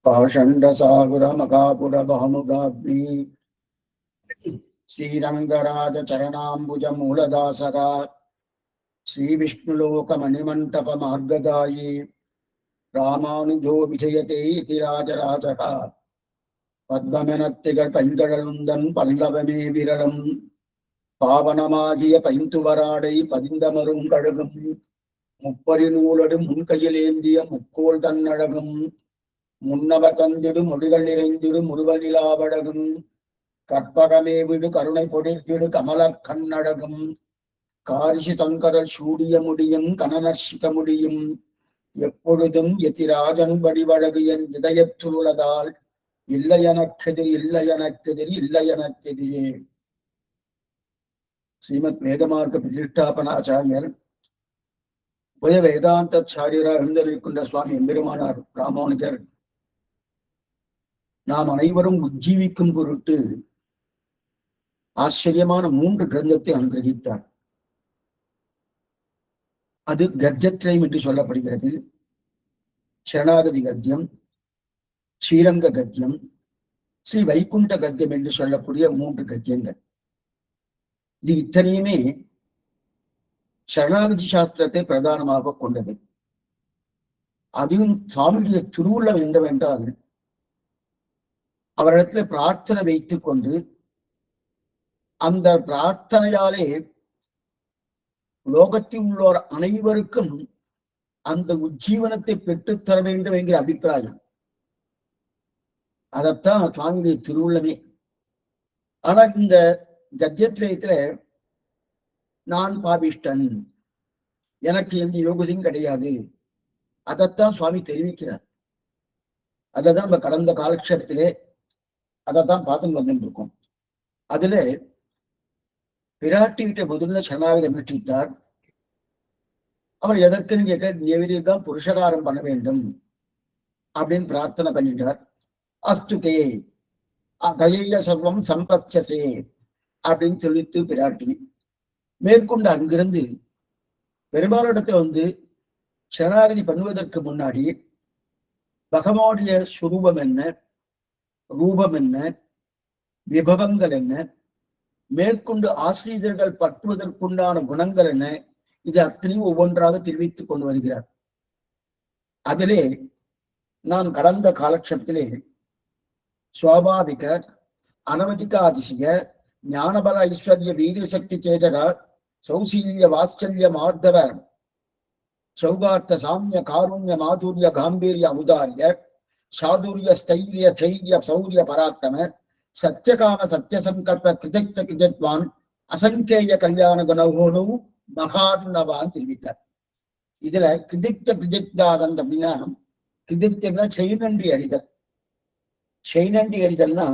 पाषंड सागुर मकापुर बहुमुगाग्नि श्रीरंगराज चरणांबुज मूलदासगा श्री विष्णुलोक मणिमंडप मार्गदायी रामानुजो विजयते इति राजराजः பத்மமெனத்திகழ் பைங்கழலுந்தன் பல்லவமே விரலம் பாவனமாகிய பைந்துவராடை பதிந்தமரும் கழகும் முப்பரி நூலடு முன்கையிலேந்திய முக்கோள் தன்னழகும் முன்னவர் தந்திடு மொழிகள் நிறைந்திடு முருகனிலாவழகும் கற்பகமே விடு கருணை பொழித்திடு கமல கண்ணழகும் காரிசி தங்கடல் சூடிய முடியும் கனநர்ஷிக்க முடியும் எப்பொழுதும் எதிராஜன் வடிவழகு என் இதயத்துள்ளதால் இல்லை எனக்கெதிர் இல்லை எனக்கெதிர் இல்லை எனக்கெதிரே. ஸ்ரீமத் வேதமார்க்க பிரதிஷ்டாபனாச்சாரியர் உய வேதாந்தாச்சாரியராக இருந்திருக்கின்ற சுவாமி எம்பெருமானார் ராமானுஜர் நாம் அனைவரும் உஜ்ஜீவிக்கும் பொருட்டு ஆச்சரியமான 3 கிரந்தத்தை அனுகிரகித்தார். அது கத்யத்ரயம் என்று சொல்லப்படுகிறது. சரணாகதி கத்தியம், ஸ்ரீரங்க கத்தியம், ஸ்ரீ வைகுண்ட கத்தியம் என்று சொல்லக்கூடிய 3 கத்தியங்கள். இது இத்தனையுமே சரணாகதி சாஸ்திரத்தை பிரதானமாக கொண்டது. அதுவும் சுவாமியுடைய திருவுள்ளம் என்னவென்றால் அவரிடத்துல பிரார்த்தனை வைத்துக் கொண்டு அந்த பிரார்த்தனையாலே லோகத்தில் உள்ளோர் அனைவருக்கும் அந்த உஜ்ஜீவனத்தை பெற்றுத்தர வேண்டும் என்கிற அபிப்பிராயம். அதத்தான் சுவாமியுடைய திருவுள்ளமே. ஆனால் இந்த கத்யத்ரயத்துல நான் பாபிஷ்டன், எனக்கு எந்த யோகத்தையும் கிடையாது, அதைத்தான் சுவாமி தெரிவிக்கிறார். அதைதான் நம்ம கடந்த காலக்ஷேபத்திலே அதைத்தான் பார்த்து வந்துட்டு இருக்கோம். அதுல பிராட்டிகிட்ட முதல்ல சரணாகதி அனுஷ்டித்தார். அவர் எதற்குன்னு கேட்க, எவரிதான் புருஷகாரம் பண்ண வேண்டும் அப்படின்னு பிரார்த்தனை பண்ணிட்டார். அஸ்துதே தயைய சர்வம் சம்பஸ்சசே அப்படின்னு சொல்லிட்டு பிராட்டி மேற்கொண்டு அங்கிருந்து பெருமாளிடத்துல வந்து சரணாகதி பண்ணுவதற்கு முன்னாடி பகவானுடைய சுரூபம் என்ன, ரூபம் என்ன, விபவங்கள் என்ன, மேற்கொண்டு ஆசிரியர்கள் பற்றுவதற்குண்டான குணங்கள் என்ன, இது அத்தனையும் ஒவ்வொன்றாக தெரிவித்துக் கொண்டு வருகிறார். அதிலே நான் கடந்த காலக்ஷேபத்திலே சுவாபாவிக அனவதிக அதிசய ஞானபல ஐஸ்வர்ய வீரிய சக்தி சேஜக சௌசீல்ய வாத்சல்ய மார்தவ சௌகார்த்த சாமிய காருண்ய மாதுரிய காம்பீரிய ஔதாரிய சாதுரிய ஸ்தைரிய தைரிய சௌரிய பராக்கிரம சத்தியகாம சத்தியசங்கல்ப கிருதக்த கிருதத்வான் அசங்கேய கல்யாண குணகோனு மகார்ணவான் தெரிவித்தார். இதுல கிருதிக்த கிருதிக்தாதன் அப்படின்னா, கிருதிக்தம்னா செய்நன்றி அறிதல். செய்நன்றி அறிதல்னா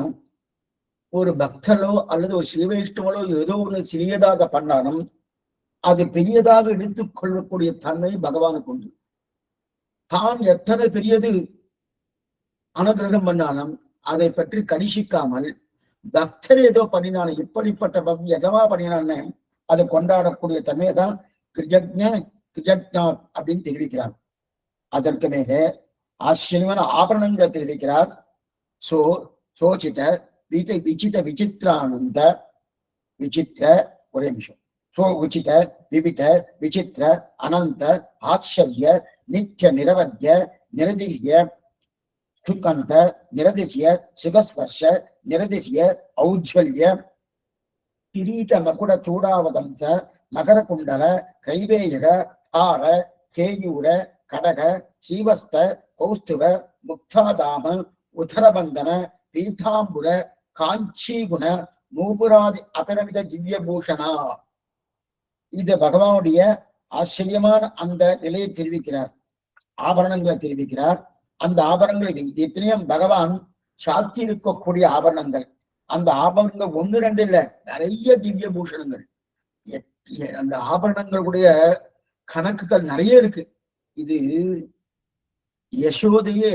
ஒரு பக்தரோ அல்லது ஒரு ஸ்ரீவைஷ்ணவளோ ஏதோ ஒண்ணு சிறியதாக பண்ணாலும் அது பெரியதாக எடுத்துக் கொள்ளக்கூடிய தன்மை பகவானுக்கு உண்டு. தான் எத்தனை பெரியது அனுகிரகம் பண்ணாலும் அதை பற்றி கணிசிக்காமல் பக்தர் ஏதோ பண்ணினான, இப்படிப்பட்ட எதமா பண்ணினான்னு அதை கொண்டாடக்கூடிய தன்மையை தான் கிருஜக்ஞா அப்படின்னு தெரிவிக்கிறார். அதற்கு மேல ஆச்சரியமான ஆபரணங்களை தெரிவிக்கிறார். சோசித விசித விசித்திரானந்த விசித்திர, ஒரே நிமிஷம், உச்சித விவித விசித்திர அனந்த ஆச்சரிய நித்திய நிரவத்திய நிரதிசிய சுகந்த நிரதிசிய சுகஸ்பர்ஷ நிரதிசிய ஔஜ்வல்ய கிரீட மகுட சூடாவதம்ச மகர குண்டல கைவேயக ஆர கேயூர கடக ஸ்ரீவஸ்த கௌஸ்துவ முக்தாதாம உதரபந்தன பீதாம்புர காஞ்சிகுண நூபுராதி அபரவித திவ்ய பூஷணா. இது பகவானுடைய ஆச்சரியமான அந்த நிலையை தெரிவிக்கிறார். ஆபரணங்களை தெரிவிக்கிறார். அந்த ஆபரணங்கள் எத்தனையும் பகவான் சாத்தி இருக்கக்கூடிய ஆபரணங்கள். அந்த ஆபரணங்கள் 1, 2 இல்ல, நிறைய திவ்ய பூஷணங்கள். அந்த ஆபரணங்களுடைய கணக்குகள் நிறைய இருக்கு. இது யசோதையே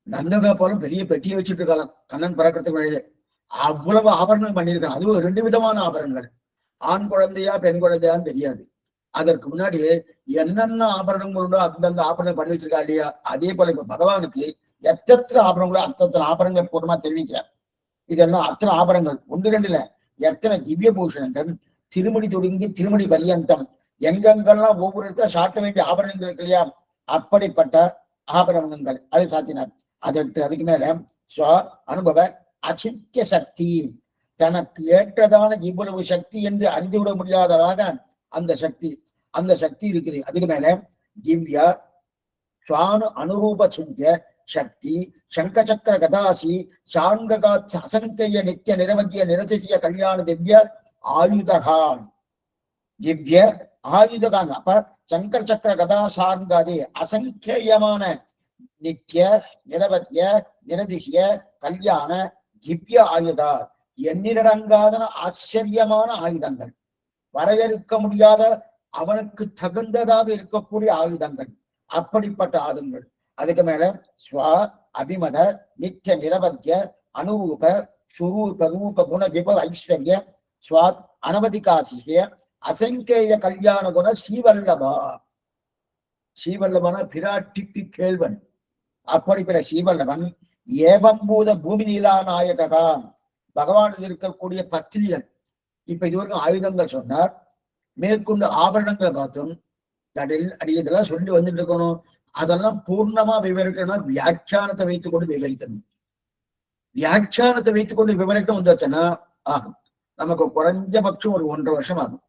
நந்தகோபாலம் பெரிய பெட்டியை வச்சுட்டு இருக்கலாம் கண்ணன் பிறக்கிறதுக்கு முன்னாடியே. அவ்வளவு ஆபரணம் பண்ணியிருக்கான். அதுவும் 2 விதமான ஆபரணங்கள். ஆண் குழந்தையா பெண் குழந்தையான்னு தெரியாது. அதற்கு முன்னாடி என்னென்ன ஆபரணங்கள் உண்டோ அந்தந்த ஆபரணம் பண்ணி வச்சிருக்கா இல்லையா? அதே போல இப்ப பகவானுக்கு எத்தனை ஆபரணங்களோ அத்தனை ஆபரணங்கள் பூர்ணமா தெரிவிக்கிறார். இதெல்லாம் அத்தனை ஆபரணங்கள் ஒன்று ரெண்டு இல்ல, எத்தனை திவ்ய பூஷணங்கள், திருமணி தொடங்கி திருமணி பரியந்தம் எங்கெங்கெல்லாம் ஒவ்வொரு இடத்துல சாட்ட வேண்டிய ஆபரணங்கள் இருக்கு இல்லையா? அப்படிப்பட்ட ஆபரணங்கள் அதை சாத்தினார். அதுக்கு மேல ஸ்வ அனுபவ அச்சித்திய சக்தி, தனக்கு ஏற்றதான இவ்வளவு சக்தி என்று அறிந்துவிட முடியாததாக அந்த சக்தி இருக்குது. அதுக்கு மேல திவ்யா சுவானு அனுரூப சிந்திய சக்தி, சங்க சக்கர கதாசி, சாங்ககா அசங்கைய நித்திய நிரவதிய நிரசிய கல்யாண திவ்ய ஆயுதகான், திவ்ய ஆயுதகான். அப்ப சங்கர சக்கர கதா சார்காதே அசங்கேயமான நித்திய நிரவத்திய நிரதிசிய கல்யாண திவ்ய ஆயுதா, எண்ணிலடங்காத ஆச்சரியமான ஆயுதங்கள், வரையறுக்க முடியாத அவனுக்கு தகுந்ததாக இருக்கக்கூடிய ஆயுதங்கள், அப்படிப்பட்ட ஆயுதங்கள். அதுக்கு மேல ஸ்வ அபிமத நித்திய நிரவத்திய அனுரூப சுரூப ரூப குண விபவ ஐஸ்வர்ய ஸ்வாத் அனவதிகாசிய அசங்கேய கல்யாண குண ஸ்ரீவல்லபா. ஸ்ரீவல்லபன பிராட்டிக்கு கேள்வன். அப்படிப்பட்ட ஸ்ரீவல்லபன் ஏவம்பூத பூமி நீலா நாயகா, பகவானுக்கு இருக்கக்கூடிய பத்திரிகள். இப்ப இதுவரைக்கும் ஆயுதங்கள் சொன்னார், மேற்கொண்டு ஆபரணங்களை பார்த்தோம். தடில் அடி இதெல்லாம் சொல்லி வந்துட்டு இருக்கணும். அதெல்லாம் பூர்ணமா விவரிக்கணும். வியாக்கியானத்தை வைத்துக் கொண்டு விவரிக்கணும். வியாக்கியானத்தை வைத்துக் கொண்டு விவரிக்க வந்தாச்சுன்னா ஆகும். நமக்கு குறைஞ்சபட்சம் ஒரு 1.5 வருஷம் ஆகும்.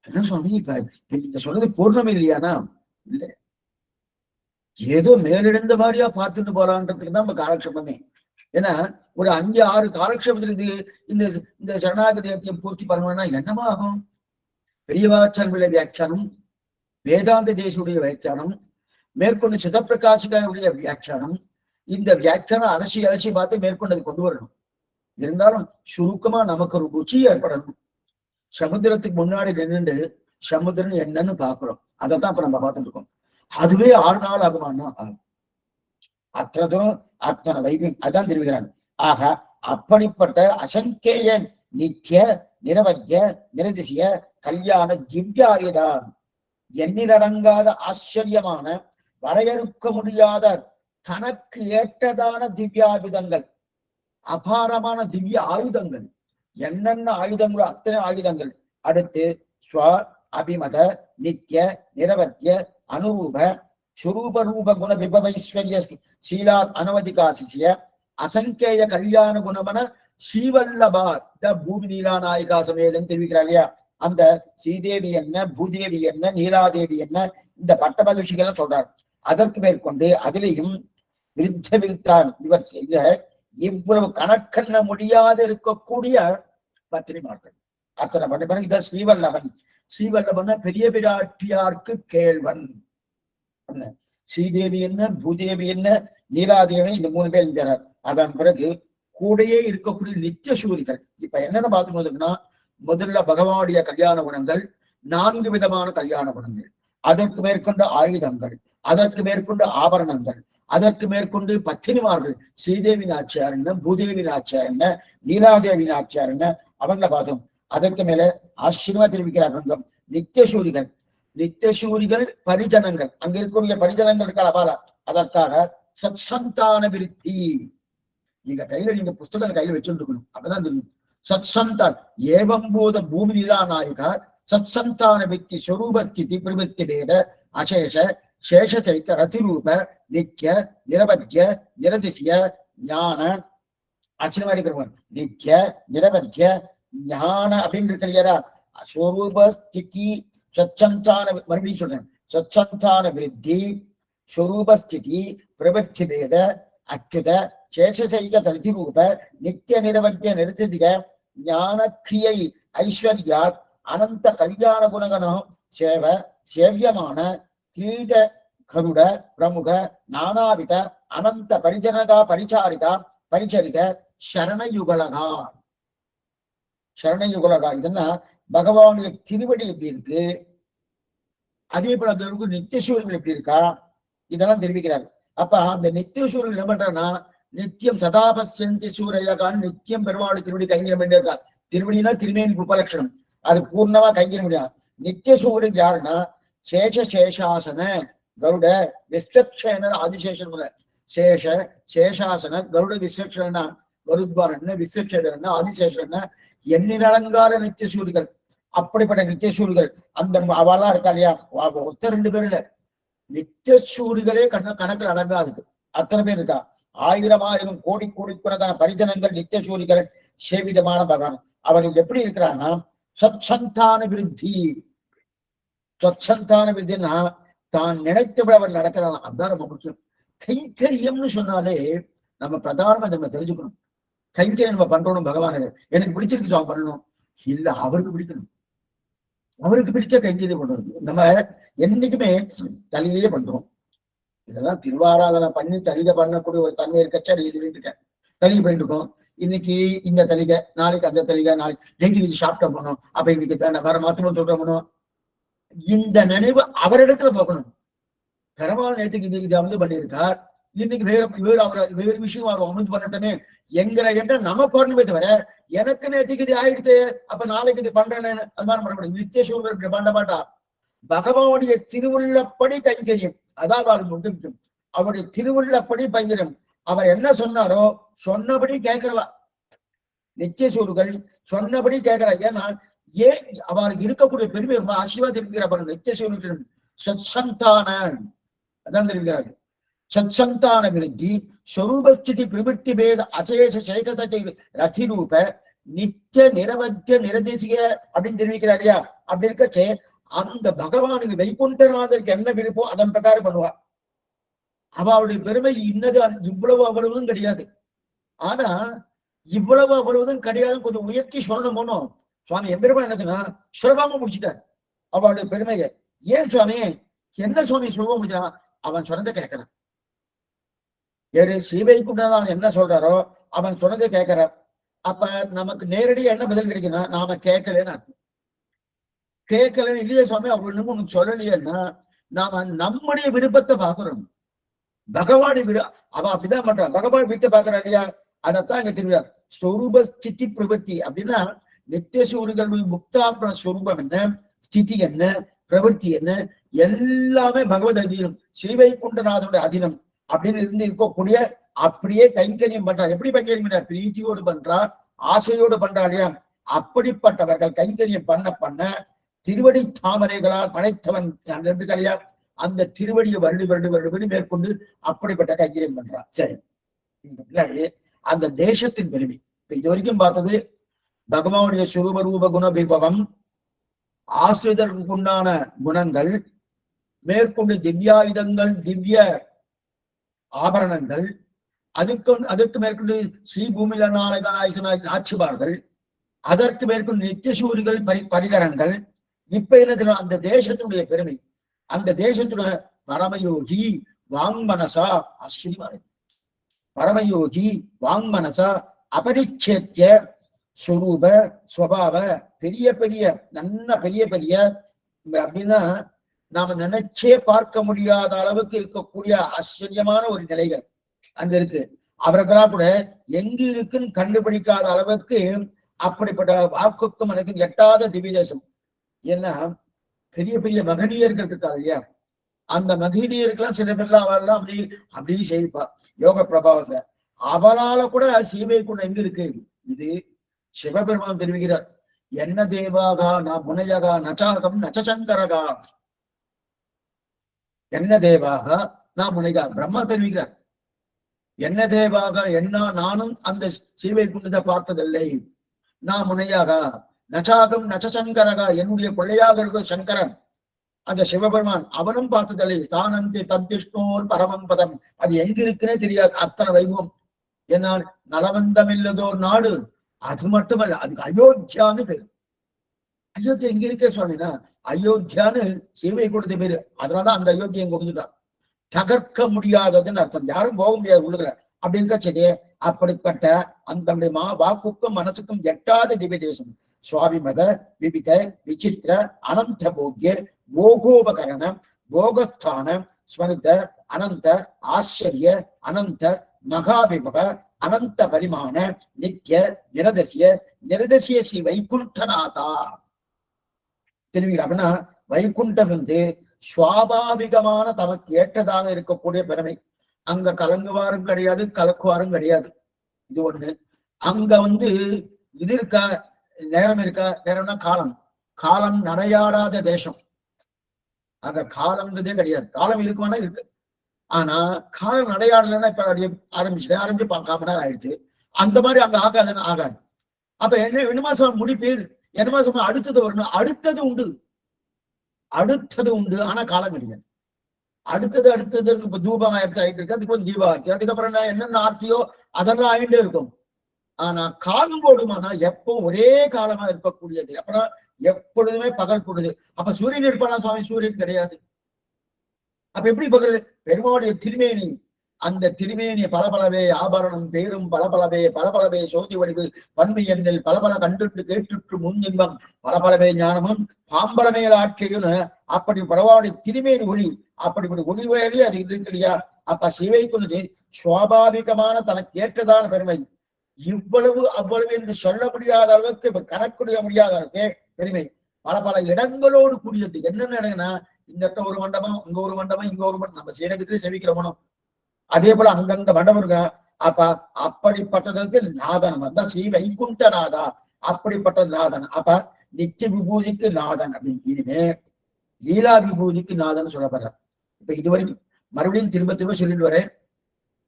என்ன சுவாமி இப்ப நீங்க சொன்னது பூர்ணம் இல்லையானா? இல்லை, ஏதோ மேலிழந்த மாதிரியா பார்த்துட்டு போறான்றதுக்கு தான் நம்ம காலக்ஷேபமே. ஏன்னா ஒரு 5-6 காலக்ஷேபத்துல இது இந்த சரணாகதியத்தை பூர்த்தி பண்ணணும்னா என்னமா ஆகும்? பெரியவாச்சாரிய வியாக்கியானம், வேதாந்த தேசியுடைய வியாக்கியானம், மேற்கொண்டு சிதப்பிரகாசிகாவுடைய வியாக்கியானம், இந்த வியாக்கியானம் அலசி பார்த்து மேற்கொண்டு கொண்டு வரணும். இருந்தாலும் சுருக்கமா நமக்கு ஒரு ருச்சி ஏற்படணும். சமுத்திரத்துக்கு முன்னாடி நின்றுண்டு சமுத்திரம் என்னன்னு பாக்குறோம். அதைத்தான் இப்ப நம்ம பார்த்துட்டு இருக்கோம். அதுவே 6 நாள் ஆகுமானா ஆகும். அத்தனை தூரம் அத்தனை வைபியம் அதான் தெரிவிக்கிறாங்க. ஆக அப்படிப்பட்ட அசங்கேய நித்திய நிரவத்திய நிரதிசிய கல்யாண திவ்யாயுதான், எண்ணிலடங்காத ஆச்சரியமான வரையறுக்க முடியாத தனக்கு ஏற்றதான திவ்யாயுதங்கள், அபாரமான திவ்ய ஆயுதங்கள், என்னென்ன ஆயுதங்களோ அத்தனை ஆயுதங்கள். அடுத்து ஸ்வ அபிமத நித்திய நிரவத்திய அனுரூப சுரூப ரூப குண விபவைஸ்வர்ய சீலா அனவதிகாசிசிய அசங்கேய கல்யாண குணமன ஸ்ரீவல்லபா பூமி நீலா நாயிகா சமேதம் தெரிவிக்கிறார் இல்லையா? அந்த ஸ்ரீதேவி என்ன, பூதேவி என்ன, நீலாதேவி என்ன, இந்த பட்ட மகிழ்ச்சிகள் சொல்றார். அதற்கு மேற்கொண்டு அதிலையும் விருத்த விருத்தான் இவர் செய்த இவ்வளவு கணக்கண்ண முடியாது இருக்கக்கூடிய பத்திரிமார்கள் அத்தனை பண்ண பிறகு இத ஸ்ரீவல்லவன். ஸ்ரீவல்லவன் பெரிய பிராட்டியாருக்கு கேள்வன். ஸ்ரீதேவி என்ன, பூதேவி என்ன, நீலாதேவி, இந்த 3 பேர் இருக்கிறார். அதன் பிறகு கூடையே இருக்கக்கூடிய நித்திய சூரிகள். இப்ப என்னென்ன பார்த்துக்கணும்னா, முதல்ல பகவானுடைய கல்யாண குணங்கள், 4 விதமான கல்யாண குணங்கள், அதற்கு மேற்கொண்ட ஆயுதங்கள், அதற்கு மேற்கொண்ட ஆபரணங்கள், அதற்கு மேற்கொண்டு பத்தினிமார்கள், ஸ்ரீதேவி நாச்சியார் என்ன, பூதேவி நாச்சியார் என்ன, நீலாதேவி நாச்சியார் என்ன, அவங்களை பார்த்தோம். அதற்கு மேல ஆச்சரியமா தெரிவிக்கிறார்கள் நித்தியசூரிகள். நித்தியசூரிகள் பரிஜனங்கள், அங்க இருக்கக்கூடிய பரிஜனங்கள் இருக்கா அபால. அதற்காக சத்சந்தான விருத்தி. நீங்க கையில நீங்க புஸ்தகம் கையில வச்சுட்டு இருக்கணும், அப்பதான் தெரியும். சத்சந்தான் ஏவம்பூத பூமி நிலா நாயகா சத்சந்தான விருத்தி ஸ்வரூபஸ்திதி பிரவருத்தி வேத அசேஷ சேஷசைக்க ரதிரூப நித்திய நிரவத்திய நிரதிசிய ஞான ஆச்சரியமா இருக்கிறவங்க. நித்திய நிரவத்திய ஞான அப்படின்னு இருக்கு இல்லையா? ஸ்வரூப ஸ்திதி சச்சந்தான, மறுபடியும் சொல்றேன், சச்சந்தான விருத்தி ஸ்வரூபஸ்திதி பிரவருத்தி வேத அச்சுத சேஷசைக ரதிரூப நித்திய நிரவத்திய நிரதிசிக ஞான கிரியை ஐஸ்வர்யாத் அனந்த கல்யாண குணகணம் சேவ சேவியமான கிரீட கருட பிரமுக நானாவித அனந்த பரிஜனகா பரிச்சாரிகா பரிச்சரிக சரணயுகலகா. சரணயுகலகா இதுன்னா பகவானுடைய திருவடி எப்படி இருக்கு, அதே போல அந்த நித்திய சூரியன் எப்படி இருக்கா, இதெல்லாம் தெரிவிக்கிறார். அப்ப அந்த நித்திய சூரியன் என்ன பண்றான்னா, நித்தியம் சதாபஸ்யந்தி சூரையகான்னு நித்தியம் பெருமாளுடைய திருவடி கைங்கிற வேண்டிய இருக்கார். திருவடினா திருமேனி உபலட்சணம், அது பூர்ணமா கைங்கிற முடியாது. நித்திய சூரியன் யாருன்னா சேஷாசன கருட விஸ்வக்ஷேனர் ஆதிசேஷன் சேஷ சேஷாசன கருட விஸ்வக்ஷனா கருத்வாரன் விஸ்வக்ஷேனர் ஆதிசேஷன் எண்ணிலங்கார நித்திய சூரிகள். அப்படிப்பட்ட நித்திய சூரிகள் அந்த அவெல்லாம் இருக்கா இல்லையா, ஒருத்தர் 2 பேர் இல்ல, நித்திய சூரிகளே கணக்கில் அடங்காதுக்கு அத்தனை பேர் இருக்கா. 1000 கோடி கோடிக்கணக்கான பரிஜனங்கள் நித்திய சூரிகள் சேவிதமான பகவான். அவர்கள் எப்படி இருக்கிறான்னா சத்சந்தான விருத்தி. சத்சந்தான விருத்தின்னா தான் நினைத்தபடி அவர் நடக்கிறான். அதுதான் ரொம்ப முக்கியம். கைங்கரியம்னு சொன்னாலே நம்ம பிரதானமா நம்ம தெரிஞ்சுக்கணும். கைங்கரியம் நம்ம பண்றோம் பகவானுக்கு எனக்கு பிடிச்சிருக்கு சுவாமி பண்ணணும் இல்ல, அவருக்கு பிடிக்கணும். அவருக்கு பிடிச்ச கைங்கரியம் பண்ணுவது. நம்ம என்னைக்குமே தலையிலேயே பண்றோம். இதெல்லாம் திருவாராதனை பண்ணி தலிகை பண்ணக்கூடிய ஒரு தன்மை இருக்கச்சா இருக்கேன். தலிகை பண்ணிட்டு இருக்கோம். இன்னைக்கு இந்த தலிகை, நாளைக்கு அந்த தலிகை, நாளைக்கு நெஞ்சு சாப்பிட்டா போனோம், அப்ப இன்னைக்கு வேற மாத்திரம் சொல்றோம். இந்த நினைவு அவரிடத்துல போகணும். பெருமாள் நேற்றுக்கு இதை வந்து பண்ணியிருக்கார், இன்னைக்கு வேறு விஷயம் அவர் அமிர்ந்து பண்ணட்டனே என்கிற என்ற நமக்கு வரணுமே தவிர எனக்கு நேற்றுக்கு இது ஆயிடுத்து அப்ப நாளைக்கு இது பண்றேன்னு அது மாதிரி பண்ண முடியும். நித்திய சூழல் பண்ண மாட்டா. பகவானுடைய திருவுள்ளப்படி கைங்கரியம் அதான் முக்கியம். அவருடைய திருவுள்ளப்படி கைங்கரியம். அவர் என்ன சொன்னாரோ சொன்னபடி கேட்கிறவா நித்திய சூர்கள் சொன்னபடி கேட்கிறா. ஏன்னா ஏன் அவருக்கு இருக்கக்கூடிய பெருமை ரொம்ப ஆசீர்வாதம் இருக்கிறார். நித்திய சூரியன் சத்சந்தான அதான் தெரிவிக்கிறார்கள். சத்சந்தான விருத்தி ஸ்வரூபஸ்திதி பிரவೃತ್ತಿ பேத அசேஷ சேஷத்தை ரதிரூப நித்திய நிரவத்திய நிரதேசிக அப்படின்னு தெரிவிக்கிறார் இல்லையா. அப்படி இருக்கச்சே அந்த பகவானுக்கு வைகுண்டநாதருக்கு என்ன விருப்போ அதன் பிரகாரம் பண்ணுவார். அவளுடைய பெருமை இன்னது இவ்வளவு அவ்வளவுதும் கிடையாது. ஆனா இவ்வளவு அவ்வளவுதும் கிடையாது கொஞ்சம் உயர்த்தி சொல்லணுமோ. சுவாமி எம்பெருமா என்னதுன்னா சுலபமா முடிச்சுட்டார் அவளுடைய பெருமையை. ஏன் சுவாமி என்ன சுவாமி சுலபமா முடிச்சான்? அவன் சொன்னதை கேட்கிறான். ஏறு ஸ்ரீவைகுண்டநாதன் என்ன சொல்றாரோ அவன் சொன்னதை கேட்கிறார். அப்ப நமக்கு நேரடியா என்ன பதில் கிடைக்குன்னா நாம கேட்கலன்னு அர்த்தம். கேட்கலன்னு இல்லையே சுவாமி அவர் உனக்கு சொல்லலையேன்னா நாம நம்முடைய விருப்பத்தை பாக்குறோம். பகவான் அவ அப்படிதான் பண்றான். பகவான் விருப்பத்தை பாக்குறா இல்லையா. அதைத்தான் இங்க திருவிழா ஸ்வரூப ஸ்திதி பிரவೃತ್ತಿ அப்படின்னா நித்திய சூரிகள் முக்தாத்ம ஸ்வரூபம் என்ன, ஸ்திதி என்ன, பிரவೃತ್ತಿ என்ன எல்லாமே பகவத் அதீனம் ஸ்ரீவைகுண்டநாதனுடைய அதீனம் அப்படின்னு இருந்து இருக்கக்கூடிய அப்படியே கைங்கரியம் பண்றா. எப்படி கைங்கரியம் பண்றா? பிரீத்தியோடு பண்றா, ஆசையோடு பண்றா இல்லையா. அப்படிப்பட்டவர்கள் கைங்கரியம் பண்ண பண்ண திருவடி தாமரைகளால் படைத்தவன் இல்லையா அந்த திருவடியை வருடி மேற்கொண்டு அப்படிப்பட்ட கைங்கரியம் பண்றா. சரி, பின்னாடி அந்த தேசத்தின் பெருமை இது வரைக்கும் பார்த்தது பகவானுடைய சுரூப ரூப குண விபவம், ஆசிரியர்களுக்கு உண்டான குணங்கள், மேற்கொண்டு திவ்யாயுதங்கள், திவ்ய ஆபரணங்கள், அதற்கு மேற்கொண்டு ஸ்ரீபூமில ஆட்சிபார்கள், அதற்கு மேற்கொண்டு நித்தியசூரிகள் பரிகரங்கள். இப்ப என்ன அந்த தேசத்தினுடைய பெருமை, அந்த தேசத்துடைய பரமயோகி வாங்மனசா ஆச்சரியமான பரமயோகி வாங்மனசா அபரிச்சேத்திய ஸ்வரூப ஸ்வபாவ பெரிய பெரிய பெரிய பெரிய அப்படின்னா நாம நினைச்சே பார்க்க முடியாத அளவுக்கு இருக்கக்கூடிய ஆச்சரியமான ஒரு நிலைகள் அங்க இருக்கு. அவர்களா கூட எங்கு இருக்குன்னு கண்டுபிடிக்காத அளவுக்கு அப்படிப்பட்ட வாக்குக்கும் எனக்கு எட்டாத திவ்ய தேசம். ஏன்னா பெரிய பெரிய மகனியர்கள் இருக்காது இல்லையா, அந்த மகிழியர்கள்லாம் சில பேர்லாம் அவெல்லாம் அப்படி செய்ப்பா யோக பிரபாவத்தை. அவளால கூட ஸ்ரீவைகுண்டம் எங்க இருக்கு? இது சிவபெருமான் தெரிவிக்கிறார். என்ன தேவாகா நான் முனையகா நச்சாகம் நச்சசங்கரகா. என்ன தேவாக நான் முனைகா பிரம்மா தெரிவிக்கிறார். என்ன தேவாக என்ன நானும் அந்த ஸ்ரீவைகுண்டத்தை பார்த்ததில்லை. நான் முனையாக நச்சாகம் நச்சசங்கரகா என்னுடைய பிள்ளையாக இருக்க சங்கரன் அந்த சிவபெருமான் அவனும் பார்த்ததில்லை. தானந்தி தத்திஷ்ணோர் பரமம் பதம் அது எங்க இருக்குன்னே தெரியாது. அத்தனை வைபவம். என்னால் நலவந்தம் இல்லதோர் நாடு. அது மட்டுமல்ல, அதுக்கு அயோத்தியான்னு பேரு. அயோத்தியா எங்க இருக்கே சுவாமினா அயோத்தியான்னு ஸ்ரீவைகுண்டத்து பேரு. அதனாலதான் அந்த அயோத்தியம் கொடுத்துட்டான். தகர்க்க முடியாததுன்னு அர்த்தம். யாரும் போக முடியாது உள்ளுக்குள்ள அப்படி இருக்க சரி. அப்படிப்பட்ட அந்த வாக்குக்கும் மனசுக்கும் எட்டாத திவ்ய தேசம். சுவாமிமத விவித விசித்திர அனந்த போக்கிய போகோபகரண போகஸ்தான ஸ்மருத அனந்த ஆச்சரிய அனந்த மகாபிபவ அனந்த பரிமாண நித்திய நிரதசிய ஸ்ரீ வைகுண்டநாதா தெரிவிக்கிற. அப்படின்னா வைகுண்டம் வந்து சுவாபாவிகமான தமக்கு ஏற்றதாக இருக்கக்கூடிய பெருமை. அங்க கலங்குவாரும் கிடையாது, கலக்குவாரும் கிடையாது. இது ஒண்ணு. அங்க வந்து இது இருக்கா, நேரம் இருக்கா? நேரம்னா காலம். காலம் நடையாடாத தேசம். அங்க காலம்ன்றதே கிடையாது. காலம் இருக்குமானா இருக்கு. ஆனா காலம் நடையாடலைன்னா இப்ப ஆரம்பிச்சு 4 மணி நேரம் ஆயிடுச்சு. அந்த மாதிரி அங்க ஆகாதுன்னு ஆகாது. அப்ப என்ன மாசம் முடிப்பீர், என்ன மாசம் அடுத்தது வரணும். அடுத்தது உண்டு. ஆனா காலம் கிடையாது. அடுத்தது இப்ப தூபம் ஆயிரத்தி ஆயிட்டு இருக்கு, அதுக்கு தீபம் ஆயிடுச்சு. அதுக்கப்புறம் என்னென்ன ஆர்த்தியோ அதெல்லாம் ஆயிட்டே இருக்கும். ஆனா காலம் போடுமானா எப்போ ஒரே காலமா இருக்கக்கூடியது. அப்புறம் எப்பொழுதுமே பகல் பொழுது. அப்ப சூரியன் இருப்பானா சுவாமி? சூரியன் கிடையாது. அப்ப எப்படி பகல்? பெருமாளுடைய திருமேனி, அந்த திருமேனி பலபலவே ஆபரணம் பேரும் பலபலவே சோதி வடிவு பன்மை எண்ணில் பலபல கண்டுட்டு கேட்டுற்று முன் இன்பம் பலபலவே ஞானமும் பாம்பலமேல் ஆட்சியும். அப்படி பரவாவுடைய திருமேனி ஒளி, அப்படிப்பட்ட ஒளி வேலையே அது இருக்கு இல்லையா? அப்ப சிவைக்குள்ளது சுவாபாவிகமான தனக்கு ஏற்றதான பெருமை. இவ்வளவு அவ்வளவு என்று சொல்ல முடியாத அளவுக்கு, இப்ப கணக்குடைய முடியாத அளவுக்கு பெருமை. பல இடங்களோடு கூடியது. என்னென்ன இடம்னா, இந்த இடத்துல ஒரு மண்டபம், இங்க ஒரு மண்டபம், இங்க ஒரு மண்டபம். நம்ம சீரகத்திலே செவிக்கிறோமோ அதே போல அங்கங்க மண்டபம் இருக்கா. அப்ப அப்படிப்பட்டதுக்கு நாதன் அதான் ஸ்ரீ வைகுண்ட நாதா. அப்படிப்பட்ட நாதன். அப்ப நித்திய விபூதிக்கு நாதன் அப்படின்னு இனிமே லீலா விபூதிக்கு நாதன் சொல்லப்படுறார். இப்ப இதுவரை மறுபடியும் திரும்ப சொல்லிட்டு வரேன்.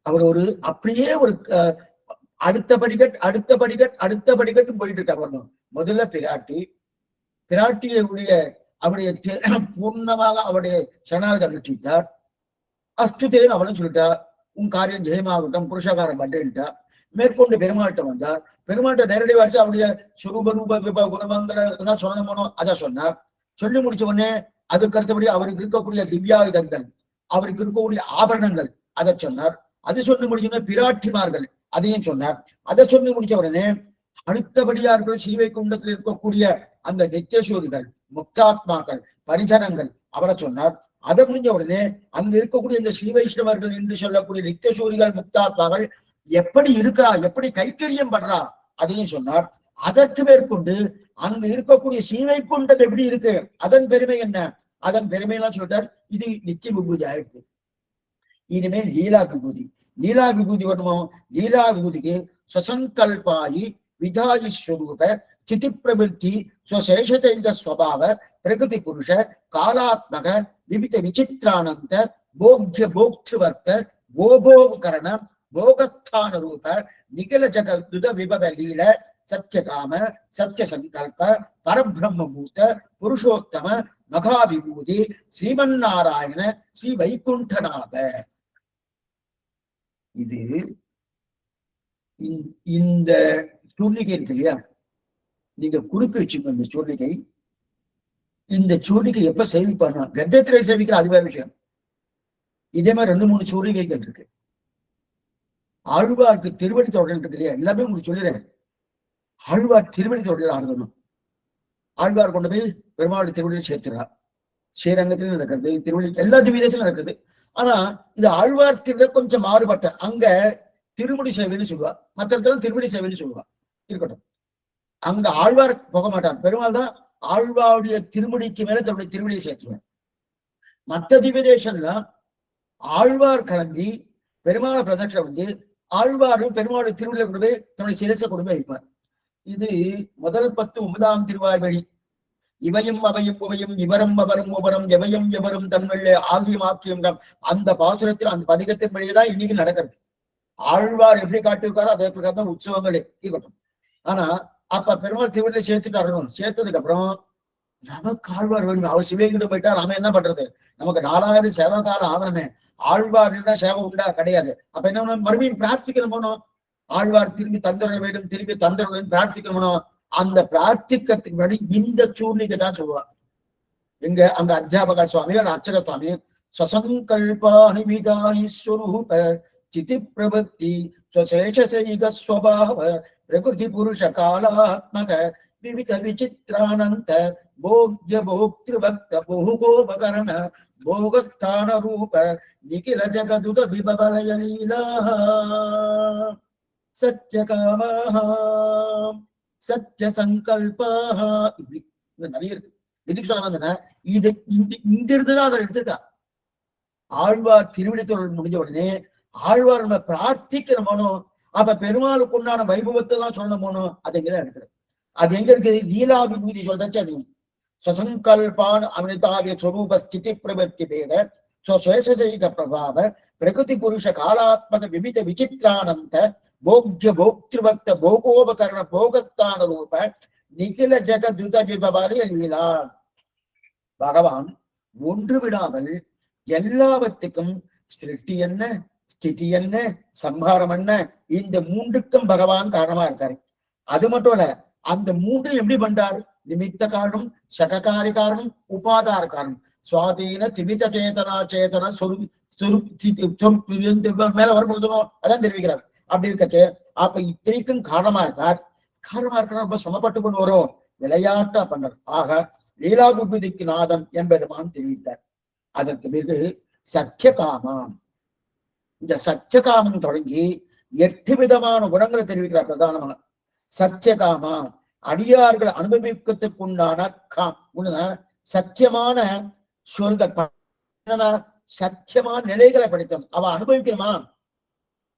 அவர் ஒரு அப்படியே ஒரு அடுத்த படிக்கட்டு போயிட்டு இருக்காங்க. முதல்ல பிராட்டியுடைய அவருடைய பூர்ணமாக அவருடைய சரணாகதி அனுஷ்டித்தார். அஸ்துதேன்னு அவளும் சொல்லிட்டா, உன் காரியம் ஜெயமாகட்டும், புருஷகாரம் பண்றேன்ட்டா. மேற்கொண்டு பெருமாள்கிட்ட வந்தார். பெருமாள்கிட்ட நேரடி வாட்சி அவருடைய சுரூப ரூப குணமங்களை சொல்லணுமோ அதான் சொன்னார். சொல்லி முடிச்ச உடனே அதுக்கு அடுத்தபடி அவருக்கு இருக்கக்கூடிய திவ்யாயுதங்கள், அவருக்கு இருக்கக்கூடிய ஆபரணங்கள் அதை சொன்னார். அது சொல்லி முடிச்சோடனே பிராட்டிமார்கள் அதையும் சொன்னார். அதை சொல்லி முடிச்ச உடனே அடுத்தபடியா இருக்கிற ஸ்ரீவைகுண்டத்தில் இருக்கக்கூடிய அந்த நித்தியசூரிகள், முக்தாத்மாக்கள், பரிஜனங்கள் அவரை சொன்னார். அதை முடிஞ்ச உடனே அங்க இருக்கக்கூடிய இந்த ஸ்ரீ வைஷ்ணவர்கள் என்று சொல்லக்கூடிய நித்தியசூரிகள், முக்தாத்மாக்கள் எப்படி இருக்கிறா, எப்படி கைக்கரியம் பண்றா அதையும் சொன்னார். அதற்கு மேற்கொண்டு அங்க இருக்கக்கூடிய ஸ்ரீவைகுண்டம் எப்படி இருக்கு, அதன் பெருமை என்ன, அதன் பெருமையெல்லாம் சொல்லிட்டார். இது நித்திய விபூதி ஆயிடுச்சு. இனிமேல் லீலா விபூதி. லீலா விபூதி வருமோ? லீலா விபூதிக்கு சுசங்கல்பாயி விதாயி ஸ்வரூப ஸ்திதி பிரவருத்தி ஸ்வசேஷதைக ஸ்வபாவ பிரகிருதி புருஷ காலாத்மக விவித விசித்ரானந்த போக்ய போக்திருவர்த்த போபோகரண போகஸ்தான ரூப நிகழ ஜகதுத விபவ லீல சத்யகாம சத்யசங்கல்ப பரபிரம்மபூத புருஷோத்தம மகாவிபூதி ஸ்ரீமன்னாராயண ஸ்ரீ வைகுண்டநாத. இது இந்த சூர்ணிகை இருக்கு இல்லையா, நீங்க குறிப்பு வச்சுக்கோ. இந்த சூர்ணிகை, இந்த சூர்ணிகை எப்ப சேவிப்பானா, கத்தியத்திலே சேவிக்கிற அதுவே விஷயம். இதே மாதிரி 2-3 சூர்ணிகைகள் இருக்கு. ஆழ்வார்க்கு திருவடி தொடர் இருக்கு இல்லையா, எல்லாமே உங்களுக்கு சொல்லிடுறேன். ஆழ்வார் திருவடி தொடர் ஆடுதணும். ஆழ்வார் கொண்டு போய் பெருமாள் திருவடியை சேர்த்துறார். ஸ்ரீரங்கத்திலும் நடக்கிறது, திருவடி எல்லா திவ்யதேசம் நடக்குது. ஆனா இது ஆழ்வார் திருவிழா கொஞ்சம் மாறுபட்ட. அங்க திருமுடி சேவைன்னு சொல்லுவா, மற்ற இடத்துல திருவடி சேவைன்னு சொல்லுவா. இருக்கட்டும், அங்க ஆழ்வார் போக மாட்டார். பெருமாள் தான் ஆழ்வாருடைய திருமுடிக்கு மேல தன்னுடைய திருவடியை சேர்த்துவார். மற்ற திவ்யதேசம்ல ஆழ்வார் கலந்தி பெருமாளை பிரதட்சம் வந்து ஆழ்வாரும் பெருமாளுடைய திருவடியை கொண்டு போய் தன்னுடைய சிரசை கொண்டு போய் வைப்பார். இது முதல் 10 9ஆம் திருவாய்வழி. இவையும் அவையும் உவையும் இவரும் அவரும் உவரும் எவையும் எவரும் தன்னுள்ள ஆகியும் ஆக்கியும் அந்த பாசுரத்தில் அந்த பதிகத்தின் வழியேதான் இன்னைக்கு நடக்கிறது. ஆழ்வார் எப்படி காட்டியிருக்காரோ அதே பிரகாரம் தான் உற்சவங்களே இருக்கட்டும். ஆனா அப்ப பெருமாள் திருவள்ளியை சேர்த்துட்டு வரணும். சேர்த்ததுக்கு அப்புறம் நமக்கு ஆழ்வார் வேணும். அவர் சிவகிட்ட போயிட்டா நாம என்ன பண்றது? நமக்கு 4000 சேவை காலம் ஆகணுமே. ஆழ்வார் தான் சேவை உண்டா? கிடையாது. அப்ப என்ன மறுபடியும் பிரார்த்திக்கணும் போனோம். ஆழ்வார் திரும்பி தந்திர வேண்டும், திரும்பி தந்திர பிரார்த்திக்கணும். அந்த பிரார்த்திக்கிறதுக்கு முன்னாடி இந்த சூர்ணிகை தான் சொல்லுவார். எங்க அங்க அத்தியாபக சுவாமி அர்ச்சக சுவாமி சசங்கல்பாணி விதாயி ஸ்வரூப சிதி பிரவர்த்தி ஸ்வசேஷசைக ஸ்வபாவ பிரகிருதி புருஷ காலாத்மக விவித விசித்ரானந்த போக்ய போக்திருபக்த போகோபகரண போகஸ்தான ரூப நிகில ஜகதுத விபவலய லீலா சத்யகாமஹ சத்ய சங்கல்பஹ. இப்படி நிறைய இருக்கு. எதுக்கு சொல்ல வந்தேன்னா, இது இங்க இருந்துதான் அதை எடுத்திருக்கா. ஆழ்வார் திருவிழித்தொழில் முடிஞ்ச உடனே ஆழ்வார் நம்ம பிரார்த்திக்கிறோமோ, அப்ப பெருமாளுக்கு உண்டான வைபவத்தை தான் சொல்லணுமோ, அது இங்கதான் எடுக்கிறது. அது எங்க இருக்குது? லீலா விபூதி சொல்றச்சு அது ஸ்வசங்கல்பான் அமிர்தாவிய ஸ்வரூப ஸ்திதி பிரவர்த்தி பேத ஸ்வசேஷசைக பிரபாவ பிரகிருதி புருஷ காலாத்மக விவித விசித்ரானந்த போக்ய போக்திருபக்த போகோபகரண போகஸ்தான ரூப நிகில ஜெகதுத விபவாலய லீலா. பகவான் ஒன்று விடாமல் எல்லாவற்றுக்கும் சிருஷ்டி என்ன, ஸ்திதி என்ன, சம்ஹாரம் என்ன, இந்த மூன்றுக்கும் பகவான் காரணமா இருக்காரு. அது மட்டும் இல்ல, அந்த மூன்று எப்படி பண்றாரு? நிமித்த காரணம், சககாரி காரணம், உபாதார காரணம். சுவாதீன திமித சேதனா சேதன மேல வரப்படுதோ அதான் தெரிவிக்கிறார். அப்படி இருக்கச்சு அப்ப இத்தனைக்கும் காரணமா இருக்கார். காரணமா இருக்கிற ரொம்ப சமப்பட்டு கொண்டு வரும், விளையாட்டா பண்றார். ஆக லீலா விபூதிக்கு நாதன் என்பெருமான் தெரிவித்தார். அதற்கு பிறகு சத்தியகாமம். இந்த சத்தியகாமம் தொடங்கி 8 விதமான குணங்களை தெரிவிக்கிறார். பிரதானமாக சத்தியகாமா அடியார்கள் அனுபவிக்கத்துக்குண்டான சத்தியமான சொல்கள், சத்தியமான நிலைகளை படித்தோம். அவ அனுபவிக்கணுமா?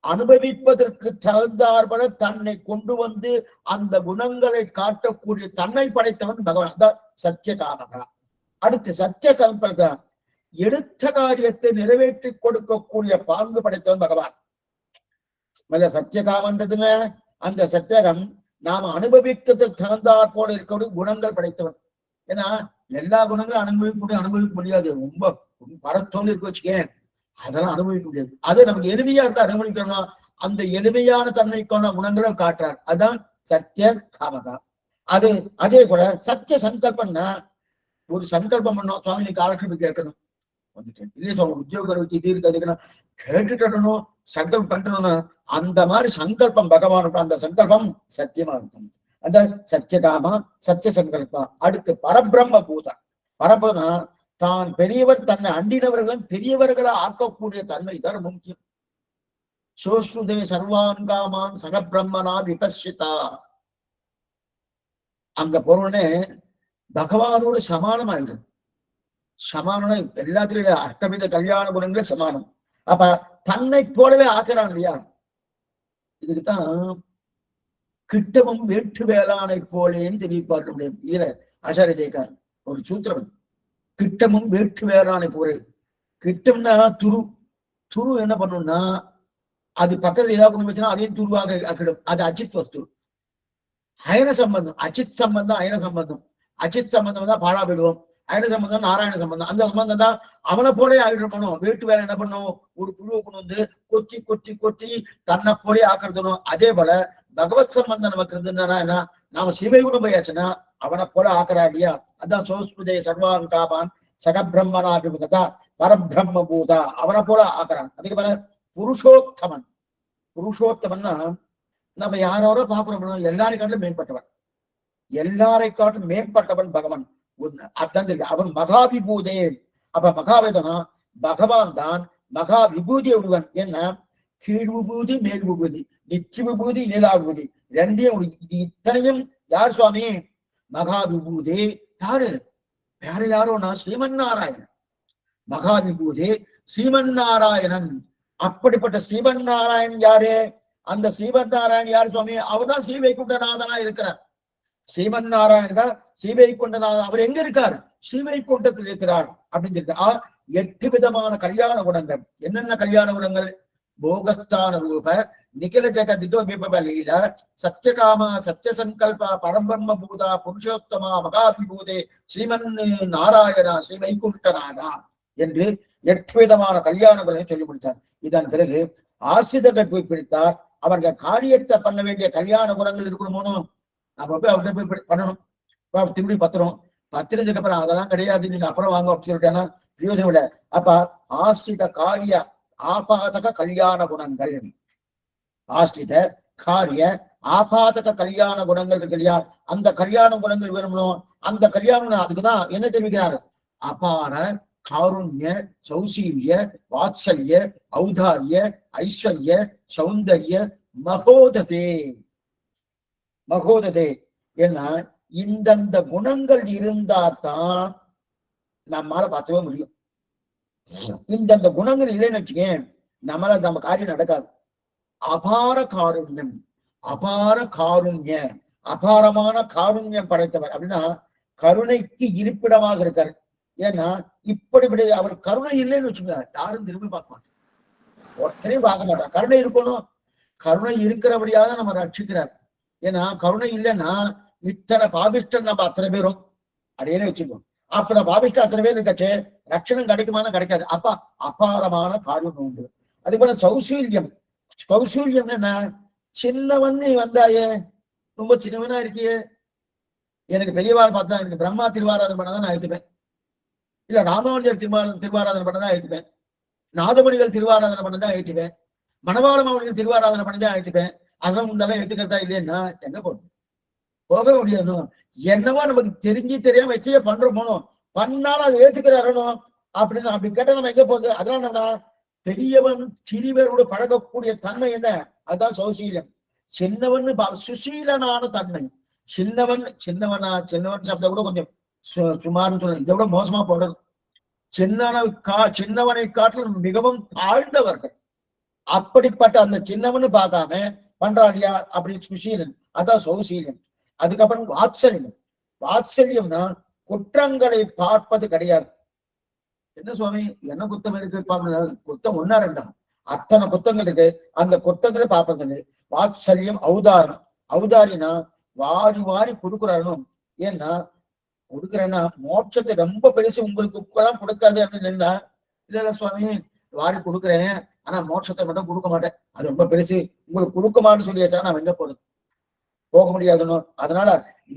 அனுபவிப்பதற்கு தகுந்தார்பட தன்னை கொண்டு வந்து அந்த குணங்களை காட்டக்கூடிய தன்னை படைத்தவன் பகவான் தான் சத்தியகாமகா. அடுத்து சத்தியகல்பக எடுத்த காரியத்தை நிறைவேற்றி கொடுக்கக்கூடிய பாங்கு படைத்தவன் பகவான். சத்தியகாமன்றதுல அந்த சத்தியகம் நாம அனுபவிக்கிறதுக்கு தகுந்தாற் போல இருக்கக்கூடிய குணங்கள் படைத்தவன். ஏன்னா எல்லா குணங்களும் அனுபவிக்க முடியாது. ரொம்ப பரத்தோன்னு இருக்கு வச்சுக்கேன், அதெல்லாம் அனுபவிக்க முடியாது. அது நமக்கு எளிமையா இருந்தா அனுபவிக்கணும்னா அந்த எளிமையான தன்மைக்கான குணங்களும் காட்டுறார். அதுதான் சத்திய காமகா. அதே போல சத்திய சங்கல்பம்னா ஒரு சங்கல்பம் பண்ணோம், சுவாமி நீ காலட்சேபம் கேட்கணும் வந்துட்டேன் இல்லையா, சுவாமி உத்தியோக இது இருக்கு அதுக்குன்னா கேட்டுட்டணும், சங்கல்பம் பண்ணணும்னா அந்த மாதிரி சங்கல்பம் பகவானுக்கு அந்த சங்கல்பம் சத்தியமா இருக்கும். அந்த சத்தியகாமா சத்திய சங்கல்பம். அடுத்து பரபிரம்ம பூதம். பரபனா தான் பெரியவர், தன்னை அண்டினவர்களும் பெரியவர்களை ஆக்கக்கூடிய தன்மை தான் முக்கியம். சோஸ்ருதே சர்வான்காமான் சகபிரம்மனா விபசிதா. அங்க போனோடனே பகவானோடு சமானமாயிடும். சமானம் எல்லாத்திலும் அஷ்டவித கல்யாண குணங்களே சமானம். அப்ப தன்னை போலவே ஆக்குறான் இல்லையா. இதுக்குத்தான் கிட்டமும் வேற்று வேளாணை போலேன்னு தெரிவிப்பார்க்க முடியும். இதுல ஆச்சாரிய தேக்கார் ஒரு சூத்திரம். கிட்டமும் வேற்று வேளாணை போரே. கிட்டம்னா துரு என்ன பண்ணும்னா அது பக்கத்துல ஏதாவது கொண்டு வச்சுன்னா அதையும் துருவாக ஆக்கிடும். அது அச்சித் வஸ்து. அயன சம்பந்தம், அச்சித் சம்பந்தம் அயன சம்பந்தம். அச்சித் சம்பந்தம் தான் பாழா போயிடுவோம், அயன சம்பந்தம் நாராயண சம்பந்தம். அந்த சம்பந்தம் தான் அவனை போலே ஆகிடணும். வீட்டு வேலை என்ன பண்ணும், ஒரு புழுவை கொண்டு வந்து கொத்தி கொத்தி கொத்தி தன்னை போலே ஆக்கிறதுணும். அதே போல பகவத் சம்பந்தம் நமக்கு இருந்துன்னா நாம சிவைகுணம் போயாச்சுன்னா அவனை போல ஆக்குறா இல்லையா. அதான் சோஸ்ருதே சர்வான் காபான் சகபிரம்மனாபிமுகதா பரபிரம்ம பூதா, அவனை போல ஆக்குறான். அதுக்கு மேல புருஷோத்தமன். புருஷோத்தமன்னா நம்ம யாரோட பாக்குறோம்னா எல்லாரை காட்டிலும் மேம்பட்டவன். எல்லாரை காட்டிலும் மேம்பட்டவன் பகவான் ஒண்ணு. அதான் தெரியும். அவன் மகா விபூதே. அப்ப மகாவேதனா பகவான் தான் மகா விபூதி விடுவன். என்ன கீழ் விபூதி மேல் விபூதி, நித்திய விபூதி நீலா விபூதி ரெண்டையும் இது இத்தனையும் யார் சுவாமி? மகா விபூதே. யாரு வேற யாரோனா ஸ்ரீமன் நாராயணன். மகா விபூதே ஸ்ரீமன் நாராயணன். அப்படிப்பட்ட ஸ்ரீமன் நாராயணன் யாரு? அந்த ஸ்ரீமன் நாராயணன் யாரு சுவாமி? அவர்தான் ஸ்ரீவைகுண்டநாதனா இருக்கிறார். ஸ்ரீமன் நாராயணன் தான் ஸ்ரீவைகுண்டநாதன். அவர் எங்க இருக்கார்? ஸ்ரீவைகுண்டத்தில் இருக்கிறார் அப்படின்னு சொல்லிட்டு 8 விதமான கல்யாண குணங்கள். என்னென்ன கல்யாண குணங்கள்? போகஸ்தான ரூப நிகில ஜெகதிதோ விபவலீல சத்தியகாமா சத்தியசங்கல்ப பரபிரம்ம பூதா புருஷோத்தமா மகாபிபூதே ஸ்ரீமன் நாராயணா ஸ்ரீ வைகுண்டநாதா என்று 8 விதமான கல்யாணங்களை சொல்லி முடித்தார். இதன் பிறகு ஆசிரியர்கள் போய் பிடித்தார். அவர்கள் காரியத்தை பண்ண வேண்டிய கல்யாண குணங்கள் இருக்கணுமோனோ நம்ம போய் அவர்கிட்ட போய் பண்ணணும். திரும்பி பத்திரத்துக்கு அப்புறம் அதெல்லாம் கிடையாது, நீங்க அப்புறம் வாங்க அப்படின்னு சொல்லிட்டேன்னா பிரயோஜனம் இல்லை. அப்ப ஆசிரித காரிய ஆபாதக கல்யாண குணங்கள். ஆசிரித காரிய ஆபாதக கல்யாண குணங்கள் இருக்கு இல்லையா, அந்த கல்யாண குணங்கள் வேணும்னோ அந்த கல்யாணம் அதுக்குதான் என்ன தெரிவிக்கிறார்? அபார காருண்ய சௌசீல்ய வாத்சல்ய ஔதாரிய ஐஸ்வர்ய சௌந்தர்ய மகோததே. மகோததே ஏன்னா இந்தந்த குணங்கள் இருந்தா தான் நம்மால பார்த்துவே முடியும். இந்தந்த குணங்கள் இல்லைன்னு வச்சுக்கேன் நம்ம காரியம் நடக்காது. அபார காருண்யம், அபார காருண்ய, அபாரமான காருண்யம் படைத்தவர் அப்படின்னா கருணைக்கு இருப்பிடமாக இருக்காரு. ஏன்னா இப்படி அவர் கருணை இல்லைன்னு வச்சுக்கோங்க யாரும் திரும்பி பார்க்க மாட்டார், ஒருத்தரையும் பார்க்க மாட்டார். கருணை இருக்கணும், கருணை இருக்கிறபடியாக நம்ம ரட்சிக்கிறார். ஏன்னா கருணை இல்லைன்னா இத்தனை பாபிஷ்டன் நம்ம அத்தனை பேரும் அப்படின்னு வச்சுக்கோம். அப்ப நான் பாபிஷ்டம் அத்தனை பேர் இருக்காச்சு ரட்சணம் கிடைக்குமான்னு கிடைக்காது. அப்ப அபாரமான காரியம் உண்டு. அதே போல சௌசீல்யம், கௌசல்யம் என்ன, சின்னவன் நீ வந்தாயே, ரொம்ப சின்னவனா இருக்கியே, எனக்கு பெரியவாள் பார்த்தா எனக்கு பிரம்மா திருவாராதனை பண்ணதான் நான் எழுத்துப்பேன், இல்ல ராமானுஜர் திருவாராதனை பண்ணதான் எழுத்துப்பேன், நாதமணிகள் திருவாராதனை பண்ணதான் எழுத்துப்பேன், மணவாள மாவனிகள் திருவாராதனை பண்ணதான் எழுத்துப்பேன். அதெல்லாம் முந்தெல்லாம் எடுத்துக்கிறதா இல்லையா எங்க போகணும், போக முடியாது. என்னவோ நமக்கு தெரிஞ்சு தெரியாம வச்சே பண்றோம் போனோம், பண்ணாலும் அது ஏத்துக்கிறாரணும் அப்படின்னு அப்படி கேட்டா நம்ம எங்க போகுது? அதெல்லாம் நம்ம பெரியவன் சிறியவரோடு பழகக்கூடிய தன்மை என்ன, அதுதான் சௌசீல்யம். சின்னவன் சுசீலனான தன்மை. சின்னவன் சப்தம் கூட கொஞ்சம் சுமார்னு சொல்லணும், இதை விட மோசமா போடணும். சின்னவனை காட்டிலும் மிகவும் தாழ்ந்தவர்கள். அப்படிப்பட்ட அந்த சின்னவன்னு பார்க்காம பண்றாளியா அப்படி சுசீலன், அதான் சௌசீல்யம். அதுக்கப்புறம் வாத்சல்யம். வாத்சல்யம்னா குற்றங்களை பார்ப்பது கிடையாது. என்ன சுவாமி என்ன குத்தம் இருக்கு பாருங்க, குத்தம் ஒன்னா ரெண்டா, அத்தனை குத்தங்கள் இருக்கு, அந்த குத்தங்களை பார்ப்பது. வாத்சல்யம் ஔதாரம். ஔதாரினா வாரி வாரி கொடுக்குறாரும். ஏன்னா கொடுக்குறேன்னா மோட்சத்தை ரொம்ப பெருசு உங்களுக்கு தான் கொடுக்காது அப்படின்னு இல்ல சுவாமி வாரி கொடுக்குறேன் ஆனா மோட்சத்தை மட்டும் கொடுக்க மாட்டேன், அது ரொம்ப பெருசு உங்களுக்கு கொடுக்க மாட்டேன்னு சொல்லியாச்சா நான் எங்க போறது, போக முடியாதுன்னு. அதனால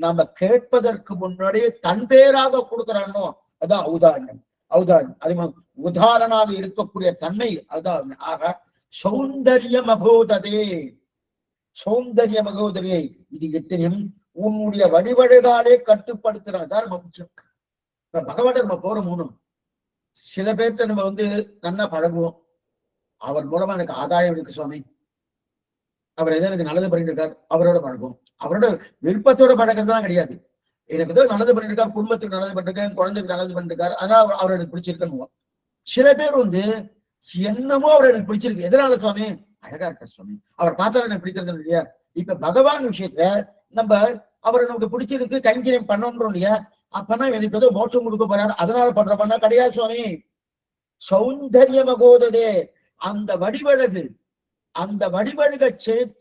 நாம கேட்பதற்கு முன்னாடியே தன் பேராக கொடுக்குறானோ அதான் ஔதாரியம். ஔதாரியம் அது உதாரணமாக இருக்கக்கூடிய தன்மை அதுதான். ஆக சௌந்தர்ய மகோததே, சௌந்தர்ய மகோதரியை இது எத்தனையும் உன்னுடைய வழிவழிகாலே கட்டுப்படுத்துறாதான் நம்ம முக்கியம். பகவான் நம்ம போற மூணும் சில பேர்கிட்ட நம்ம நல்லா பழகுவோம், அவர் மூலமா எனக்கு ஆதாயம் இருக்கு சுவாமி, அவர் எதோ எனக்கு நல்லது பண்ணிட்டு இருக்கார், அவரோட பழகும். அவரோட விருப்பத்தோட பழகிறதுலாம் கிடையாது, எனக்கு ஏதோ நல்லது பண்ணிட்டு இருக்கார், குடும்பத்துக்கு நல்லது பண்ணிருக்கேன், குழந்தைக்கு நல்லது பண்ணிட்டு இருக்காரு, அதனால அவர் எனக்கு பிடிச்சிருக்கணும். சில பேர் என்னமோ அவர் எனக்கு பிடிச்சிருக்கு, எதனால சுவாமி, அழகா இருக்கார் சுவாமி, அவர் பார்த்தாலும் எனக்கு பிடிக்கிறது இல்லையா. இப்ப பகவான் விஷயத்துல நம்ம அவரை நமக்கு பிடிச்சிருக்கு கைங்கரியம் பண்ணோன்றோம் இல்லையா, அப்பனா எனக்கு ஏதோ மோட்சம் கொடுக்க போறாரு அதனால பண்றோம்னா கிடையாது சுவாமி. சௌந்தர்ய மகோததே, அந்த வடிவழகு, அந்த வடிவழக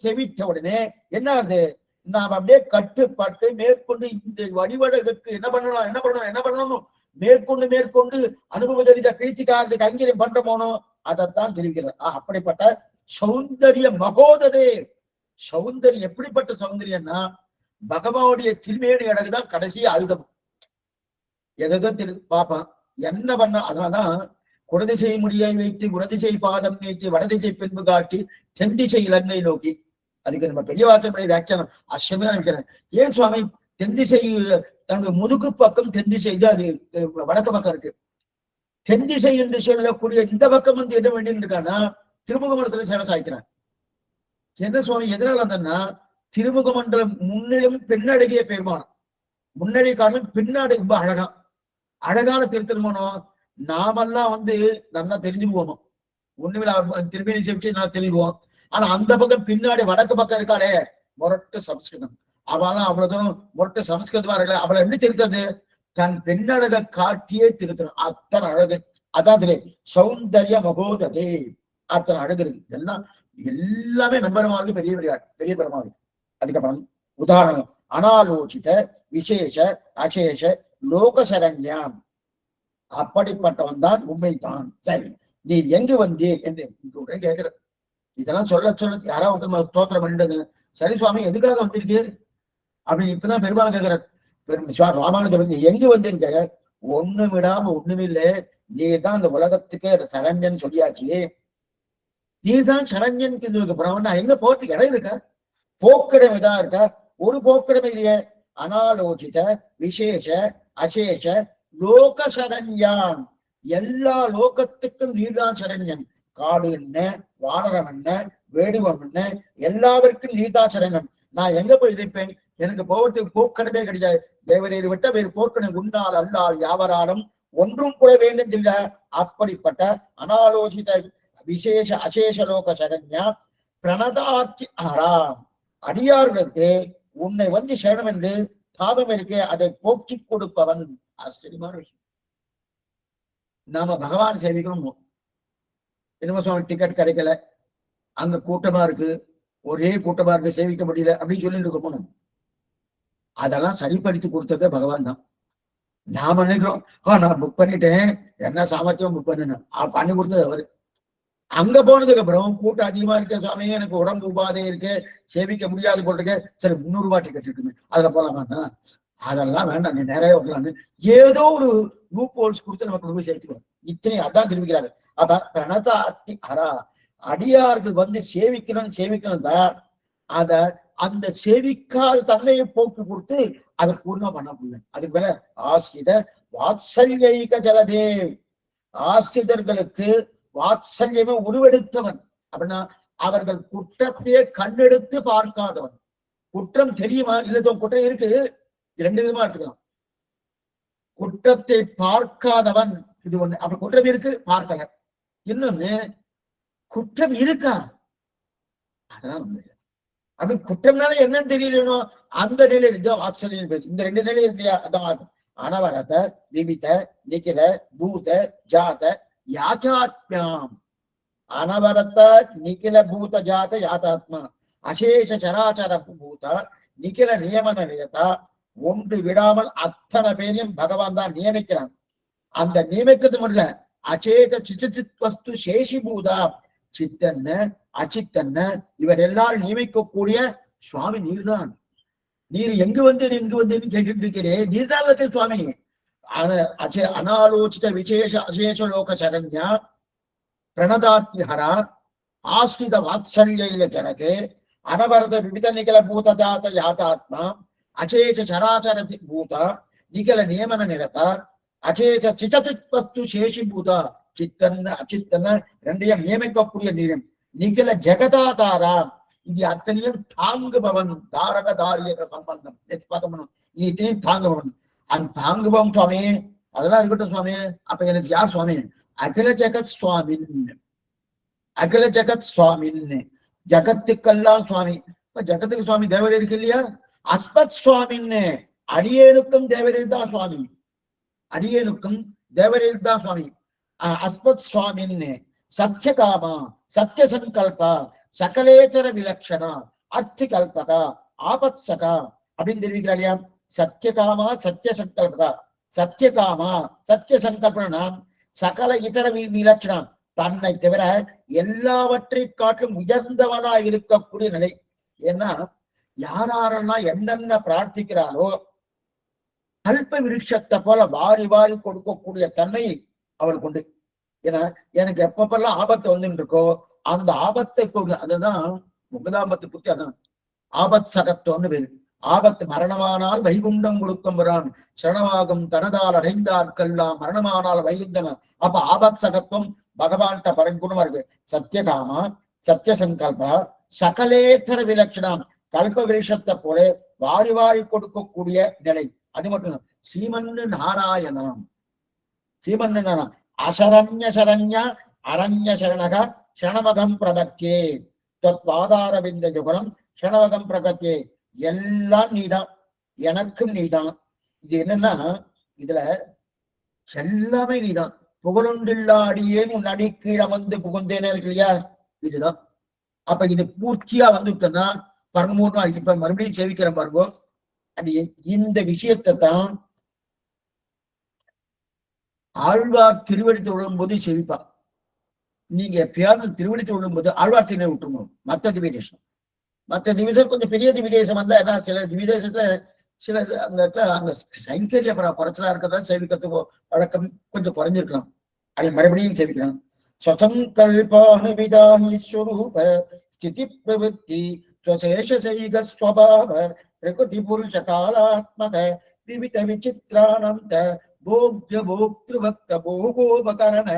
செவித்த உடனே என்ன ஆகுது, நாம் அப்படியே கட்டுப்பட்டு மேற்கொண்டு இந்த வடிவழகுக்கு என்ன பண்ணணும் மேற்கொண்டு அனுபவ தெரிந்த பிரீத்திக்காரத்தை கைங்கரியம் பண்ற போனோம், அதைத்தான் தெரிவிக்கிறார். அப்படிப்பட்ட சௌந்தர்ய மகோததே. சௌந்தர்யம் எப்படிப்பட்ட சௌந்தரியம்னா பகவானுடைய திருமேனி அழகுதான் கடைசி ஆயுதம். எதோ பாப்பான் என்ன பண்ண, அதனாலதான் குடதிசை முடியை வைத்து குடதிசை பாதம் நீக்கி வடதிசை பின்பு காட்டி தென்திசை இலங்கை நோக்கி. அதுக்கு நம்ம பெரிய வாசனுடைய வியாக்கியானம் அஷ்டமே நினைக்கிறேன். ஏன் சுவாமி தென்திசை, தன்னுடைய முதுகு பக்கம் தென்திசை தான், அது வடக்கு பக்கம் இருக்கு. தென்திசை என்று சொல்லக்கூடிய இந்த பக்கம் என்ன வேண்டின்னு இருக்கான்னா திருமுகமண்டலத்துல சேவை சாய்க்கிறான். என்ன சுவாமி எதனால வந்தன்னா திருமுக மண்டலம் முன்னிலும் பின்னடகிய பெருமானம், முன்னாடி காரணம் பின்னாடி ரொம்ப அழகான திருத்தருமானம். நாமெல்லாம் நல்லா தெரிஞ்சு போவோம், ஒண்ணுமில்ல திருமணி சேவிச்சு நான் தெரிஞ்சுவோம். ஆனா அந்த பக்கம் பின்னாடி வடக்கு பக்கம் இருக்காளே முரட்டு சமஸ்கிருதம், அவெல்லாம் அவ்வளவு தூரம் முரட்டு சமஸ்கிருதமா இருக்கல, அவளை எப்படி திருத்தது, தன் பெண்ணழக காட்டியே திருத்தணும், அத்தனை அழகு. அதான் சௌந்தர்ய மகோததே, அத்தனை அழகு இருக்கு. எல்லாமே நம்பரமாக பெரிய பெருமாள். அதுக்கப்புறம் உதாரணம் அனாலோசித விசேஷ அசேஷ லோகசரண்யாம், அப்படிப்பட்டவன் தான் உண்மைதான். சரி நீ எங்கு வந்தீர் என்று கேட்கிற, இதெல்லாம் சொல்ல யாராவது ஸ்தோத்திரம் பண்ணிட்டது. சரி சுவாமி எதுக்காக வந்திருக்கீர் அப்படின்னு இப்பதான் பெருமாள் கேட்கிறார். ராமானுஜர் எங்கு வந்தேன்னு கேட்க, ஒண்ணும் விடாம ஒண்ணுமில்லை, நீர் தான் அந்த உலகத்துக்கு சரண்யன் சொல்லியாச்சு, நீர் தான் சரண்யன். புறவன்னா எங்க போறதுக்கு இடம் இருக்கா, போக்கிடமை தான் இருக்கா? ஒரு போக்கிடமை இல்லையே. அனாலோசித விசேஷ அசேஷ லோக சரண்யான், எல்லா லோகத்துக்கும் நீர்தான் சரண்யன். காடு என்ன, வானரம் என்ன, வேடுவம் என்ன, எல்லாருக்கும் நீர்தான் சரண்யன். நான் எங்க போய் இருப்பேன்? எனக்கு போவதுக்கு போக்கடமே கிடையாது. தேவரீர் விட்ட வேறு போக்கணும் உன்னால் அல்லால் யாவராலும் ஒன்றும் கூட வேண்டும் இல்ல. அப்படிப்பட்ட அனாலோசித விசேஷ அசேஷ லோக சரண்யா பிரணதார்த்தி ஆராம், அடியார்களுக்கு உன்னை வந்து சேனம் என்று தாபம் இருக்கே அதை போக்கி கொடுப்பவன். ஆச்சரியமான விஷயம். நாம பகவான் சேவிக்கணும். என்னமோ சுவாமி டிக்கெட் கிடைக்கல, அங்க கூட்டமா இருக்கு, ஒரே கூட்டமா இருக்கு, சேவிக்க முடியல அப்படின்னு சொல்லிட்டு இருக்க போனோம். அதெல்லாம் சரிப்படுத்தி கொடுத்ததே பகவான் தான். நாம நினைக்கிறோம் நான் புக் பண்ணிட்டேன், என்ன சாமர்த்தியம் புக் பண்ணணும், பண்ணி கொடுத்தது அவரு. அங்க போனதுக்கு அப்புறம் கூட்டம் அதிகமா இருக்க, சுவாமி எனக்கு உடம்பு உபாதை இருக்கு, சேவிக்க முடியாது போட்டிருக்க, சரி 300 ரூபாய் டிக்கெட் இருக்குமே அதுல போலாமான்னா அதெல்லாம் வேண்டாம், நீ நிறைய வரலான்னு ஏதோ ஒரு லூப் ஹோல்ஸ் கொடுத்து நம்ம கொண்டு போய் சேர்த்துக்கணும். இத்தனை அதான் தெரிவிக்கிறாரு. அப்ப பிரணதார்த்தி அரா, அடியார்கள் வந்து சேவிக்கணும் தான். அத அந்த சேவிக்காத தன்மையை போக்கு கொடுத்து அதை பூர்ணமா பண்ண முடியல. அதுக்கு மேல ஆசிரித வாத்சல்யைக ஜலதேவ், ஆசிரியர்களுக்கு வாத்சல்யமே உருவெடுத்தவன். அப்படின்னா அவர்கள் குற்றத்தையே கண்ணெடுத்து பார்க்காதவன். குற்றம் தெரியுமா? இல்ல குற்றம் இருக்கு, ரெண்டு விதமா எடுத்துக்கலாம். குற்றத்தை பார்க்காதவன் இது ஒண்ணு. அப்ப குற்றம் இருக்கு, பார்க்கல. இன்னொன்னு குற்றம் இருக்கா, அதெல்லாம் ஒண்ணு. அப்படி குற்றம்னால என்னன்னு தெரியணும், அந்த நிலையில வாத்சல்யம் பேர். இந்த ரெண்டு நிலை இல்லையா, அதான் அனவரத விவித நிகில பூத ஜாத யாத்தாத்மியாம். அனவரத்த நிகில பூத ஜாத யாத்தாத்மா அசேஷ சராச்சர பூத நிகில நியமன நியதா, ஒன்று விடாமல் அத்தனை பேரையும் பகவான் தான் நியமிக்கிறான். அந்த நியமிக்கிறது மட்டும் அச்சேத சிச்சித் வஸ்து சேஷி பூதா, சித்தன்ன அச்சித்தன்ன இவர் எல்லாரும் நியமிக்கக்கூடிய சுவாமி நீர்தான். நீர் எங்கு வந்து கேட்டுட்டு இருக்கிறே, நீர்தான் சுவாமி. அனாலோசித விசேஷ அசேஷ லோக சரண்யா பிரணதார்த்தி ஹரா ஆஸ்ரித வாத்சல்யில ஜனக்கு அனவரத விவித நிகழ பூத ஜாத யாதாத்மா அச்சேஷ சராச்சர பூத நிகழ நியமன நிரத அச்சேஷ சிச்சித் வஸ்து சேஷி பூத, சித்தன்ன அச்சித்தன்ன ரெண்டையும் நியமிக்கக்கூடிய நீரம் நிகழ ஜெகதாதாரா, இது அத்தனையும் தாங்குபவன். தாரக தாரியக சம்பந்தம் பார்த்தோம். இத்தனையும் தாங்குபவன். அந்த தாங்குபவன் சுவாமி அதெல்லாம் இருக்கட்டும் சுவாமி. அப்ப எனக்கு யார் சுவாமி? அகில ஜெகத் சுவாமின், அகில ஜெகத் சுவாமின், ஜகத்துக்கெல்லாம் சுவாமி. இப்ப ஜகத்துக்கு சுவாமி தேவர் இருக்கு இல்லையா? அஸ்பத் சுவாமின்னு, அடியேனுக்கும் தேவரீர் தான் சுவாமி, அடியேனுக்கும் தேவரீர் தான் சுவாமி. அஸ்பத் சுவாமின்னு சத்தியகாமா சத்திய சங்கல்பா சகலேதர விலக்ஷணா அர்த்தி கல்பகா ஆபத்சகா அப்படின்னு தெரிவிக்கிறார் இல்லையா? சத்தியகாமா சத்திய சங்கல்பகா, சத்தியகாமா சத்திய சங்கல்பனா சகல இதர விலட்சணம், தன்னை தவிர எல்லாவற்றை காட்டிலும் உயர்ந்தவனா இருக்கக்கூடிய நிலை. ஏன்னா யாரெல்லாம் என்னென்ன பிரார்த்திக்கிறாரோ கல்ப விருட்சத்தை போல வாரி வாரி கொடுக்கக்கூடிய தன்மை அவருக்கு உண்டு. ஏன்னா எனக்கு எப்பப்பெல்லாம் ஆபத்து வந்துட்டு இருக்கோ அந்த ஆபத்தை அதுதான் முகதாபத்தை பத்தி, அதான் ஆபத் சகத்துவம்னு பேரு. ஆபத்து மரணமானால் வைகுண்டம் கொடுக்கும் வரான், சரணமாகும் தனதால் அடைந்தார்கெல்லாம் மரணமானால் வைகுந்தன. அப்ப ஆபத் சகத்துவம் பகவான்கிட்ட பரங்குணமா இருக்கு. சத்தியகாமா சத்திய சங்கல்பா சகலேத்தர விலட்சணம், கல்ப விருஷத்தை போல வாரி வாரி கொடுக்கக்கூடிய நிலை. அது மட்டும் ஸ்ரீமன்னு நாராயணம், ஸ்ரீமன்னு அசரண்ய சரண்ய அரண்ய சரணக சரணமகம் பிரபத்தியே தத்வாதாரவிந்த யுகனம் சரணமகம் பிரபத்தியே. எல்லாம் நீதான், எனக்கும் நீதான். இது என்னன்னா இதுல எல்லாமே நீதான். புகழொன்றில்லாடியேன் உன் அடி கீழே வந்து புகுந்தேனே இருக்கு இல்லையா, இதுதான். அப்ப இது பூர்த்தியா வந்துட்டோம்னா பரமூர்மா இருக்கு. இப்ப மறுபடியும் சேவிக்கிறேன் பாருங்க. அப்படி இந்த விஷயத்தை தான் ஆழ்வார் திருவடித்து விழும்போது செவிப்பார். நீங்க எப்பயாவது திருவடித்து விழும்போது ஆழ்வார் திருநை விட்டுருவோம். மற்ற திவ்யதேசம், மற்ற திவிதேசம் கொஞ்சம் பெரிய திவ்யதேசம் வந்தா ஏன்னா சில திவ்யதேசத்துல சில அந்த இடத்துல அங்க சைங்கரிய குறைச்சலா இருக்கிறதா சேவிக்கிறதுக்கு வழக்கம் கொஞ்சம் குறைஞ்சிருக்கலாம். அதை மறுபடியும் சேவிக்கலாம். ஸ்வசங்கல்பானுவிதானி ஸ்வரூப ஸ்திதி பிரவருத்தி ஸ்வசேஷசைக ஸ்வபாவ பிரகிருதி புருஷ காலாத்மக விவித விசித்ரானந்த போக்ய போக்திருபக்த போகோபகரண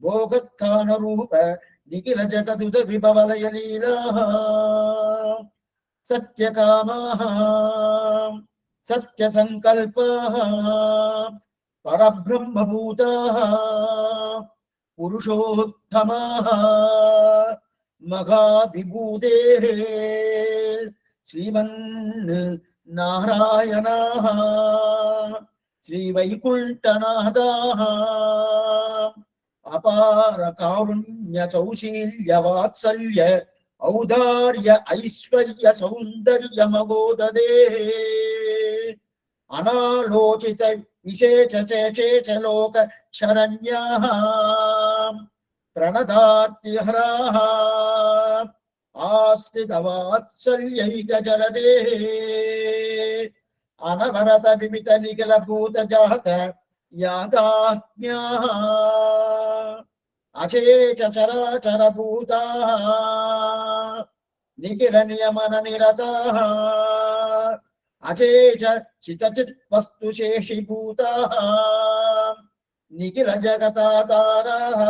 போகஸ்தான ரூப நிகில ஜகதுத விபவலய லீலாஹ சத்யகாமாஹ சத்யசங்கல்பாஹ பரபிரம்மபூதாஹ புருஷோத்தமாஹ மகாவிபூதேஹ ஸ்ரீமன் நாராயணாஹ ஸ்ரீவைகுண்டநாதாஹ அபார காருண்ய சௌசீல்ய வாத்சல்ய ஔதார்ய ஐஸ்வர்ய சௌந்தர்ய மகோததே அநாலோசித விசேஷ சேஷேஷ லோக சரண்யாஹ பிரணதார்த்திஹராஹ ஆஸ்ரித வாத்சல்யைக ஜலதே அனவரத விமித நிகல பூத ஜாத யாகாக்ஞாஹ அச்சேச்ச சராச்சர பூதாஹ நிகில நியமன நிரதாஹ அச்சேச்ச சிதசித் வஸ்து சேஷி பூதாஹ நிகில ஜகதாதாராஹ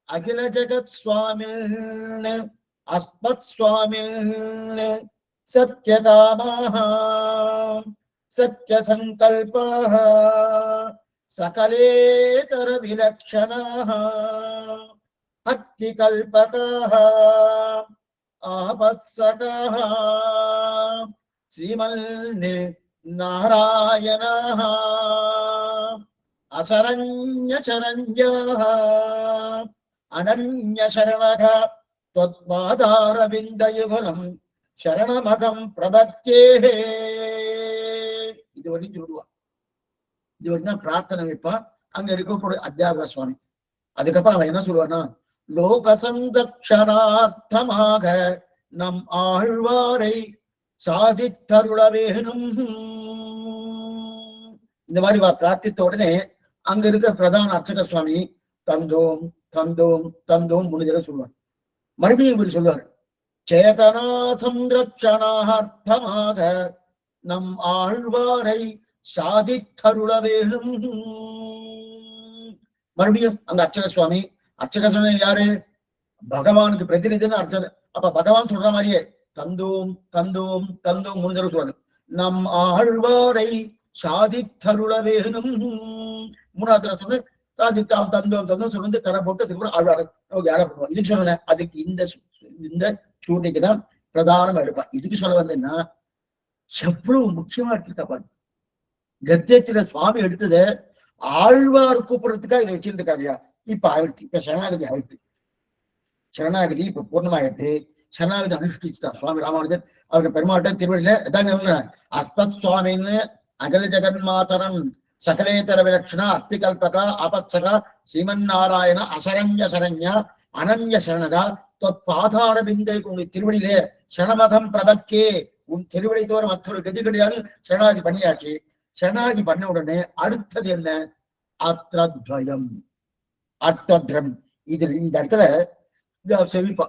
அகில ஜகத் ஸ்வாமின் அஸ்மத் ஸ்வாமின் சத்யகாமாஹ சத்யசங்கல்பாஹ சகலேதர விலக்ஷணாஹ பக்திகல்பகாஹ ஆபத்சகாஹ ஸ்ரீமல் நாராயணாஹ அசரண்ய சரண்யாஹ அனன்ய சரணக त्वत्पादारविन्दयुगलं शरणमகம் பிரபத்யேஹே. இது வரைக்கும் சொல்லுவா. இது வரைக்கும் பிரார்த்தனை வைப்பா அங்க இருக்கக்கூடிய அத்தியாபக சுவாமி. அதுக்கப்புறம் அவன் என்ன சொல்லுவான்னா, லோக சங்கரக்ஷணார்த்தமாக நம் ஆழ்வாரை சாதித்தருள வேணும். இந்த மாதிரி பிரார்த்தித்த உடனே அங்க இருக்கிற பிரதான அர்ச்சக சுவாமி தந்தோம் தந்தோம் தந்தோம் 3 தடவை சொல்லுவார். மறுபடியும் இவர் சொல்லுவார், சேதனா சம்ரட்சணார்த்தமாக நம் ஆழ்வாரை சாதித்தருள வேணும். மறுபடியும் அந்த அர்ச்சக சுவாமி யாரு? பகவானுக்கு பிரதிநிதின்னு அர்ச்சனை. அப்ப பகவான் சொல்ற மாதிரியே தந்தோம் தந்தோம் தந்தோம் 3 தடவை சொல்றாங்க. நம் ஆழ்வாரை சாதித்தருள வேணும். 3வது தடவை சொன்ன சாதித்தாம் தந்தோம் தந்தோம் சொல்லி தர போட்டு அதுக்கு ஆழ்வாரை பண்ணுவோம். இதுக்கு சொல்லல, அதுக்கு இந்த சூழ்நிலைக்கு தான் பிரதானம் எடுப்பான். இதுக்கு சொல்ல வந்தேன்னா எவ்வளவு முக்கியமா எடுத்துருக்கா பாரு. கத்தியத்துல சுவாமி எடுத்தத ஆழ்வார் கூப்பிடுறதுக்காக இதை வச்சுட்டு இருக்காருயா. இப்ப ஆயிடுச்சு. இப்ப சரணாகதி ஆயிடுச்சு. சரணாகதி இப்ப பூர்ணமாயிட்டு சரணாகதி அனுஷ்டிச்சுட்டா சுவாமி ராமானுஜர். அவருக்கு பெருமாட்ட திருவள்ளியில எதாங்க அஸ்மத் சுவாமின்னு அகல ஜெகன்மாதரன் சகலேதர விலட்சணா அர்த்திகல்பகா ஆபத்சகா ஸ்ரீமன் நாராயண அசரண்ய சரண்யா அனன்ய சரணகா பாதார பிந்தை உங்க திருவடியிலே சரணமகம் பிரபக்கே, உன் திருவடி தவிர மற்றொரு கதி கிடையாது. சரணாகதி பண்ணியாச்சு. சரணாகதி பண்ண உடனே அடுத்தது என்ன? அத்ரத்வயம் அத்வத்ரம். இதில் இந்த இடத்துல செவிப்பா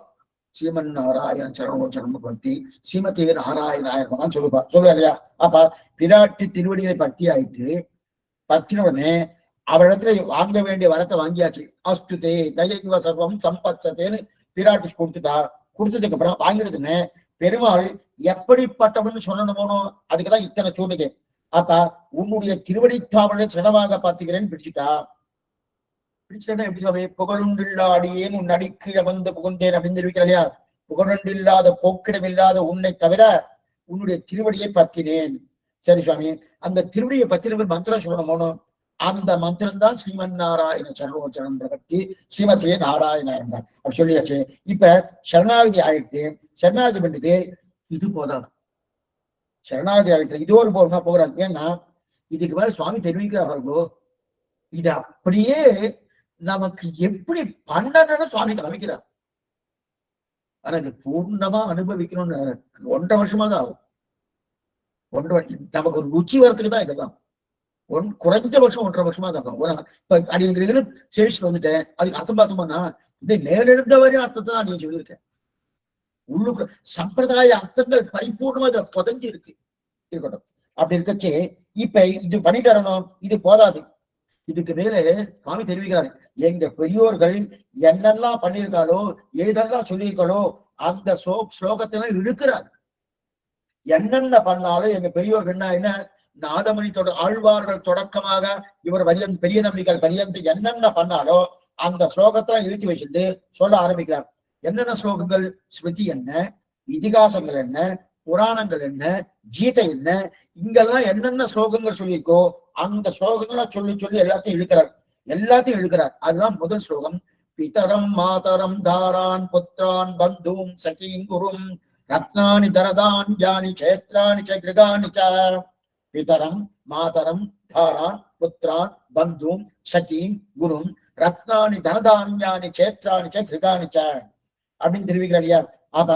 ஸ்ரீமன் நாராயண சரணம் பக்தி ஸ்ரீமதி நாராயணாயணமான்னு சொல்லுவா இல்லையா? அப்ப பிராட்டி திருவடிகளை பக்தி ஆயிட்டு பத்தின உடனே அவரிடத்துல வாங்க வேண்டிய வரத்தை வாங்கியாச்சு. அஸ்துதே தயைவ சர்வம் சம்பத்சத்தேன்னு பிராட்டி கொடுத்துட்டா. கொடுத்ததுக்கு அப்புறம் வாங்கிடுதுன்னு பெருமாள் எப்படிப்பட்டவன்னு சொல்லணுமோ அதுக்குதான் இத்தனை சூழ்நிலை. அப்ப உன்னுடைய திருவடி தாவலை சிரமமாக பார்த்துக்கிறேன்னு பிடிச்சிட்டா. பிடிச்சிட்டா எப்படி சொல்வே? புகழுண்டில்லாடியேன் உன் அடிக்கீழ வந்து புகுந்தேன் அப்படின்னு தெரிவிக்கிற இல்லையா? புகழுண்டில்லாத போக்கிடமில்லாத உன்னை தவிர உன்னுடைய திருவடியை பத்தினேன். சரி சுவாமி, அந்த திருவடியை பத்தின மந்திரம் சொல்லணுமோனோ அந்த மந்திரம் தான் ஸ்ரீமன் நாராயண சரணோச்சரணம் பிரபத்தி ஸ்ரீமதியே நாராயணாயணன் தான் அப்படி சொல்லியாச்சு. இப்ப சரணாகதி ஆயிடுத்து. சரணாகதி பண்ணிட்டு இது போதாது. சரணாகதி ஆயிடுச்சு இது ஒரு போறா போகிறாங்க. ஏன்னா இதுக்கு மேல சுவாமி தெரிவிக்கிறார்களோ இது அப்படியே நமக்கு எப்படி பண்ணணும்னு சுவாமி காமிக்கிறார். ஆனா இது பூர்ணமா அனுபவிக்கணும்னு 1.5 வருஷமா தான் ஆகும். 1.5 வருஷம் நமக்கு ஒரு ருச்சி வரத்துக்கு தான் இதெல்லாம். குறைஞ்சபட்சம் 1.5 வருஷமா தான் ஆகும். இப்ப அடிக்கிறீங்கன்னு சேவிச்சுட்டு வந்துட்டேன். அதுக்கு அர்த்தம் பார்த்தோம்னா இப்படி மேலெழுந்த வரையும் அர்த்தத்தை தான் நீங்க சொல்லியிருக்கேன். உள்ளுக்குள்ள சம்பிரதாய அர்த்தங்கள் பரிபூர்ணமா இதுல புதஞ்சு இருக்கட்டும். அப்படி இருக்கச்சே இப்ப இது பண்ணிட்டு வரணும், இது போதாது. இதுக்கு மேல சுவாமி தெரிவிக்கிறாரு, எங்க பெரியோர்கள் என்னெல்லாம் பண்ணியிருக்காளோ ஏதெல்லாம் சொல்லியிருக்காளோ அந்த ஸ்லோகத்தில இழுக்கிறார். என்னென்ன பண்ணாலும் எங்க பெரியோர்கள் என்ன நாதமணி ஆழ்வார்கள் தொடக்கமாக இவர் பெரிய நம்பிக்கைகள் பரியந்து என்னென்ன பண்ணாலோ அந்த ஸ்லோகத்தை இழுத்து வச்சுட்டு சொல்ல ஆரம்பிக்கிறார். என்னென்ன ஸ்லோகங்கள், ஸ்மிருதி என்ன, இதிகாசங்கள் என்ன, புராணங்கள் என்ன, கீதை என்ன, இங்கெல்லாம் என்னென்ன ஸ்லோகங்கள் சொல்லியிருக்கோ அந்த ஸ்லோகங்களை சொல்லி சொல்லி எல்லாத்தையும் இழுக்கிறார். அதுதான் முதல் ஸ்லோகம். பிதரம் மாதரம் தாரான் புத்திரான் பந்தூம் சகீம் குரும் ரத்னானி தரதான் யானி சேத்ரானி கிருகானி ச. பிதரம் மாதரம் தாரான் புத்திரான் பந்தூம் சகீம் குரும் ரத்னானி தனதான்யானி சேத்ரானி கிருகானி ச அப்படின்னு தெரிவிக்கிறார் இல்லையா. அப்ப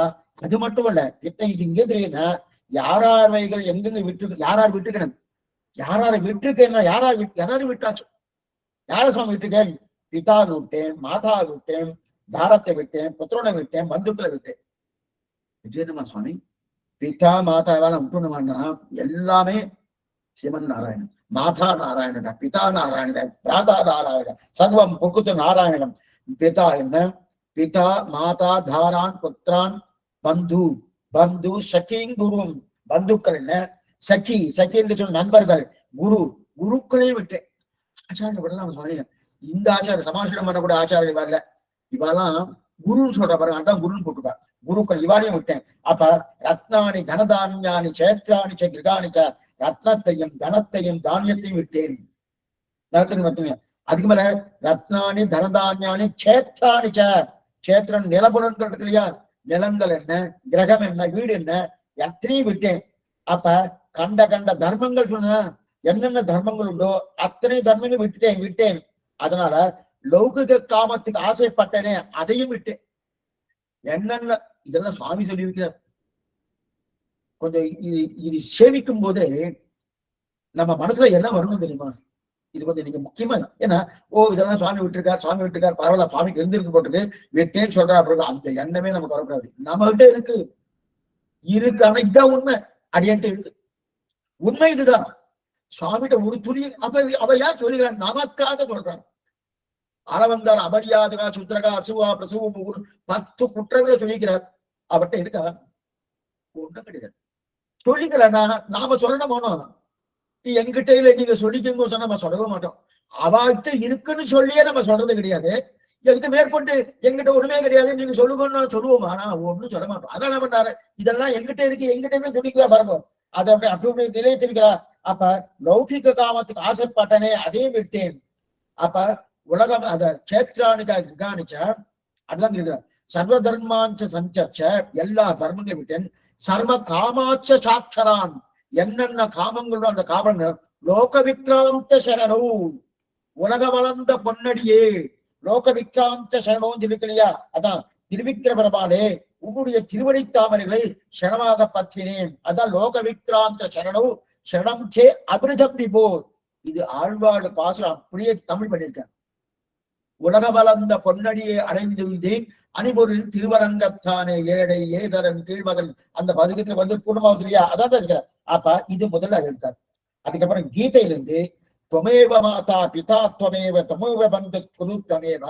அது மட்டும் இல்ல, இது இங்கே தெரியுதுன்னா யாரார்வைகள் எங்கெங்க யாரார் விட்டுக்கணும், யாராரை விட்டுருக்கேன்னா யாராரு விட்டாச்சு, யார சுவாமி விட்டுருக்கேன், பிதா விட்டேன், மாதா விட்டேன், தாரத்தை விட்டேன், புத்திரனை விட்டேன், பந்துக்களை விட்டேன். இது என்னமா சுவாமி, பிதா மாதாவால விட்டுணுமான்னா எல்லாமே சிவன் நாராயணன், மாதா நாராயணன், பிதா நாராயணன், பிராதா நாராயணன், சர்வம் புக்குத்து நாராயணன். பிதா என்ன, பிதா மாதா தாரான் புத்திரான் பந்து சகிங் குரும், பந்துக்கள் என்ன, சகி என்று சொன்ன நண்பர்கள், குருக்களையும் விட்டேன். ஆச்சாரிய விடலாம் சுவாமி, இந்த ஆச்சாரிய சமாசனம் பண்ணக்கூடிய ஆச்சாரிய வரல, இவெல்லாம் குருன்னு சொல்ற பாருங்க, அதான் குருன்னு போட்டுக்கா, குருக்கள் இவாளையும் விட்டேன். அப்ப ரத்னானி தனதான்யானி சேத்ராணி கிருகானி ச, ரத்னத்தையும் தனத்தையும் தானியத்தையும் விட்டேன். அதுக்கு மேல ரத்னானி தனதான்யானி சேத்ராணி ச, சேத்திரன் நிலபுலன்கள் இருக்கு இல்லையா, நிலங்கள் என்ன, கிரகம் என்ன, வீடு என்ன, எத்தனையும் விட்டேன். அப்ப கண்ட தர்மங்கள் சொன்ன என்னென்ன தர்மங்கள் உண்டோ அத்தனை தர்மங்களும் விட்டேன். அதனால லௌகிக காமத்துக்கு ஆசைப்பட்டனே அதையும் விட்டேன். என்னென்ன இதெல்லாம் சுவாமி சொல்லி இருக்கிறார். கொஞ்சம் இது சேவிக்கும் போது நம்ம மனசுல என்ன வரணும் தெரியுமா, இது கொஞ்சம் நீங்க முக்கியமா. ஏன்னா இதெல்லாம் சுவாமி விட்டுருக்கார் பரவாயில்ல, சுவாமிக்கு இருந்திருக்கு போட்டுருக்கு, விட்டேன்னு சொல்றா அப்புறம் அந்த எண்ணமே நமக்கு வரக்கூடாது. நம்ம கிட்ட இருக்கு ஆனா இதுதான் உண்மை, அடியன்ட்டு இருக்கு உண்மை, இதுதான் சுவாமிகிட்ட ஒரு துணி. அவ யார் சொல்லுகிறான், நமக்காக சொல்றான். அளவந்தார் அபரியாதகா சுத்திரகா அசுவா பிரசுவ 10 குற்றங்களை சொல்லிக்கிறார். அவர்கிட்ட இருக்கா, ஒன்றும் கிடையாது. சொல்லிக்கிறா நாம சொல்லணும் போனோம், என்கிட்ட இல்ல நீங்க சொல்லிக்கோங்க சொன்னா நம்ம சொல்லவே மாட்டோம். அவகிட்ட இருக்குன்னு சொல்லியே நம்ம சொல்றது கிடையாது. எதுக்கு மேற்கொண்டு எங்கிட்ட ஒண்ணுமே கிடையாது நீங்க சொல்லுங்கன்னு சொல்லுவோம், ஆனா ஒண்ணும் சொல்ல மாட்டோம். அதான் என்ன பண்ணாரு, இதெல்லாம் எங்கிட்ட இருக்கு எங்கிட்ட சொல்லிக்கிறா பாருங்க, அதை அப்படி நிலையத்திருக்கிறா. அப்ப லௌகிக காமத்துக்கு ஆசைப்பட்டனே அதையும் விட்டேன். அப்ப உலகம் அத சேத்ரானிகா கிருகானிச்ச, அதுதான் தெரியுது. சர்வ தர்மாஞ்ச சஞ்சச்ச, எல்லா தர்மங்களையும் விட்டேன். சர்வ காமாச்ச சாட்சரான், என்னென்ன காமங்களோ அந்த காமங்கள். லோக விக்ராந்த சரணோ, உலக வளர்ந்த பொன்னடியே, லோக விக்ராந்த சரணோன்னு இருக்கலையா, அதான் திருவிக்கிர பெருமாளே உங்களுடைய திருவடி தாமரைகளை சரணமாக பற்றினேன். அதான் லோக விக்ராந்த சரணோ சரணம் சே அபிருதம் போ. இது ஆழ்வாடு பாசுரம் அப்படியே தமிழ் பண்ணியிருக்கேன். உலக வளர்ந்த பொன்னடியை அடைந்திருந்தேன் அணிபொருள் திருவரங்கத்தானே ஏழை ஏதரன் கீழ்மகன், அந்த பதுக்கத்துல வந்து பூர்ணமாவது இல்லையா, அதான் இருக்கிற. அப்ப இது முதல்ல அது எடுத்தார். அதுக்கப்புறம் கீதையிலிருந்து துவமேவ மாதா பிதா துவமேவ துவமேவ பந்து குரு துவமேவ,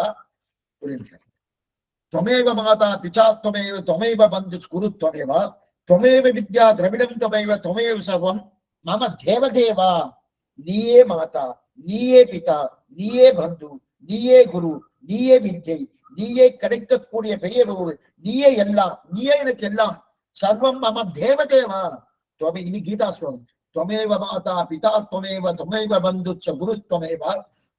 துவமேவ மாதா பிதா துவமேவ துவமேவ பந்து குரு துவமேவ, துவமேவ வித்யா திரவிடம் துவமேவ துவமேவ சர்வம் மம தேவதேவா. நீயே மாதா, நீயே பிதா, நீயே பந்து, நீயே குரு, நீயே வித்யை, நீயே கிடைக்கக்கூடிய பெரிய பொருள், நீயே எல்லாம், நீயே எனக்கு எல்லாம். சர்வம் மம தேவதேவா. இது கீதா ஸ்லோகம். त्वमेव माता पिता त्वमेव बन्धुश्च गुरुत्वमेव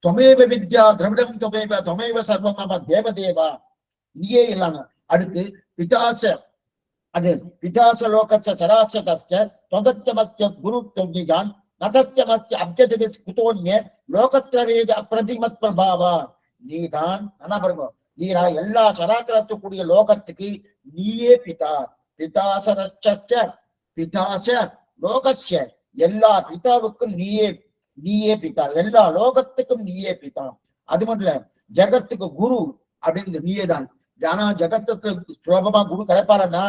त्वमेव विद्या द्रविडं त्वमेव सर्वं मम देवदेव. நீயே இல்லைன்னா அடுத்து பிதாச, அது பிதாச லோகச்ச சராச தஸ்ய தொதத்யமஸ்ய குரு தொங்கியான் நதஸ்யமஸ்ய அப்ஜதிஸ் குதோன்ய லோகத்ரவேத அப்ரதிமத் பிரபாவா. நீதான் என்ன பாருங்க, நீரா எல்லா சராச்சரத்துக்கூடிய லோகத்துக்கு நீயே பிதா. பிதாச ரச்ச பிதாச லோகஸ்ய, எல்லா பிதாவுக்கும் நீயே பிதா, எல்லா லோகத்துக்கும் நீயே பிதா. அது மட்டும் இல்ல, ஜகத்துக்கு குரு அப்படின்னு நீயே தான். ஜானா ஜகத்தை சுலபமா குரு கிடைப்பாரன்னா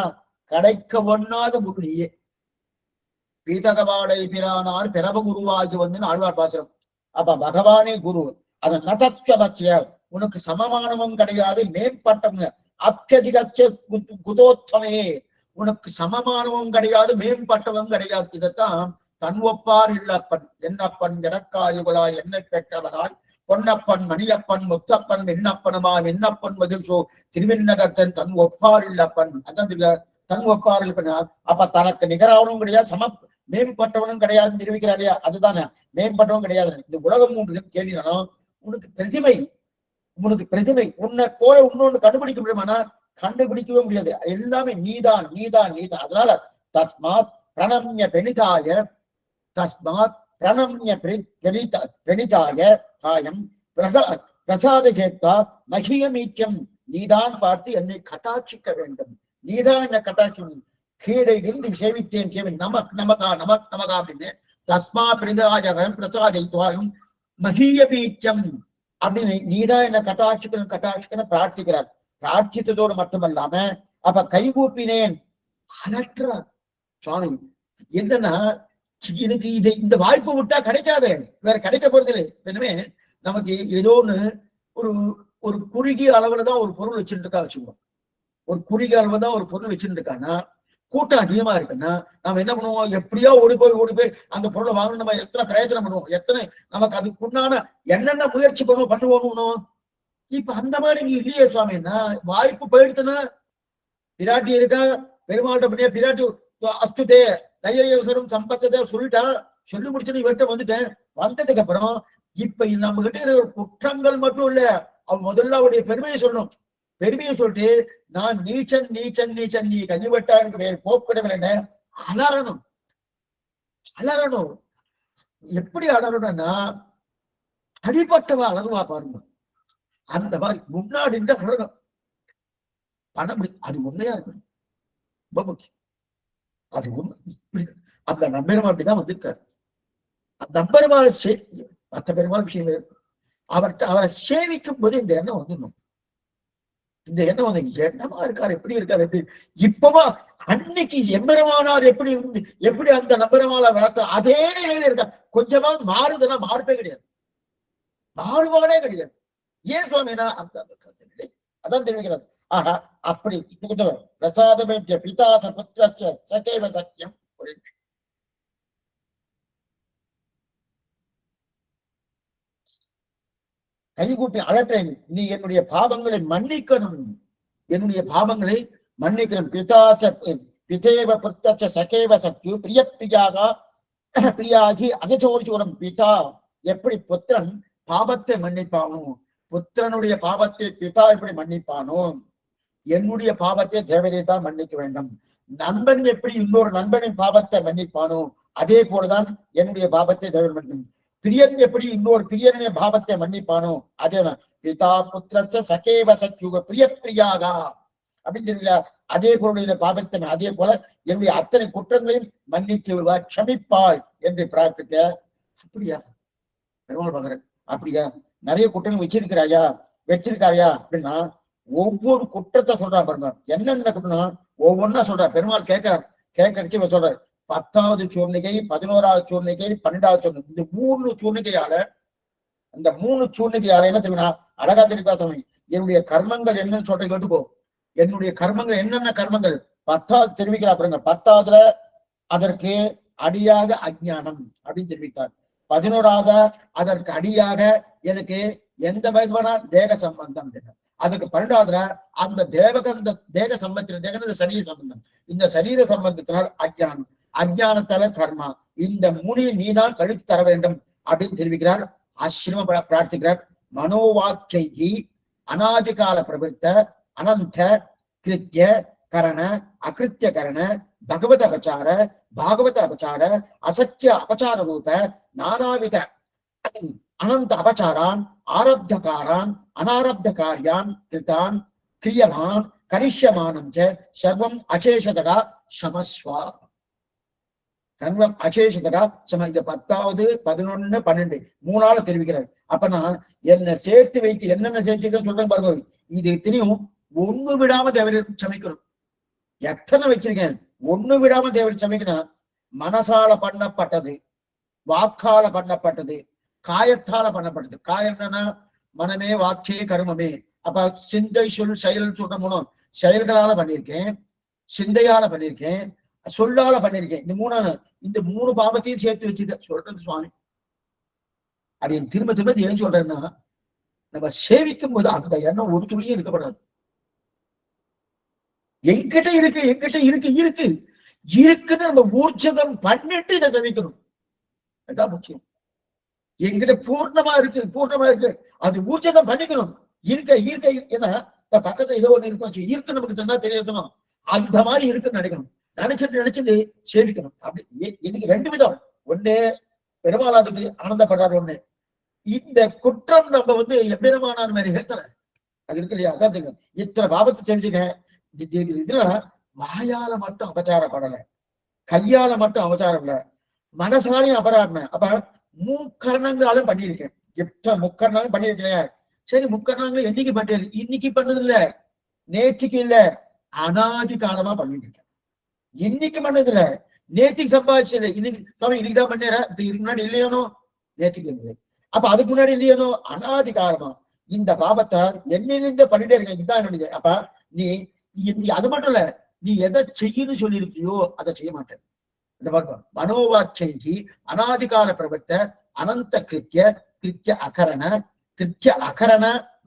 கிடைக்க ஒண்ணாத குரு நீயே. பீதகவாடை பிரானார் பிறவ குருவாகி வந்து ஆழ்வார் பாசுரம். அப்ப பகவானே குரு. அது நதஸ்வசிய உனக்கு சமமானமும் கிடையாது, மேம்பட்டவங்க அப்பியதிகஸ்ய குதோத்தமே உனக்கு சமமானமும் கிடையாது, மேம்பட்டவங்க கிடையாது. இதைத்தான் தன் ஒப்பார் இல்லப்பன் என்னப்பன் எனக்காயுகளாய் என்னை பெற்றவராய் பொன்னப்பன் மணியப்பன் முத்தப்பன் விண்ணப்பனுமா விண்ணப்பன் மதில்சோ திருவிண்ணகத்தன் தன் ஒப்பார் இல்லப்பன். அதான் தன் ஒப்பார் இல்லப்பன். அப்ப தனக்கு நிகராவனும் கிடையாது, மேம்பட்டவனும் கிடையாதுன்னு தெரிவிக்கிறார் இல்லையா? அதுதானே மேம்பட்டவனும் கிடையாது. இந்த உலகம் மூன்று கேள்வினாலும் உனக்கு பிரதிமை, உனக்கு பிரதிமை உன்னை போல இன்னொன்னு கண்டுபிடிக்க முடியுமானா கண்டுபிடிக்கவே முடியாது. எல்லாமே நீதான் நீதான் நீதான். அதனால தஸ்மாத் பிரணம்ய பெணிதாய தஸ்மாத் பிரணம்ய பெணிதாய காயம் பிரசாத கேட்டா மகியமீக்கியம். நீதான் பார்த்து என்னை கட்டாட்சிக்க வேண்டும், நீதான் என்னை கட்டாட்சி கீழே இருந்து சேவித்தேன் சேவை நமக் நமகா நமக் நமகா அப்படின்னு தஸ்மா பிரிதாயம் பிரசாதித்வாயம் மகியமீக்கியம் அப்படின்னு நீதான் என்ன கட்டாட்சிக்கணும் கட்டாட்சிக்கணும் பிரார்த்திக்கிறார். பிரார்த்தித்ததோடு மட்டுமல்லாம அப்ப கைகூப்பினேன் அலற்றார் சுவாமி. என்னன்னா எனக்கு இதை இந்த வாய்ப்பு விட்டா கிடைக்காது, வேற கிடைக்க போறதில்லை. எனவே நமக்கு ஏதோ ஒண்ணு ஒரு ஒரு குறுகிய அளவுலதான் ஒரு பொருள் வச்சுட்டு இருக்கா வச்சுக்கோம். ஒரு குறுகிய அளவு தான் ஒரு பொருள் வச்சுட்டு இருக்கான்னா கூட்டம் அதிகமா இருக்குன்னா நம்ம என்ன பண்ணுவோம், எப்படியோ ஓடி போய் அந்த பொருளை வாங்கணும். நம்ம எத்தனை பிரயத்தனம் பண்ணுவோம், எத்தனை நமக்கு அதுக்குண்டான என்னென்ன முயற்சி பண்ணுவோம். இப்ப அந்த மாதிரி நீ இல்லையே சுவாமின்னா வாய்ப்பு போயிடுச்சுன்னா பிராட்டி இருக்கா பெருமாள்கிட்ட பண்ணியா பிராட்டி அஸ்துதே தையவசரம் சம்பத்ததை சொல்லிட்டா சொல்லி முடிச்சுன்னு இவர்கிட்ட வந்துட்டேன். வந்ததுக்கு அப்புறம் இப்ப நம்ம கிட்ட இருக்கிற குற்றங்கள் மட்டும் இல்ல, அவன் முதல்ல அவருடைய பெருமையை சொல்லணும். பெருமையை சொல்லிட்டு நான் நீச்சன் நீச்சன் நீச்சன் நீ கைவிட்டா எனக்கு வேறு போக்கிடவில்லை அலறணும். அலறணும் எப்படி அலறணும்னா அடிபட்டவ அலறுவா பாருங்க. அந்த மாதிரி முன்னாடி அலறணும். பணம் அது உண்மையா இருக்கணும், ரொம்ப முக்கியம். அது உண்மை. அந்த நம்பெருமாள் அப்படிதான் வந்திருக்காரு. அந்த நம்பெருமாள் மற்ற பெருமாள் விஷயம் இருக்கும். அவரை சேவிக்கும் போது இந்த எண்ணம் வந்துடணும். இந்த எண்ணம் வந்து என்னமா இருக்காரு, எப்படி இருக்காரு, எப்படி இப்பவா அன்னைக்கு எம்பெருமானார் எப்படி இருந்து எப்படி அந்த நம்பெருமாளை வளர்த்த அதே நிலையில இருக்கா. கொஞ்சமாவது மாறுதுன்னா மாறுபே கிடையாது, மாறுபாடே கிடையாது. ஏன் சுவாமினா அந்த நிலை அதான் தெரிவிக்கிறார். ஆஹா அப்படி பிரசாதமேத்திய பிதாச புத்திரஸ்ய சகேவ சக்கியம். கைகூப்பி அலற்றேன், நீ என்னுடைய பாவங்களை மன்னிக்கணும், என்னுடைய பாவங்களை மன்னிக்கணும். பிதாச பிதேவ புத்தச்ச சகேவ சக்யு பிரிய பிரியாகி அகச்சோடிச்சோடும். பிதா எப்படி புத்திரன் பாவத்தை மன்னிப்பானோ, புத்திரனுடைய பாவத்தை பிதா எப்படி மன்னிப்பானோ என்னுடைய பாவத்தை தேவரை தான் மன்னிக்க வேண்டும். நண்பன் எப்படி இன்னொரு நண்பனின் பாவத்தை மன்னிப்பானோ அதே போலதான் என்னுடைய பாவத்தை தேவரை மன்னிக்கும். பிரியன் எப்படி இன்னொரு பிரியனுடைய பாவத்தை மன்னிப்பானோ அதே பிதா புத்திரஸ்ய சகேவ சக்யுக பிரிய பிரியாகா அப்படின்னு தெரியல. அதே போல பாவத்தை அதே போல என்னுடைய அத்தனை குற்றங்களையும் மன்னித்து விடுவார், க்ஷமிப்பாய் என்று பிரார்த்தித்த. அப்படியா பெருமாள் பாக்குறேன், அப்படியா நிறைய குற்றங்கள் வச்சிருக்காயா அப்படின்னா ஒவ்வொரு குற்றத்தை சொல்றா பாருங்க. என்னென்ன குற்றம் ஒவ்வொன்னா சொல்ற பெருமாள் கேட்கறதுக்கு சொல்றாரு. 10வது சூர்ணிகை, 11வது சூர்ணிகை, 12வது சூர்ணிகை, இந்த 3 சூர்ணிகையால இந்த 3 சூர்ணிகையால என்ன தெரியுமா அழகா தெரிவிக்கா சாமி. என்னுடைய கர்மங்கள் என்னன்னு சொல்ற கேட்டுக்கோ. என்னுடைய கர்மங்கள் என்னென்ன கர்மங்கள் 10வது தெரிவிக்கிறா பாருங்க. 10வதுல அதற்கு அடியாக அஜ்ஞானம் அப்படின்னு தெரிவித்தார். 11வது அதற்கு அடியாக எனக்கு எந்த விதமான தேக சம்பந்தம் அப்படின்னா. அதுக்கு 12வதுல அந்த தேக சம்பந்தம் சரீர சம்பந்தம், இந்த சரீர சம்பந்தத்தினால் அஜ்ஞானம், அஜ்ஞானத்தால கர்மா, இந்த 3 நீதான் கழித்து தர வேண்டும் அப்படின்னு தெரிவிக்கிறார். ஆசிரம பிரார்த்திக்கிறார். மனோவாக்கை அநாதிகால பிரவர்த்த அனந்த கிருத்திய கரண அகிருத்திய கரண பகவத அபச்சார பாகவத அபச்சார அசக்கிய அபச்சார ரூப நானாவித அனந்த அபச்சாரான் ஆரப்தகாரான் அனாரப்த காரியான் கிருதான் கிரியமான் கரிஷ்யமானம் சர்வம் அசேஷதடா சமஸ்வா. கர்வம் அசேஷதடா சம. இந்த 10வது 11 12 3 தெரிவிக்கிறார். அப்ப நான் என்ன சேர்த்து வைத்து என்னென்ன சேர்த்து சொல்றேன் பாருங்க. இது இத்தனையும் ஒண்ணு விடாம தேவரை சமைக்கணும். எத்தனை வச்சிருக்கேன், ஒண்ணு விடாம தேவரை சமைக்கணும். மனசால பண்ணப்பட்டது, வாக்கால பண்ணப்பட்டது, காயத்தால பண்ணப்பட்டது. காயம் என்னன்னா மனமே வாக்கே கருமமே. அப்ப சிந்தை சொல் செயல் சொல்ற செயல்களால பண்ணியிருக்கேன், சிந்தையால பண்ணியிருக்கேன், சொல்லால பண்ணியிருக்கேன். இந்த மூணு பாவத்தையும் சேர்த்து வச்சுக்க சொல்றது சுவாமி. அது திரும்ப திரும்ப ஏன் சொல்றேன்னா, நம்ம சேவிக்கும் போது அந்த எண்ணம் ஒரு துளியும் இருக்கப்படாது. என்கிட்ட இருக்கு என்கிட்ட இருக்கு இருக்கு இருக்குன்னு நம்ம ஊர்ஜதம் பண்ணிட்டு இதை சேவிக்கணும். அதுதான் முக்கியம். என்கிட்ட பூர்ணமா இருக்கு அது ஊர்ஜதம் பண்ணிக்கணும். இருக்க ஏன்னா பக்கத்துல ஏதோ ஒண்ணு இருக்கும், இருக்கு நமக்கு சொன்னா தெரியணும். அந்த மாதிரி இருக்குன்னு நினைக்கணும். நினைச்சிட்டு சேவிக்கணும். அப்படி இதுக்கு ரெண்டு விதம். ஒண்ணு பெருமாளாதுக்கு ஆனந்தப்படுறாரு, ஒண்ணு இந்த குற்றம் நம்ம எம்பெருமானார் மாதிரி ஏத்தல. அது இருக்கு இல்லையா? அதான் தெரியும். இத்தனை பாவத்தை செஞ்சுங்க. இதுல வாயால மட்டும் அபச்சாரப்படல, கையால மட்டும் அபச்சாரம் இல்ல, மனசாலையும் அபராடின. அப்ப முக்கரணங்களாலும் பண்ணியிருக்கேன். எத்தனை முக்கரணங்களும் பண்ணியிருக்கேன். சரி, முக்கரணங்களும் என்னைக்கு பண்ணது? இன்னைக்கு பண்ணது இல்ல, நேற்றுக்கு இல்ல, அனாதி காலமா பண்ணிட்டு இருக்கேன். இன்னைக்கு பண்ணது இல்ல, நேற்றுக்கு சம்பாதிச்சு இல்லை, இன்னைக்குதான் பண்ணேற. இதுக்கு முன்னாடி இல்லையானோ நேற்றுக்கு இருந்தது. அப்ப அதுக்கு முன்னாடி இல்லையானோ அனாதி காலமா இந்த பாவத்தை என்னிலிருந்து பண்ணிட்டே இருக்கேன். இதுதான் என்னுடைய. அப்ப நீ அது மட்டும் இல்ல, நீ எதை செய்யணும்னு சொல்லியிருக்கியோ அதை செய்ய மாட்டேன். இந்த பக்கம் மனோவாக்கியி அனாதிகால பிரவர்த்த அனந்த கிருத்திய அகரண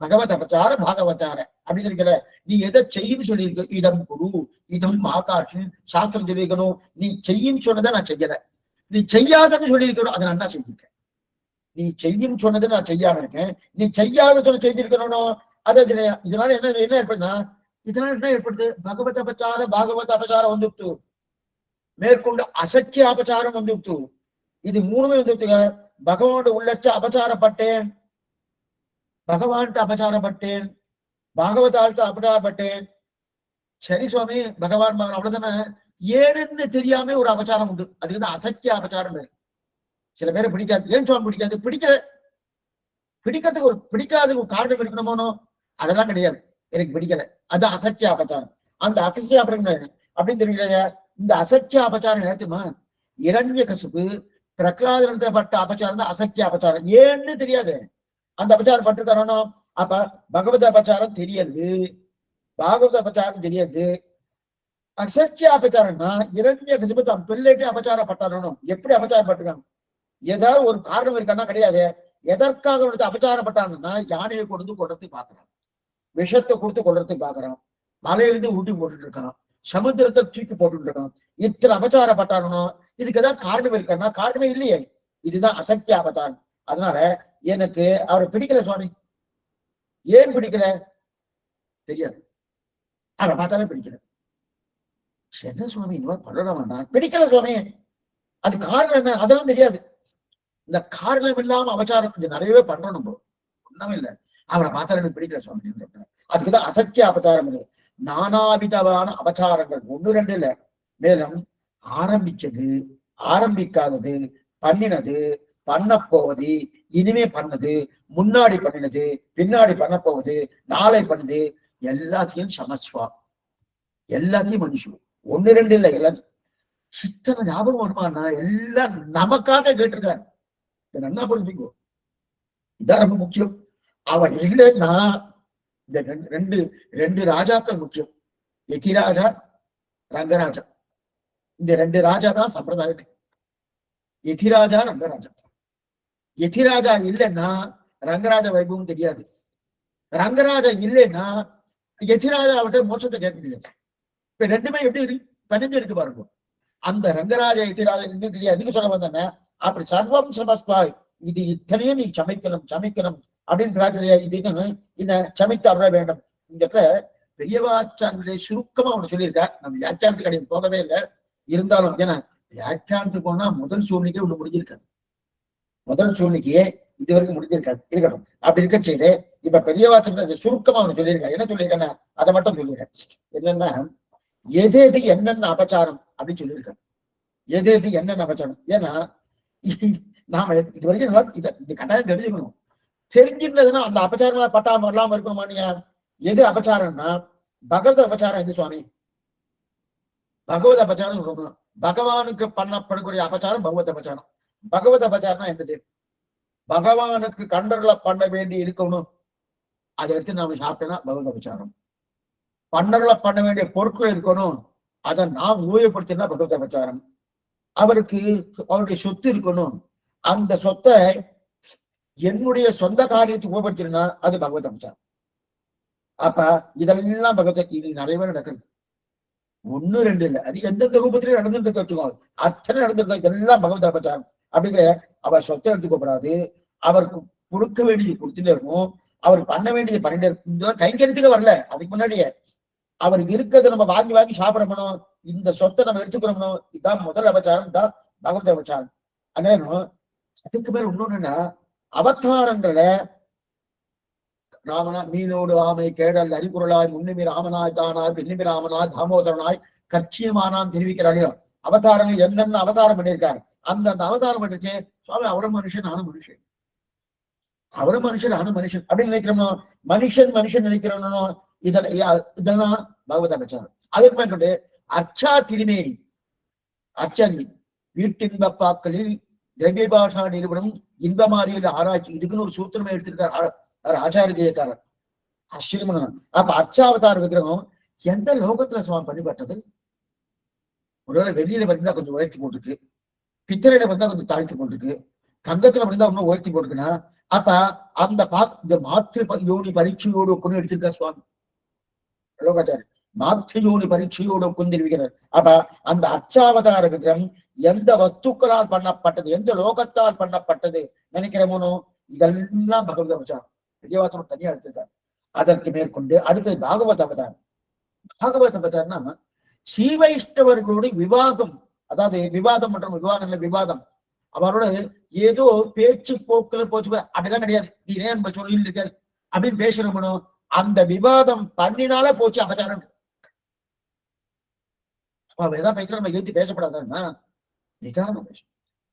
பகவத் அபச்சார பாகவதார அப்படின்னு இருக்கல. நீ எதை செய்யணும்னு சொல்லியிருக்கோ, இதம் குரு இதம் ஆகாஷன் சாஸ்திரம் சொல்லியிருக்கணும். நீ செய்யின்னு சொன்னதை நான் செய்யல, நீ செய்யாதன்னு சொல்லியிருக்கணும், அதை நான் என்ன செஞ்சிருக்கேன். நீ செய்யும் சொன்னதை நான் செய்யாம இருக்கேன், நீ செய்யாத சொன்ன செஞ்சிருக்கணும். இதனால என்ன ஏற்படுதுன்னா, இதனால என்ன ஏற்படுது? பகவத் அபச்சார பாகவத் அபச்சாரம் வந்துட்டு, மேற்கொண்டு அசக்கிய அபச்சாரம் வந்துட்டு. இது மூணுமே வந்துட்டுங்க. பகவானோட உள்ளச்ச அபச்சாரப்பட்டேன், பகவான்கிட்ட அபச்சாரப்பட்டேன், பாகவதால்கிட்ட அபச்சாரப்பட்டேன். சரி சுவாமி, பகவான் மகன் அவ்வளவுதானே, ஏன்னு தெரியாம ஒரு அபச்சாரம் உண்டு. அது வந்து அசக்கிய அபச்சாரம். சில பேரை பிடிக்காது. ஏன் சுவாமி பிடிக்காது? பிடிக்கிறதுக்கு ஒரு காரணம் இருக்கணுமோனோ, அதெல்லாம் கிடையாது. எனக்கு பிடிக்கல, அது அசக்கிய அபச்சாரம். அந்த அகசிய அபச்சாரம் அப்படின்னு தெரியல. இந்த அசக்கிய அபச்சாரம் நேரத்துமா இரண்ய கசுப்பு பிரகலாதனத்துல பட்ட அபச்சாரம் தான் அசக்கிய அபச்சாரம். ஏன்னு தெரியாது, அந்த அபச்சாரம் பட்டிருக்கானோ. அப்ப பகவத அபச்சாரம் தெரியாது, பாகவத அபச்சாரம் தெரியாது. அசக்கிய அபச்சாரம்னா இரண்ய கசுப்பு தன் பிள்ளைட்டு அபச்சாரப்பட்டானோ. எப்படி அபச்சாரப்பட்டிருக்காங்க? ஏதாவது ஒரு காரணம் இருக்கான்னா கிடையாது. எதற்காக அபச்சாரப்பட்டாங்கன்னா, யானையை கொடுத்து கொள்றதுக்கு பாக்குறான், விஷத்தை கொடுத்து கொள்றதுக்கு பாக்குறான், மலையிலிருந்து ஊட்டி போட்டுட்டு இருக்கான், சமுத்திரத்தை தூக்கி போட்டுட்டு இருக்கான். இத்தனை அபச்சாரப்பட்டானோ. இதுக்கு ஏதாவது காரணம் இருக்கான்னா காரணமே இல்லையே. இதுதான் அசக்கிய அபச்சாரம். அதனால எனக்கு அவரை பிடிக்கல சுவாமி. ஏன் பிடிக்கல தெரியாது, அவரை பார்த்தாலே பிடிக்கல. என்ன சுவாமி இந்த மாதிரி பண்ண வேண்டாம், பிடிக்கல சுவாமி. அது காரணம் என்ன அதெல்லாம் தெரியாது. இந்த காரணம் இல்லாம அபச்சாரம் கொஞ்சம் நிறையவே பண்றோம். நம்ம ஒண்ணும் இல்லை, அவரை பார்த்தாலும் எனக்கு பிடிக்கல சுவாமி. அதுக்குதான் அசக்கிய அபச்சாரம். நானாவிதமான அபச்சாரங்கள் ஒண்ணு ரெண்டு இல்ல. மேலும் ஆரம்பிச்சது, ஆரம்பிக்காதது, பண்ணினது, பண்ண போவது, இனிமே பண்ணது, முன்னாடி பண்ணினது, பின்னாடி பண்ண போவது, நாளை பண்ணுது, எல்லாத்தையும் சமஸ்வா, எல்லாத்தையும் மனுஷன். ஒண்ணு ரெண்டு இல்லை, எல்லாத்தையும். இத்தனை ஞாபகம் வருமானா எல்லாம் நமக்காக கேட்டிருக்காரு. இதை நல்லா புரிஞ்சுக்கோ, இதான் ரொம்ப முக்கியம். அவர் இல்லைன்னா இந்த ரெண்டு ராஜாக்கள் முக்கியம். யதிராஜா, ரங்கராஜா. இந்த ரெண்டு ராஜா தான் சம்பிரதாயம். யதிராஜா, ரங்கராஜா. யதிராஜா இல்லைன்னா ரங்கராஜ வைபவம் தெரியாது. ரங்கராஜா இல்லைன்னா யதிராஜா அவட்ட மோட்சத்தை கேட்க முடியாது. இப்ப ரெண்டுமே எப்படி பணிஞ்சு இருக்கு பாருங்க. அந்த ரங்கராஜ யதிராஜா தெரியாது. அதுக்கு சொல்ல வந்தேன்னா, அப்படி சர்வம் சமஸ்பாய், இது இத்தனையும் நீ சமைக்கணும் அப்படின்னு இதுன்னு இந்த சமைத்து அருள வேண்டும். இந்த இடத்துல பெரியவாச்சாரனுடைய சுருக்கமா ஒண்ணு சொல்லியிருக்கா. நம்ம வியாக்கியானத்துக்கு அடைய போகவே இல்லை. இருந்தாலும் ஏன்னா வியாக்கியானத்துக்கு போனா முதல் சூழ்நிலைக்கே ஒண்ணு முடிஞ்சிருக்காது. முதல் சூழ்நிலையே இது வரைக்கும் முடிஞ்சிருக்காது. இருக்கட்டும், அப்படி இருக்க செய்து இப்ப பெரியவாச்சாரன் சுருக்கமா ஒண்ணு சொல்லியிருக்கா. என்ன சொல்லியிருக்கேன்னா அதை மட்டும் சொல்லிடுறேன். என்னன்னா, எது எது என்னென்ன அபச்சாரம் அப்படின்னு சொல்லியிருக்காரு. எது எது என்னென்ன அபச்சாரம். ஏன்னா நாம இது வரைக்கும் இது கட்டாயம் தெரிஞ்சுக்கணும். தெரிஞ்சிருந்ததுன்னா அந்த அபச்சாரமா பட்டாம இல்லாம இருக்கணுமா? நீங்க எது அபச்சாரம்னா, பகவத் அபச்சாரம் எது சுவாமி? பகவத் அபச்சாரம் சொல்லணும். பகவானுக்கு பண்ணப்படக்கூடிய அபச்சாரம் பகவத் அபச்சாரம். பகவத் அபச்சாரம்னா என்னது? பகவானுக்கு கண்டர்களை பண்ண வேண்டி இருக்கணும், அதை எடுத்து நாம சாப்பிட்டோம்னா பகவத் அபச்சாரம். பண்டர்களை பண்ண வேண்டிய பொருட்கள் இருக்கணும், அதை நாம் ஊழியப்படுத்தினா பகவத் அபச்சாரம். அவருக்கு அவருடைய சொத்து இருக்கணும், அந்த சொத்தை என்னுடைய சொந்த காரியத்துக்கு உபயோகப்படுத்தினா அது பகவத் அபச்சாரம். அப்ப இதெல்லாம் பகவத் இது நிறையவே நடக்கிறது. ஒண்ணு ரெண்டு இல்லை, அது எந்தெந்த ரூபத்திலேயே நடந்துட்டு இருக்க வச்சுக்கோங்க. அத்தனை நடந்துட்டு எல்லாம் பகவத் அபச்சாரம். அப்படிங்கிற அவர் சொத்தை எடுத்துக்கப்படாது, அவருக்கு கொடுக்க வேண்டியது கொடுத்துட்டே இருக்கும், அவர் பண்ண வேண்டியது பண்ணிட்டே இருக்கும். கைங்கரியத்துக்கு வரல, அதுக்கு முன்னாடியே அவருக்கு இருக்கிறத நம்ம வாங்கி வாங்கி சாப்பிடணும், இந்த சொத்தை நம்ம எடுத்துக்கிறோம், இதுதான் முதல் அபச்சாரம், இதுதான் பகவத் அபச்சாரம். அதனால அதுக்கு மேல இன்னொன்னு, அவதாரங்களை ராமனா மீனோடு ஆமை கேடல் அறிகுறளாய் முன்னிமி ராமனாய் தானாய் பின்னிமி ராமனாய் தாமோதரனாய் கட்சியமானான் தெரிவிக்கிறாளையோ. அவதாரங்கள் என்னென்ன அவதாரம் பண்ணியிருக்காரு, அந்த அவதாரம் பண்ணிருச்சு சுவாமி. அவரும் மனுஷன் நானும் மனுஷன், அவரும் மனுஷன் நானும் மனுஷன் அப்படின்னு நினைக்கிறோம்னோ, மனுஷன் மனுஷன் நினைக்கிறோம்னோ, இதெல்லாம் பகவத் அபச்சாரம். அதற்கு மேற்கொண்டு அர்ச்சா திருமேனி, அர்ச்சனி வீட்டின்ப பாக்களில் திரவிய பாஷா நிறுவனம் இன்பமாரியில் ஆராய்ச்சி, இதுக்குன்னு ஒரு சூத்திரமே எடுத்திருக்காரு ஆச்சாரிய ஜெயக்காரர் அஸ்ரீமன். அப்ப அர்ச்சாவதார விக்கிரகம் எந்த லோகத்துல சுவாமி பண்ணிப்பட்டது? ஒருவேளை வெளியில பண்ணிருந்தா கொஞ்சம் உயர்த்தி போட்டிருக்கு, பித்தளையில பண்ணிருந்தா கொஞ்சம் தாழ்த்தி போட்டிருக்கு, தங்கத்துல பண்ணிருந்தா இன்னும் உயர்த்தி போட்டுக்குன்னா, அப்ப அந்த இந்த மாத்திரு யோனி பரீட்சையோடு ஒன்று எடுத்திருக்கார் சுவாமி லோகாச்சாரி. மாத்திரு யோனி பரீட்சையோடு ஒன்று தெரிவிக்கிறார். அப்ப அந்த அர்ச்சாவதார விக்கிரகம் எந்த வஸ்துக்களால் பண்ணப்பட்டது, எந்த லோகத்தால் பண்ணப்பட்டது நினைக்கிறோமோ, இதெல்லாம் பகவத் அபச்சாரம். விஜயவாசனம் தனியா எடுத்திருக்காரு. அதற்கு மேற்கொண்டு அடுத்தது பாகவத் அவதாரம். பாகவத் அவதாரம்னா ஸ்ரீ வைஷ்ணவர்களோட விவாதம், அதாவது விவாதம் மற்றும் விவாதம் விவாதம், அவரோட ஏதோ பேச்சு போக்குல போச்சு அப்படிலாம் கிடையாது. நீ ஏன் சொல்லிட்டு இருக்க அப்படின்னு பேசணும்னோ, அந்த விவாதம் பண்ணினால போச்சு அபச்சாரம். அவ ஏதாவது பேசுற நம்ம ஏற்றி பேசப்படாதுன்னா நிதானமா பேசும்.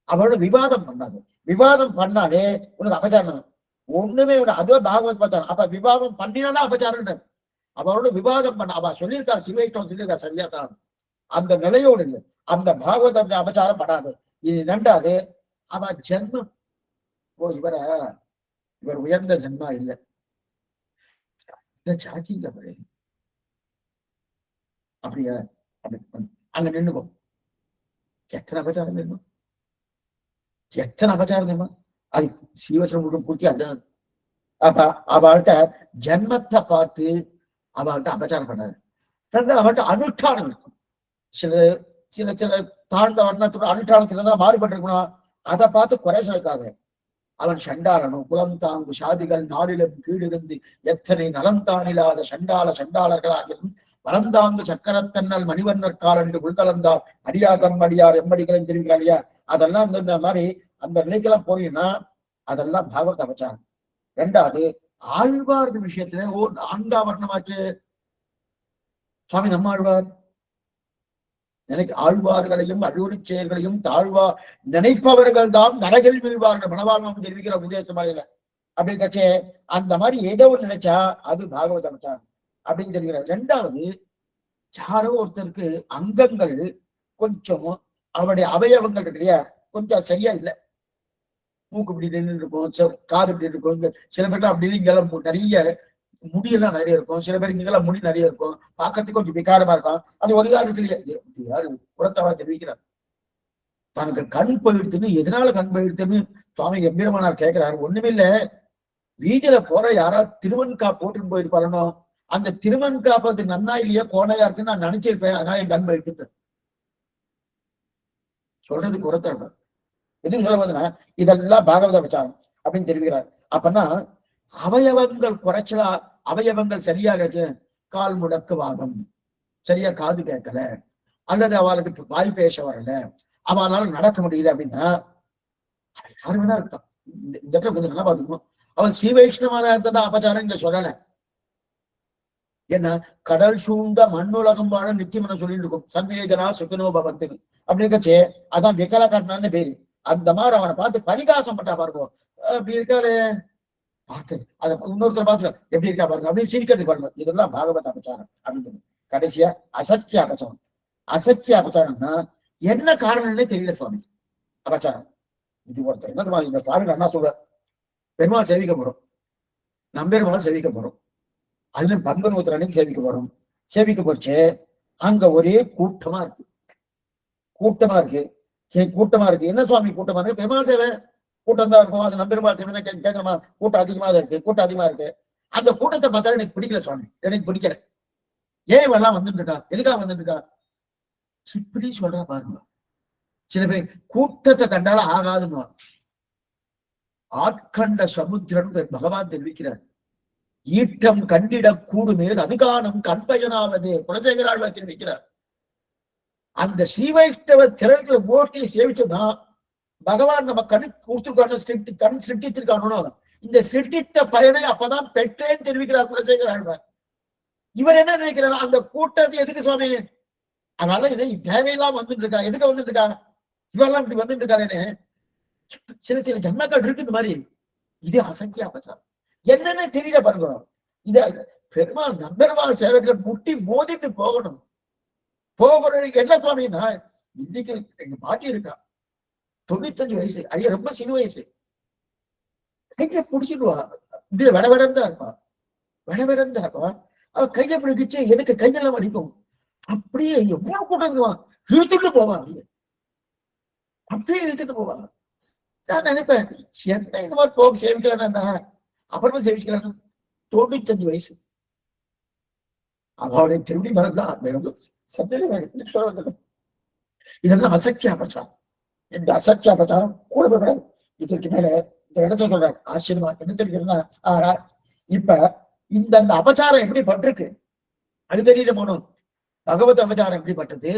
அவரோட விவாதம் பண்ணாது, விவாதம் பண்ணாலே உனக்கு அபச்சாரம் ஒண்ணுமே விட, அதுவே பாகவத் அபச்சாரம். அப்ப விவாதம் பண்ணினாலும் அபச்சாரம். அவரோட விவாதம் பண்ண அவ சொல்லியிருக்காரு, சிவைஷ்ணவம் சொல்லியிருக்காரு, சரியா தான். அந்த நிலையோடு இல்லை, அந்த பாகவத அபச்சாரம் படாது. இது ரெண்டாவது, அவ ஜென்மம், ஓ இவர் உயர்ந்த ஜென்மா இல்லை, இந்த சாட்சிங்க அவரு அப்படியா அப்படி அங்க நின்னுக்கும். எத்தனை அபச்சாரம் தெரியுமா, எத்தனை அபச்சாரம் தெரியுமா? அது சீவச்சனம் பூர்த்தி அதுதான். அப்ப அவள்கிட்ட ஜென்மத்தை பார்த்து அவள்கிட்ட அபச்சாரம் பண்ணாது. அவள்கிட்ட அனுஷ்டானம் இருக்கும். சில சில சில தாழ்ந்த வண்ணத்தோட அனுஷ்டானம் சிலதான் மாறுபட்டு இருக்கணும், அதை பார்த்து குறை சொல்லிருக்காது. அவன் சண்டாளனும் குலம் தாங்கு சாதிகள் நாடிலும் கீழிருந்து எத்தனை நலம் தானில்லாத சண்டாள சண்டாளர்களாகியும் வளர்ந்தாங்கு சக்கரத்தன்னல் மணிவண்ணர் கால் என்று உள்கலந்தார் அடியார் தம் அடியார் எம்மடிகளை தெரிவிக்கிறார் இல்லையா? அதெல்லாம் இந்த மாதிரி அந்த நிலைக்கெல்லாம் போறீங்கன்னா அதெல்லாம் பாகவத அபச்சாரம். ரெண்டாவது, ஆழ்வார் விஷயத்துல நான்காம் வர்ணமாச்சு சுவாமி. நம்ம ஆழ்வார் நினைக்க ஆழ்வார்களையும் அழுவறி செயல்களையும் தாழ்வா நினைப்பவர்கள் தான் நரகில் வீழ்வார்கள் மனவாழ்வு தெரிவிக்கிற உபதேச மாதிரில அப்படி கட்சே அந்த மாதிரி ஏதோ ஒன்று நினைச்சா அது பாகவத அபச்சாரம் அப்படின்னு தெரிவிக்கிறார். ரெண்டாவது, யாரோ ஒருத்தருக்கு அங்கங்கள் கொஞ்சம் அவருடைய அவயவங்கள் இருக்கு கொஞ்சம் சரியா இல்லை, மூக்கு இப்படி நின்று இருக்கும், காது இப்படி இருக்கும், சில பேர்லாம் அப்படி இங்கெல்லாம் நிறைய முடியெல்லாம் நிறைய இருக்கும், சில பேருக்கு இங்கெல்லாம் முடி நிறைய இருக்கும், பார்க்கறதுக்கு கொஞ்சம் விகாரமா இருக்கும். அது ஒரு யாரு இல்லையா, யாரு புறத்தவா தெரிவிக்கிறார். தனக்கு கண் போயிடுத்துன்னு, எதனால கண் போயிடுத்துன்னு சுவாமி எம்பீரமானார் கேட்கிறாரு. ஒண்ணுமே இல்ல, வீதியில போற யாராவது திருவன்கா போட்டுன்னு போயிருப்பாருனோ, அந்த திருவன்காப்பது நன்னா இல்லையா கோணையா இருக்குன்னு நான் நினைச்சிருப்பேன், அதனால என் கண் போயிடுத்துட்டேன் சொல்றதுக்கு புறத்தவ. எதுவும் சொல்ல போதுன்னா இதெல்லாம் பாகவத அபச்சாரம் அப்படின்னு தெரிவிக்கிறார். அப்பன்னா அவயவங்கள் குறைச்சலா, அவயவங்கள் சரியாக கால் முடக்குவாதம், சரியா காது கேட்கல, அல்லது அவளுக்கு வாய் பேச வரல, அவளால நடக்க முடியல அப்படின்னா யாரு வேணா இருக்கான். இந்த இடத்துல கொஞ்சம் நல்லா பாத்துக்கணும். அவன் ஸ்ரீ வைஷ்ணவனா இருந்ததா அபச்சாரம் இங்க சொல்லல. ஏன்னா கடல் சூழ்ந்த மண்ணுலகம் வாழ நித்தியம்னு சொல்லிட்டு இருக்கும், சன்வேதனா சுகனோ பவத்துன்னு அப்படிங்கச்சே அதான் விகல கண்ணான்னு பேரு. அந்த மாதிரி அவனை பார்த்து பரிகாசம் பட்டா பாருங்க, அப்படி இருக்காரு பார்த்து அதை இன்னொருத்தர் பார்த்து எப்படி இருக்கா பாருங்க அப்படின்னு சிரிக்கிறது பாருங்க. இதெல்லாம் பாகவத அபச்சாரம் அப்படின்னு. கடைசியா அசக்கிய அபச்சாரம். அசக்கிய அபச்சாரம்னா என்ன காரணம்னே தெரியல சுவாமி. அபச்சாரம் இது ஒருத்தர் என்ன இந்த பாருங்க அண்ணா சொல்ற, பெருமாள் சேவிக்க போறோம், நம்பெருமாள் சேவிக்க போறோம், அதுல பங்கன் ஒருத்தர் அன்னைக்கு சேவிக்க போறோம். சேவிக்க போச்சு அங்க ஒரே கூட்டமா இருக்கு. கூட்டமா இருக்கு கூட்டமா இருக்கு. என்ன சுவாமி கூட்டமா இருக்கு? பெருமாள் சேவை கூட்டம் தான் இருக்கும். அது நம்பெருமாள் சேவை கேட்கணுமா? கூட்டம் அதிகமா தான் இருக்கு. கூட்டம் அதிகமா இருக்கு. அந்த கூட்டத்தை பார்த்தா எனக்கு பிடிக்கல சுவாமி, எனக்கு பிடிக்கல. ஏன் இவெல்லாம் வந்துட்டு இருக்கா? எதுக்காக வந்துட்டு இருக்கா? இப்படி சொல்றா பாருங்க. சில பேர் கூட்டத்தை கண்டாலும் ஆகாதுன்னு. ஆட்கண்ட சமுத்திரன் பகவான் தெரிவிக்கிறார். ஈட்டம் கண்டிட கூடுமேல் அதுகானம் கண்பயனாவது குலசேகராழ்வார் தெரிவிக்கிறார். அந்த ஸ்ரீவைஷ்ணவ திரள்களை ஓட்டி சேவிச்சோம்னா பகவான் நம்ம கொடுத்துருக்கான கண் சிருஷ்டித்திருக்கானோ இந்த சிருஷ்டித்த பயனை அப்பதான் பெற்றேன்னு தெரிவிக்கிறார் குலசேகர ஆழ்வார். இவர் என்ன நினைக்கிறார்? அந்த கூட்டத்தை எதுக்கு சுவாமி? அதனால இதை தேவையெல்லாம் வந்துட்டு இருக்கா. எதுக்கு வந்துட்டு இருக்கா? இவெல்லாம் இப்படி வந்துட்டு இருக்காருன்னு சில சில ஜன்மங்கள் இருக்குது மாதிரி. இது அசங்கிய அபச்சாரம். என்னன்னு தெரியல பாருங்க. இத பெருமாள் நம்பெருமாள் சேவைகள் முட்டி மோதிட்டு போகணும். போகிறதுக்கு என்ன சுவாமின்னா, இன்னைக்கு எங்க பாட்டி இருக்கா, 95 வயசு, ஐயா ரொம்ப சின்ன வயசு. கைய பிடிச்சிடுவா, இப்படியே விடவிடந்தா இருப்பா, விடவிடந்தா இருப்பா. அவ கைய பிடிக்கிச்சு எனக்கு கையெல்லாம் வலிக்கும். அப்படியே எவ்வளவு கூட்டம் இழுத்துட்டு போவான், அப்படியே இழுத்துட்டு போவான். நான் நினைப்பேன், என்ன இந்த மாதிரி போக சேவிக்கலன்னா அப்புறமா சேவிக்கலாம். 95 வயசு அவருடைய திரும்பி மறந்தான். இதெல்லாம் அசக்கிய அபச்சாரம். இந்த அசக்கிய அபச்சாரம் கூட போயிடாது. இதற்கு மேல இந்த இடத்துல சொல்றாரு ஆச்சரியமா என்ன தெரிவிக்கிறதுனா, இப்ப இந்த அந்த அபச்சாரம் எப்படி பட்டிருக்கு அது தெரியல போனோம். பகவத் அபச்சாரம் எப்படி பட்டது,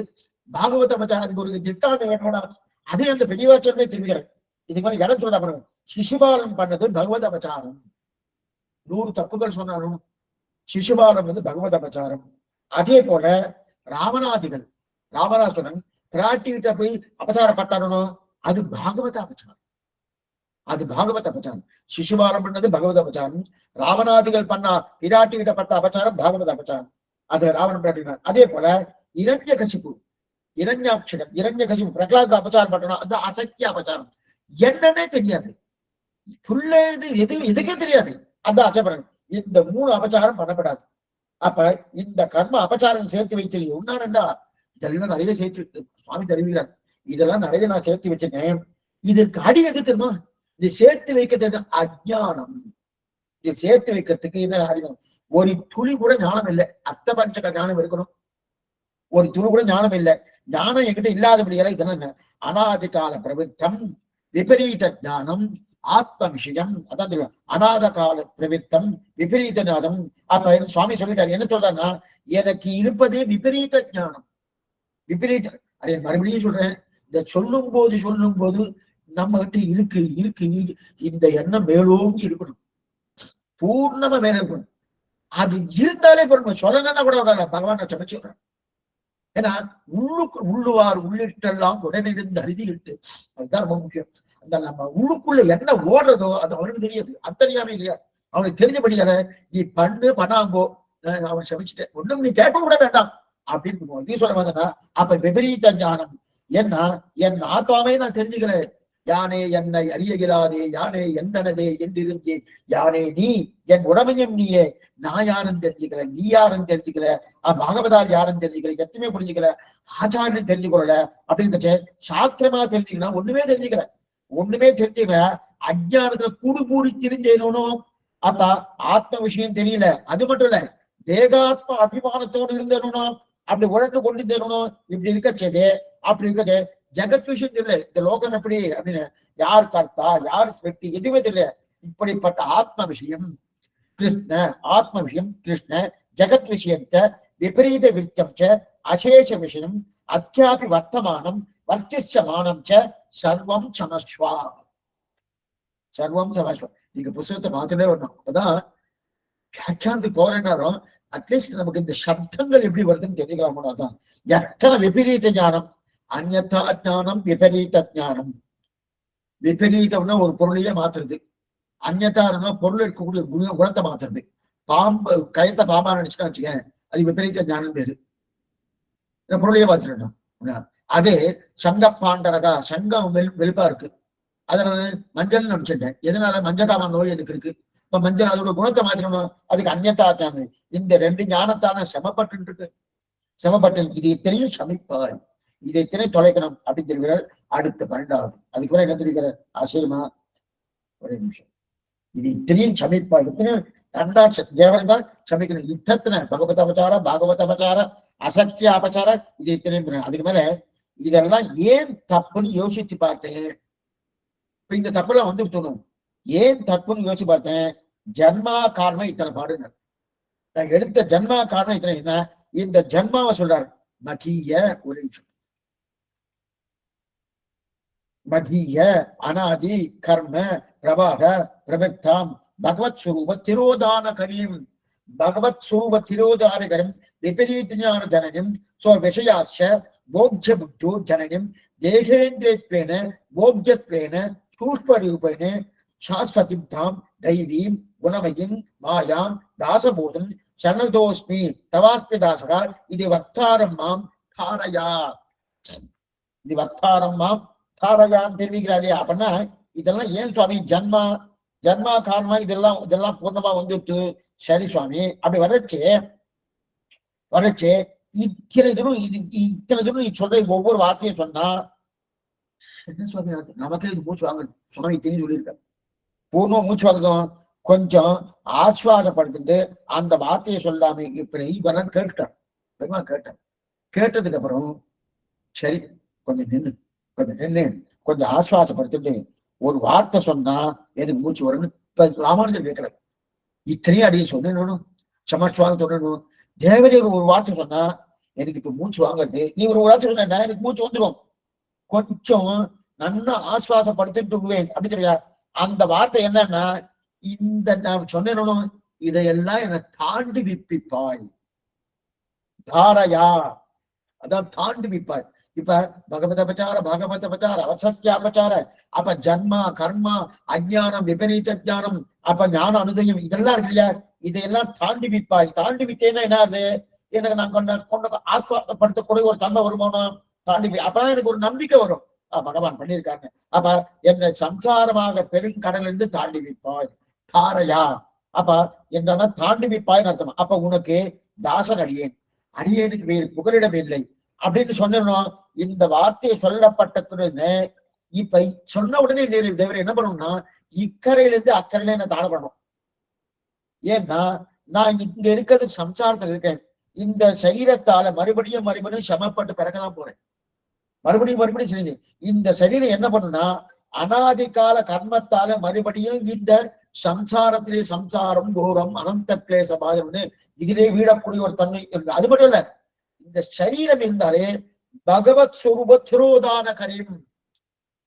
பாகவத அபச்சாரத்துக்கு ஒரு திட்டாந்தம் வேணும்னா அதே அந்த பெரியவாச்சரமே தெரிவிக்கிறார். இதுக்கு மேல இடம் சொல்ற பாருங்க. சிசுபாலன் பண்ணது பகவத் அபச்சாரம். 100 தப்புகள் சொன்னாலும் சிசுபாலம் வந்து பகவத் அபச்சாரம். அதே போல ராமநாதிகள், ராமநாசுரன் பிராட்டிகிட்ட போய் அபச்சாரம் பட்டாரனோ அது பாகவத அபச்சாரம். அது பாகவத அபச்சாரம். சிசுபாலம் பண்ணது பகவத அபச்சாரம். ராமநாதிகள் பண்ணா பிராட்டி கிட்ட பட்ட அபச்சாரம் பாகவத அபச்சாரம். அது ராவணன் பிராட்டி. அதே போல இரண்ய கசிப்பு, இரண்ய கசிப்பு பிரகலாத அபச்சாரம் பண்ணணும், அது அசக்கிய அபச்சாரம். என்னன்னே தெரியாது, எதுக்கே தெரியாது, அந்த அச்சபரன். இந்த 3 அபச்சாரம் பண்ணப்படாது. அப்ப இந்த கர்ம அபச்சாரம் சேர்த்து வைத்திருக்கீங்க ஒன்னா ரெண்டா, இதெல்லாம் நிறைய சேர்த்து சுவாமி தெரிவிக்கிறார். இதெல்லாம் நிறைய நான் சேர்த்து வச்சிருக்கேன். இதற்கு அடி எது தெரியுமா? இது சேர்த்து வைக்கிறது அஜ்ஞானம். இது சேர்த்து வைக்கிறதுக்கு என்ன அறிவு? ஒரு துளி கூட ஞானம் இல்லை. அர்த்தபஞ்சக ஞானம் இருக்கணும். ஒரு துளி கூட ஞானம் இல்லை. ஞானம் என்கிட்ட இல்லாதபடியெல்லாம் இதெல்லாம் அனாதி கால பிரவித்தம் விபரீத ஞானம் ஆத்ம விஷயம். அதான் தெரியும், அநாத கால பிரவித்தம் விபரீத ஞானம். அப்ப சுவாமி சொல்லிட்டாரு, என்ன சொல்றாருன்னா, எனக்கு இருப்பதே விபரீத ஞானம். விபரீத அதே மறுபடியும் சொல்றேன், இந்த சொல்லும் போது நம்ம கிட்ட இருக்கு இருக்கு இந்த எண்ணம் மேலோங்கி இருக்கணும், பூர்ணமா மேல இருக்கணும். அது இருந்தாலே போடணும், சொல்லணும்னா கூட பகவான் சமைச்சு விடுறேன். ஏன்னா உள்ளுவார் உள்ளிட்டெல்லாம் உடனிருந்து அரிசிட்டு, அதுதான் ரொம்ப முக்கியம். அந்த நம்ம உள்ளுக்குள்ள என்ன ஓடுறதோ அது அவனுக்கு தெரியாது, அத்தறியாமே இல்லையா? அவனுக்கு தெரிஞ்சபடியால நீ பண்ணாங்கோ அவன் சமைச்சிட்டேன், ஒண்ணும் நீ கேட்க கூட வேண்டாம் அப்படின்னு நீ சொல்ல வந்தனா அப்ப விபரீத ஞானம். ஏன்னா என் ஆத்மாவே நான் தெரிஞ்சுக்கிறேன். யானே என்னை அறியகிறாதே, யானே எந்தனதே என்றிருந்தே, யானே நீ என் உடமையும் நீயே, நான் யாருன்னு தெரிஞ்சுக்கல, நீ யாருன்னு தெரிஞ்சுக்கல, பாகவதால் யாருன்னு தெரிஞ்சுக்கல, எத்தமே புரிஞ்சுக்கல, ஆச்சாரியன் தெரிஞ்சுக்கொள்ள அப்படின்னு சாஸ்திரமா தெரிஞ்சுக்கலாம், ஒண்ணுமே தெரிஞ்சுக்கல. அஜ்ஞானத்துல கூடி தெரிஞ்சேனோ. அப்ப ஆத்ம விஷயம் தெரியல. அது மட்டும் இல்ல, தேகாத்ம அபிமானத்தோடு இருந்தேனோ, அப்படி உழந்து கொண்டு தேரணும். இப்படி இருக்கச்சது, அப்படி இருக்கச்சு ஜெகத் விஷயம் தெரியல. இந்த லோகம் எப்படி அப்படின்னு, யார் கர்த்தா யார் சிருஷ்டி எதுவுமே தெரியல. இப்படிப்பட்ட ஆத்ம விஷயம் கிருஷ்ண, ஆத்ம விஷயம் கிருஷ்ண, ஜெகத் விஷயத்த விபரீத விருத்தம் ச அசேஷ விஷயம் அத்தியாபி வர்த்தமானம் வர்த்திஷ்யமானம் ச சர்வம் சமஸ்வா. சர்வம் சமஸ்வா. நீங்க புத்தகத்தை பார்த்துட்டே வரணும். அப்பதான் வியாக்கியானத்துக்கு போறேன்னாலும் அட்லீஸ்ட் நமக்கு இந்த சப்தங்கள் எப்படி வருதுன்னு தெரிஞ்சுக்கலாம். அதான் எத்தனை விபரீத ஞானம், அந்யதா ஞானம் விபரீத ஞானம். விபரீதம்னா ஒரு பொருளையே மாத்துறது, அந்நியதா இருந்தா பொருள் இருக்கக்கூடிய குணத்தை மாத்துறது. பாம்பு கயத்தை பாம்பா நினைச்சுன்னா வச்சுக்க, அது விபரீத ஞானம் பேரு. பொருளையே பார்த்துட்டோம். அதே சங்க பாண்டரகா, சங்கம் வெளுப்பா இருக்கு, அதை நான் மஞ்சள் நினைச்சிட்டேன். எதனால? மஞ்சகாம நோய் எனக்கு இருக்கு. இப்ப மஞ்சள் அதோட குணத்தை மாத்திரணும், அதுக்கு அந்நியதா ஞானம். இந்த ரெண்டு ஞானத்தான சிரமப்பட்டு இருக்கு. சிரமப்பட்டு இது இத்தனையும் சமைப்பாய், இதை இத்தனை தொலைக்கணும் அப்படின்னு தெரிவிக்கிறார். அடுத்த 12வது அதுக்கு மேல என்ன தெரிவிக்கிறார்? ஆச்சரியமா, ஒரே நிமிஷம். இது இத்தனையும் சமைப்பாய், இத்தனையும் ரெண்டா தேவனை தான் சமைக்கணும். யுத்தத்தின பகவத அபச்சார, பாகவத அபச்சார, அசக்கிய அபச்சார, இது இத்தனையும். அதுக்கு மேல இதெல்லாம் ஏன் தப்புன்னு யோசித்து பார்த்தேன். இப்ப இந்த தப்புலாம் வந்து தோணும். ஏன் தப்புன்னு யோசிச்சு பார்த்தேன். ஜன்மா காரணம் இத்தனை பாடுங்க. நான் எடுத்த ஜன்மா காரணம் இத்தனை. என்ன இந்த ஜன்மாவை சொல்றாரு? மதிய ஒரு மதிய அனாதி கர்ம பிரபாக பிரவர்த்தாம் பகவத் சுரூப திரோதான கரீம், பகவத் சுரூப திரோதான கரம் விபரீத ஞான ஜனனிம் சோ விஷயாச்ச போக்ய புத்தோ ஜனனிம் தேகேந்திரத்வேன போக்யத்வேன சூஷ்மரூபேன சாஸ்வதிம் தாம் தைவீம் குணமயம் மாயாம் தாசபோதம் சரணதோஸ்மி தவாஸ்மி தாசகா இது வக்தாரம் மாம் தாரயா, இது வக்தாரம் மாம் தாரயான்னு தெரிவிக்கிறாரு. அப்படின்னா இதெல்லாம் ஏன் சுவாமி ஜன்மா ஜன்மா காரணமா இதெல்லாம் பூர்ணமா வந்துட்டு? சரி சுவாமி, அப்படி வரைச்சே இத்தனை தூரம் நீ சொல்ற ஒவ்வொரு வார்த்தையும் சொன்னா என்ன சுவாமி நமக்கே இது மூச்சு வாங்குறது. சுவாமி தெரிஞ்சு சொல்லியிருக்க பூர்ணமா மூச்சு வாங்கணும். கொஞ்சம் ஆஸ்வாதப்படுத்திட்டு அந்த வார்த்தையை சொல்லாம இப்படி வரலாம் கேட்டுட்டான். பெருமா கேட்டதுக்கு அப்புறம் சரி கொஞ்சம் நின்று கொஞ்சம் ஆஸ்வாசப்படுத்திட்டு ஒரு வார்த்தை சொன்னா எனக்கு மூச்சு வரும்னு இப்ப ராமானுஜர் கேட்கிறார். இத்தனையும் அடியை சொல்லணும், சமஸ்வாதம் சொல்லணும். தேவதையர் ஒரு வார்த்தை சொன்னா எனக்கு இப்ப மூச்சு வாங்குறது. நீ ஒரு வார்த்தை சொன்னா எனக்கு மூச்சு வந்துடும். கொஞ்சம் நல்லா ஆஸ்வாசப்படுத்திட்டு விடுவேன் அப்படி தெரியா. அந்த வார்த்தை என்னன்னா, இந்த நான் சொன்னேனும் இதையெல்லாம் என்னை தாண்டி விப்பிப்பாய் தாரையா, அதான் தாண்டி விப்பாய். இப்ப பகவத அபச்சார அவசக்கிய அபச்சார, அப்ப ஜன்மா கர்மா அஜ்ஞானம் விபரீத ஜானம், அப்ப ஞான அனுதயம் இதெல்லாம் இருக்கு இல்லையா, இதையெல்லாம் தாண்டி விப்பாய். தாண்டி விட்டேன்னா என்ன ஆகுது? எனக்கு நான் கொண்ட ஆஸ்வாதப்படுத்தக்கூடிய ஒரு தன்மை வருமானம் தாண்டி அப்பதான் எனக்கு ஒரு நம்பிக்கை வரும். பகவான் பண்ணியிருக்காங்க. அப்ப என்னை சம்சாரமாக பெருங்கடல் இருந்து தாண்டி விப்பாய் தாரையா. அப்ப என்ன தாண்டி விப்பாய்னு அர்த்தம். அப்ப உனக்கு தாசன் அடியேனுக்கு வேறு புகலிடம் இல்லை அப்படின்னு சொன்னோம். இந்த வார்த்தையை சொல்லப்பட்ட இப்ப சொன்ன உடனே தேவர் என்ன பண்ணணும்னா இக்கரையில இருந்து அக்கறையில என்ன தாழ பண்ணணும். ஏன்னா நான் இங்க இருக்கிறது சம்சாரத்துல இருக்கேன். இந்த சரீரத்தால மறுபடியும் சமப்பட்டு பிறகுதான் போறேன். மறுபடியும் செய்யுது. இந்த சரீரம் என்ன பண்ணுனா அனாதி கால கர்மத்தால மறுபடியும் இந்த சம்சாரத்திலே சம்சாரம் கோரம் அனந்த கிளேச பாதம்னு இதிலே வீழக்கூடிய ஒரு தன்மை இருக்கு. அது மட்டும் இல்ல, இந்த சரீரம் இருந்தாலே பகவத் சொரூப திரோதான கரீம்,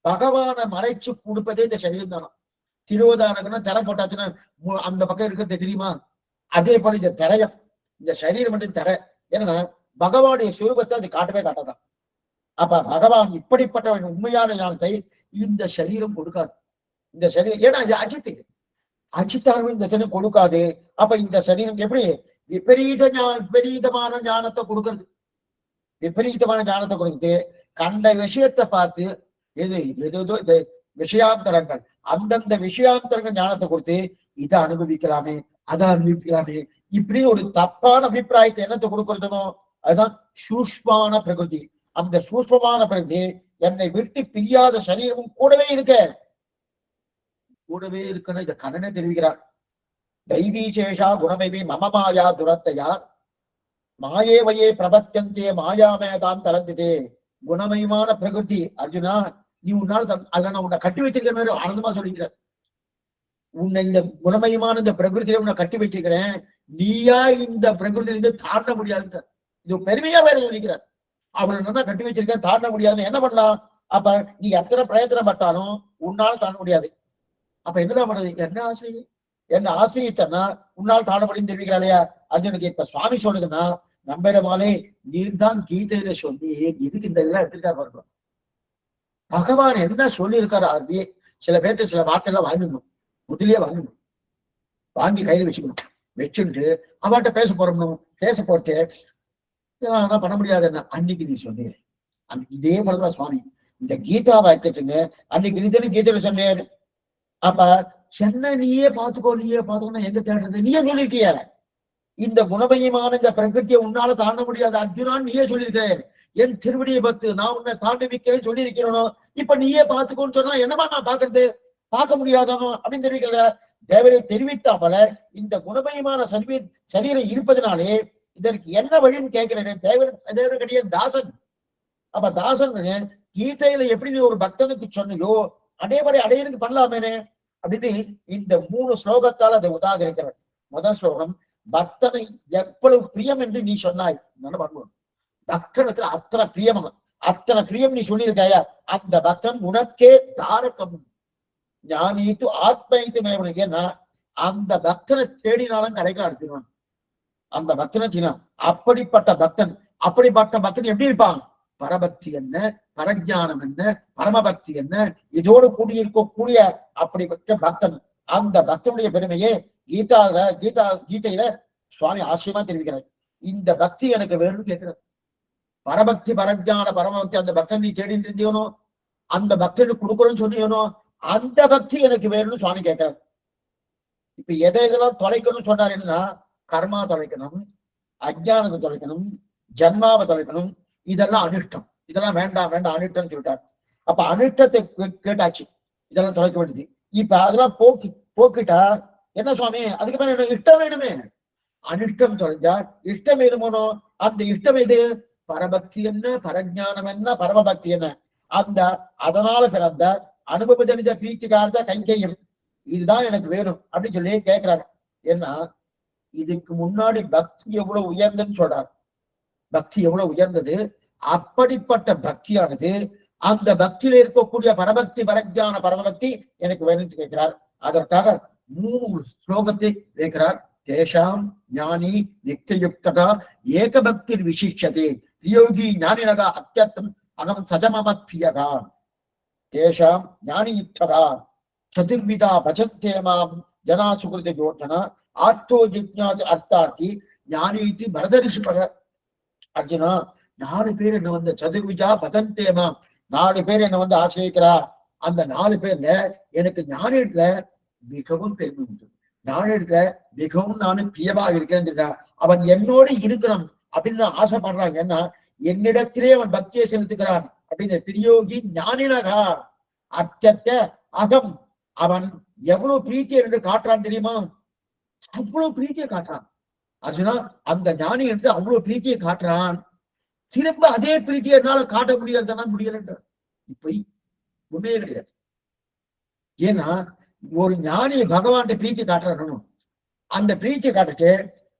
பகவான மறைச்சு கொடுப்பதே இந்த சரீரம் தானே. திரோதானகன்னா திரை போட்டாச்சுன்னா அந்த பக்கம் இருக்கிறது தெரியுமா? அதே போல இந்த திரையம், இந்த சரீரம் மட்டும் திரை. ஏன்னா பகவானுடைய சுரூபத்தை அது காட்டவே காட்டாதான். அப்ப பகவான் இப்படிப்பட்ட உண்மையான ஞானத்தை இந்த சரீரம் கொடுக்காது. இந்த சரீரம் ஏன்னா இது அஜித்தானவே இந்த சரீரம் கொடுக்காது. அப்ப இந்த சரீரம் எப்படி விபரீதமான ஞானத்தை கொடுக்கறது, விபரீதமான ஞானத்தை கொடுக்குது. கண்ட விஷயத்தை பார்த்து ஏதோ இந்த விஷயாந்தரங்கள், அந்தந்த விஷயாந்தரங்கள் ஞானத்தை கொடுத்து இதை அனுபவிக்கலாமே அதை அனுபவிக்கலாமே இப்படி ஒரு தப்பான அபிப்பிராயத்தை என்னத்தை கொடுக்கறதுனோ அதுதான் சூஷ்மான பிரகிருதி. அந்த சூஷ்மமான பிரகிருதி என்னை விட்டு பிரியாத சரீரமும் கூடவே இருக்குன்னு இதை கண்ணனே தெரிவிக்கிறார். தைவீசேஷா குணமைவி மமமாயா துரத்தையா மாயேவையே பிரபத்தியந்தே மாயாமேதான் தளர்ந்ததே. குணமயமான பிரகிருதி அர்ஜுனா, நீ உன்னால் அல்ல உன்னை கட்டி வச்சிருக்கிற மாதிரி ஆனந்தமா சொல்லிக்கிற. உன்னை இந்த குணமயமான இந்த பிரகிருதியில உன்னை கட்டி வச்சிருக்கிறேன், நீயா இந்த பிரகிருதியிலிருந்து தாண்ட முடியாது. இது பெருமையா வேற சொல்லிக்கிறார். அவனை நல்லா கட்டி வச்சிருக்க தாண்ட முடியாதுன்னு என்ன பண்ணலாம்? அப்ப நீ எத்தனை பிரயத்தனம் பட்டாலும் உன்னால் தாண்ட முடியாது. அப்ப என்னதான் பண்றது? என்ன ஆசிரியத்தன்னா உன்னால் தாண்ட முடியும் தெரிவிக்கிறா இல்லையா அர்ஜுனுக்கு. இப்ப சுவாமி சொல்லுதுன்னா நம்பிடமாலே நீர் தான் கீதையில சொல்லி இதுக்கு இந்த இதெல்லாம் எடுத்துருக்காரு பாருங்க. பகவான் என்ன சொல்லி இருக்காரு அப்படியே சில பேர்ட்டு சில வார்த்தை எல்லாம் வாங்கிடணும். முதலியே வாங்கணும், வாங்கி கையில வச்சுக்கணும். வச்சுட்டு அவன்கிட்ட பேச போறோம்னு பேச போறதே அதான் பண்ண முடியாது. என்ன அன்னைக்கு நீ சொன்னீர், இதே போலதான் சுவாமி இந்த கீதா வாக்கியச்சுங்க அன்னைக்கு நீ கீதையில சொன்னேன். அப்ப சென்னை நீயே பாத்துக்கோ, நீயே பாத்துக்கோன்னா எங்க தேடுறது? நீயே சொல்லியிருக்கிய இந்த குணமயமான இந்த பிரகிருத்தியை உன்னால தாண்ட முடியாது அர்ஜுனான், நீயே சொல்லியிருக்கிறேன். என் திருவடியை பத்து நான் உன்னை தாண்டி வைக்கிறேன்னு சொல்லியிருக்கிறேனோ, இப்ப நீயே பாத்துக்கோன்னு சொன்னா என்னமா நான் பாக்குறது? பார்க்க முடியாதானோ அப்படின்னு தெரிவிக்கல. தேவரை தெரிவித்தாமல இந்த குணமயமான சரீரம் இருப்பதனாலே இதற்கு என்ன வழின்னு கேட்கிறேன். தேவர் கிடையாது, தாசன். அப்ப தாசன் கீதையில எப்படி நீ ஒரு பக்தனுக்கு சொன்னியோ அதே மாதிரி அடையனுக்கு பண்ணலாமேனே அப்படின்னு இந்த 3 ஸ்லோகத்தால் அதை உதாகரிக்கிறார். முதல் ஸ்லோகம், பக்தனை எவ்வளவு பிரியம் என்று நீ சொன்னாய். பண்ணுவோம் பக்தனத்துல அத்தனை பிரியம் நீ சொல்லியிருக்காயா, அந்த பக்தன் உனக்கே தாரகம் ஞானித்து ஆத்மைத்து மேவனுக்கு. ஏன்னா அந்த பக்தனை தேடினாலும் கிடைக்கலாம் இருக்கணும். அந்த பக்தனை அப்படிப்பட்ட பக்தன் எப்படி இருப்பான்? பரபக்தி என்ன, பரஜானம் என்ன, பரமபக்தி என்ன, இதோடு கூடியிருக்கக்கூடிய அப்படிப்பட்ட பக்தன். அந்த பக்தனுடைய பெருமையே கீதையில சுவாமி ஆசிரியமா தெரிவிக்கிறார். இந்த பக்தி எனக்கு வேணும்னு கேட்கிறார். பரபக்தி பரஜான பரமபக்தி அந்த பக்தன் நீ தேடிட்டு இருந்தியோனோ, அந்த பக்தனுக்கு கொடுக்கணும்னு சொன்னியோனோ, அந்த பக்தி எனக்கு வேணும்னு சுவாமி கேட்கிறார். இப்ப எதெல்லாம் தொலைக்கணும்னு சொன்னாருன்னா, கர்மா தொலைக்கணும், அஜானத்தை தொலைக்கணும், ஜன்மாவை தொலைக்கணும், இதெல்லாம் அனிஷ்டம், இதெல்லாம் வேண்டாம் அனிஷ்டம் சொல்லிட்டார். அப்ப அனிஷ்டத்தை கேட்டாச்சு, இதெல்லாம் தொலைக்க வேண்டியது. இப்ப அதெல்லாம் போக்கிட்டா என்ன சுவாமி? அதுக்கு மேல எனக்கு இஷ்டம் வேணுமே. அனிஷ்டம் தொலைஞ்சா இஷ்டம் வேணுமோனோ, அந்த இஷ்டம் எது? பரபக்தி என்ன, பரஜானம் என்ன, பரமபக்தி என்ன. அதனால பிறந்த அனுபவஜனித பிரீத்திகார்த்த கைங்கரியம் இதுதான் எனக்கு வேணும் அப்படின்னு சொல்லி கேட்கிறாரு. ஏன்னா இதுக்கு முன்னாடி பக்தி எவ்வளவு உயர்ந்ததுன்னு சொல்றாரு. பக்தி எவ்வளவு உயர்ந்தது, அப்படிப்பட்ட பக்தியானது அந்த பக்தியில இருக்கக்கூடிய பரபக்தி பரஜான பரமபக்தி எனக்கு வேணும்னு கேட்கிறார். அதற்காக 3 ஸ்லோகத்தை வைக்கிறார். தேஷாம் ஞானி நித்தியுக்தகா ஏகபக்தி விசிஷ்யதே யோகி ஞானினகா அத்தியர்த்தம் அகம் சஜமமப்பியகா. தேஷாம் ஞானி யுக்தகா சதுர்விதா பஜந்தேமாம் ஜனா சுகிருத யோஜனா ஆர்த்தோ ஜிஜ்ஞாச அர்த்தார்த்தி ஞானீதி பரதரிஷி பர. அர்ஜுனா 4 பேர் என்ன வந்து சதுர்விஜா பதந்தேமா, 4 பேர் என்ன வந்து ஆசிரியக்கிறா. அந்த 4 பேர்ல எனக்கு ஞானிடத்துல மிகவும் பெருமை உண்டு, ஞானிடத்துல மிகவும் நானும் பிரியமாக இருக்கிறேன். அவன் என்னோடு இருக்கணும் அப்படின்னு ஆசைப்படுறாங்க. ஏன்னா என்னிடத்திலே அவன் பக்தியை செலுத்துகிறான் அப்படின்னு. பிரியோகி ஞானினகா அர்த்தத்த அகம். அவன் எவ்வளவு பிரீத்தியை என்று காட்டுறான் தெரியுமா? அவ்வளவு பிரீத்தியை காட்டுறான் அர்ஜுனா. அந்த ஞானி எடுத்து அவ்வளவு பிரீத்தியை காட்டுறான். திரும்ப அதே பிரீத்தியை என்னால காட்ட முடியாதுன்னா முடியலன்ற இப்ப உண்மையே கிடையாது. ஏன்னா ஒரு ஞானி பகவான் பிரீத்தி காட்டுறாரு, அந்த பிரீத்தியை காட்டுச்சு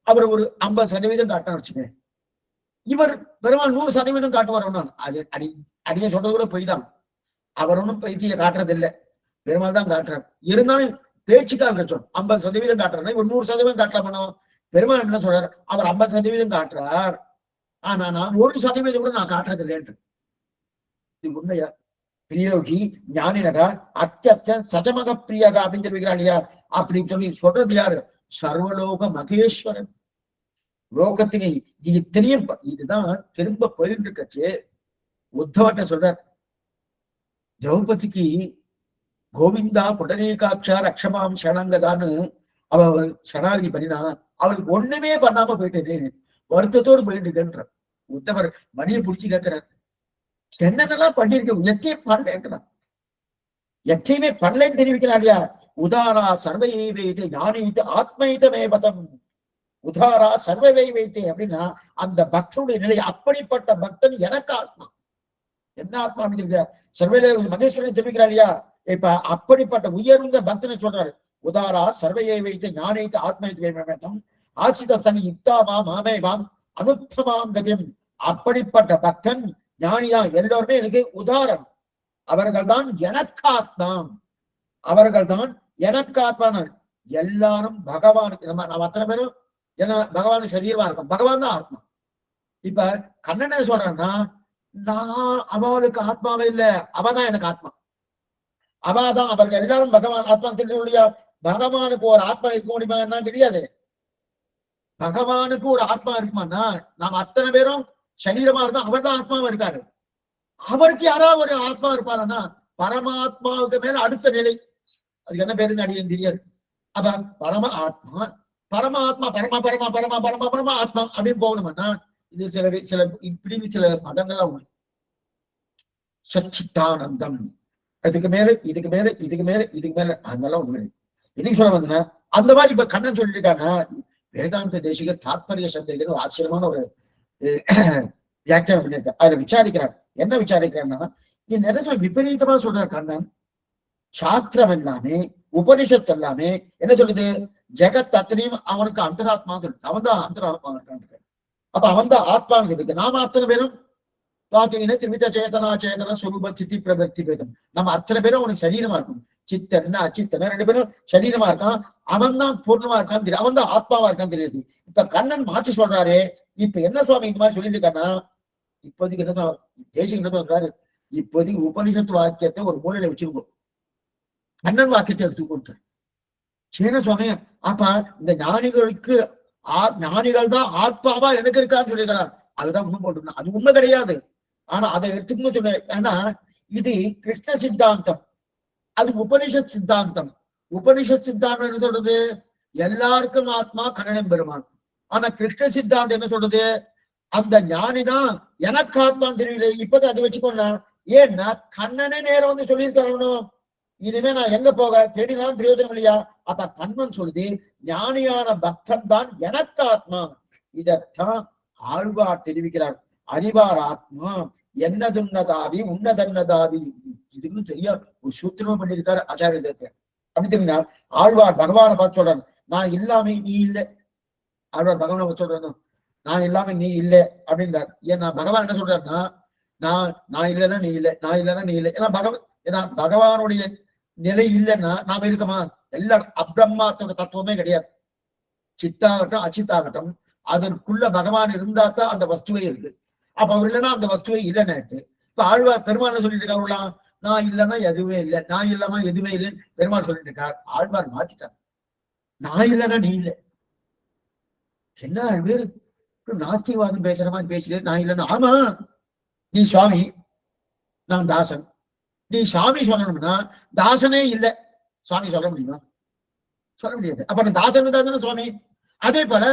அவர் ஒரு 50% காட்டினா வச்சுக்க, இவர் பெருமாள் 100% காட்டுவார். அது அடியே சொல்றது கூட பொய் தான். அவர் ஒன்றும் பிரீத்தியை காட்டுறது இல்லை, பெருமாள் தான் காட்டுறார். இருந்தாலும் பேச்சுக்காக கட்டும் 50% காட்டுறாரு, இவர் 100% காட்டலாம். பெருமாள் என்ன சொல்றாரு? அவர் 50% காட்டுறார், ஆனா நான் 1% கூட நான் காட்டுறது இல்லைன்று. இது உண்மையா? பிரியோகி ஞானினகா அத்தியத்த சஜமக பிரியகா அப்படின்னு தெரிவிக்கிறான் இல்லையா? அப்படின்னு சொல்லி சொல்றது யாரு? சர்வலோக மகேஸ்வரன். லோகத்தினை இது தெரியும். இதுதான் திரும்ப போயிட்டு இருக்கச்சு. உத்தவட்ட சொல்றார், திரௌபதிக்கு கோவிந்தா புடனேகாட்சா ரக்ஷமாம் சரணங்கதான்னு அவ சரணாகதி பண்ணினா, அவளுக்கு ஒண்ணுமே பண்ணாம போயிட்டேன், வருத்தத்தோடு போயிட்டு இருக்கேன்ற. உத்தவர் மணியை பிடிச்சி கேட்கிறார், என்னென்னலாம் பண்ணிருக்க, எத்தையும் பண்ணலேன்றான். எத்தையுமே பண்ணலன்னு தெரிவிக்கிறான் இல்லையா? உதாரா சர்வையை வைத்து ஞானித்து ஆத்மைத்தமே பதம். உதாரா சர்வவை வைத்தே அப்படின்னா அந்த பக்தனுடைய நிலை. அப்படிப்பட்ட பக்தன் எனக்கு ஆத்மா. என்ன ஆத்மா அப்படின்னு சர்வையில மகேஸ்வரன் தெரிவிக்கிறார் இல்லையா? இப்ப அப்படிப்பட்ட உயர்ந்த பக்தனை சொல்றாரு. உதாரா சர்வையை வைத்து ஞானித்து ஆத்மைத்தம் ஆசித சனி யுக்தாமா மாமேவாம் அனுத்தமாம் கதியம். அப்படிப்பட்ட பக்தன் ஞானிதான். எல்லோருமே எனக்கு உதாரணம். அவர்கள் தான் எனக்காத்மாம். அவர்கள் தான் எனக்காத்மான. எல்லாரும் பகவானுக்கு நம்ம அத்தனை பேரும் ஏன்னா பகவானுக்கு சரீரமா இருக்கும், பகவான் தான் ஆத்மா. இப்ப கண்ணனை சொல்றேன்னா, நான் அவளுக்கு ஆத்மாவே இல்லை, அவதான் எனக்கு ஆத்மா. அவதான் அவர்கள் எல்லாரும் பகவான் ஆத்மா தெரியும் இல்லையா? பகவானுக்கு ஒரு ஆத்மா இருக்க முடியுமா? கிடையாது. பகவானுக்கு ஒரு ஆத்மா இருக்குமான்னா நாம் அத்தனை பேரும் சரீரமா இருந்தா அவர் தான் ஆத்மாவும் இருக்காரு. அவருக்கு யாராவது ஒரு ஆத்மா இருப்பாருன்னா பரமாத்மாவுக்கு மேல அடுத்த நிலை, அதுக்கு என்ன பேருன்னு அடியும் தெரியாது. அப்ப பரம ஆத்மா, பரமாத்மா, பரமா பரமா பரமா பரமா பரமா ஆத்மா அப்படின்னு போகணும்னா இது சில இப்படின்னு சில மதங்கள்லாம் உண்டு. சச்சித்தானந்தம், அதுக்கு மேல இதுக்கு மேல இதுக்கு மேல இதுக்கு மேல அதெல்லாம் ஒண்ணு கிடையாது. என்னைக்கு சொல்ல வந்தேன்னா அந்த மாதிரி இப்ப கண்ணன் சொல்லிட்டு இருக்காங்கன்னா வேதாந்த தேசிக தாத்பரிய சந்திரிகர் ஆச்சரியமான ஒரு வியாக்கியானம் பண்ணியிருக்கார். அதுல விசாரிக்கிறார். என்ன விசாரிக்கிறான்னா நிறைய விபரீதமா சொல்றார் கண்ணன். சாஸ்திரம் எல்லாமே உபனிஷத்து எல்லாமே என்ன சொல்லுது? ஜெகத் அத்தனையும் அவனுக்கு அந்தராத்மா சொல்லுது. அவன் தான் அந்தராத்மா. அப்ப அவன் தான் ஆத்மான்னு சொல்லிருக்கு. நாம அத்தனை பேரும் பாத்தீங்கன்னா திருவித சேதனா சேதன சுரூப சித்தி பிரவர்த்தி பேதம். நம்ம அத்தனை பேரும் அவனுக்கு சரீரமா இருக்கும். சித்தன்னா அச்சித்தன ரெண்டு பேரும் சரீரமா இருக்கான். அவன் தான் பூர்ணமா இருக்கான்னு தெரியும். அவன் தான் ஆத்மாவா இருக்கான்னு தெரியுது. இப்ப கண்ணன் மாற்றி சொல்றாரு. இப்ப என்ன சுவாமி இந்த மாதிரி சொல்லிட்டு இருக்கான்னா இப்போதைக்கு என்ன தேசியம் என்ன சொல்றாரு? இப்போதைக்கு உபனிஷத்து வாக்கியத்தை ஒரு மூலையில வச்சுக்கோ, கண்ணன் வாக்கியத்தை எடுத்துக்கொண்டு சேன சுவாமி. அப்ப இந்த ஞானிகளுக்கு ஞானிகள் தான் ஆத்மாவா எனக்கு இருக்கான்னு சொல்லிக்கிறார். அதுதான் உண்மை போட்டு அது உண்மை கிடையாது. ஆனா அதை எடுத்துக்கணும் சொன்ன. ஏன்னா இது கிருஷ்ண சித்தாந்தம், அது உபனிஷத் சித்தாந்தம். உபனிஷத் சித்தாந்தம் என்ன சொல்றது? எல்லாருக்கும் ஆத்மா கண்ணனம் பெருமான். ஆனா கிருஷ்ண சித்தாந்தம் என்ன சொல்றது? அந்த ஞானிதான் எனக்கு ஆத்மான்னு தெரியல. இப்பதான் அதை வச்சுக்கோங்க. ஏன்னா கண்ணனே நேரம் வந்து சொல்லியிருக்கணும். இனிமே நான் எங்க போக தேடினாலும் பிரயோஜனம் இல்லையா? அப்ப கண்ணன் சொல்லுது ஞானியான பக்தன் தான் எனக்கு ஆத்மா. இதத்தான் ஆழ்வார் தெரிவிக்கிறார். அறிவார் ஆத்மா என்னதுன்னதாவி உன்னதன்னதாவி. இதுக்கு சரியா ஒரு சூத்திரமா பண்ணியிருக்காரு ஆச்சாரியத்தை. அப்படி தெரியுங்க. ஆழ்வார் பகவானை பார்த்து சொல்றாரு, நான் இல்லாம நீ இல்லை. ஆழ்வார் பகவானை சொல்றாரு, நான் இல்லாம நீ இல்லை அப்படின்றார். ஏன்னா பகவான் என்ன சொல்றாருன்னா நான் இல்லைன்னா நீ இல்லை, நான் இல்லைன்னா நீ இல்லை. ஏன்னா பகவானுடைய நிலை இல்லைன்னா நாம இருக்கமா? எல்லாம் அப்ரம்மாத்தோட தத்துவமே கிடையாது. சித்தாகட்டும் அச்சித்தாகட்டும் அதற்குள்ள பகவான் இருந்தா தான் அந்த வஸ்துவே இருக்கு. அப்ப அவர் இல்லைன்னா அந்த வஸ்துவே இல்லைன்னு எடுத்து இப்ப ஆழ்வார் பெருமாள் சொல்லிட்டு இருக்காருலாம், நான் இல்லைன்னா எதுவுமே இல்லை, நான் இல்லாம எதுவுமே இல்லைன்னு பெருமாள் சொல்லிட்டு இருக்கார். ஆழ்வார் மாத்திட்டார். நான் இல்லைன்னா நீ இல்லை. என்ன பேரு நாஸ்திகவாதம் பேசுற மாதிரி பேசுறேன். நான் இல்லைன்னா ஆமா நீ சுவாமி, நான் தாசன். நீ சுவாமி சொல்லணும்னா தாசனே இல்லை, சுவாமி சொல்ல முடியுமா? சொல்ல முடியாது. அப்ப நான் தாசன் தானே சுவாமி. அதே போல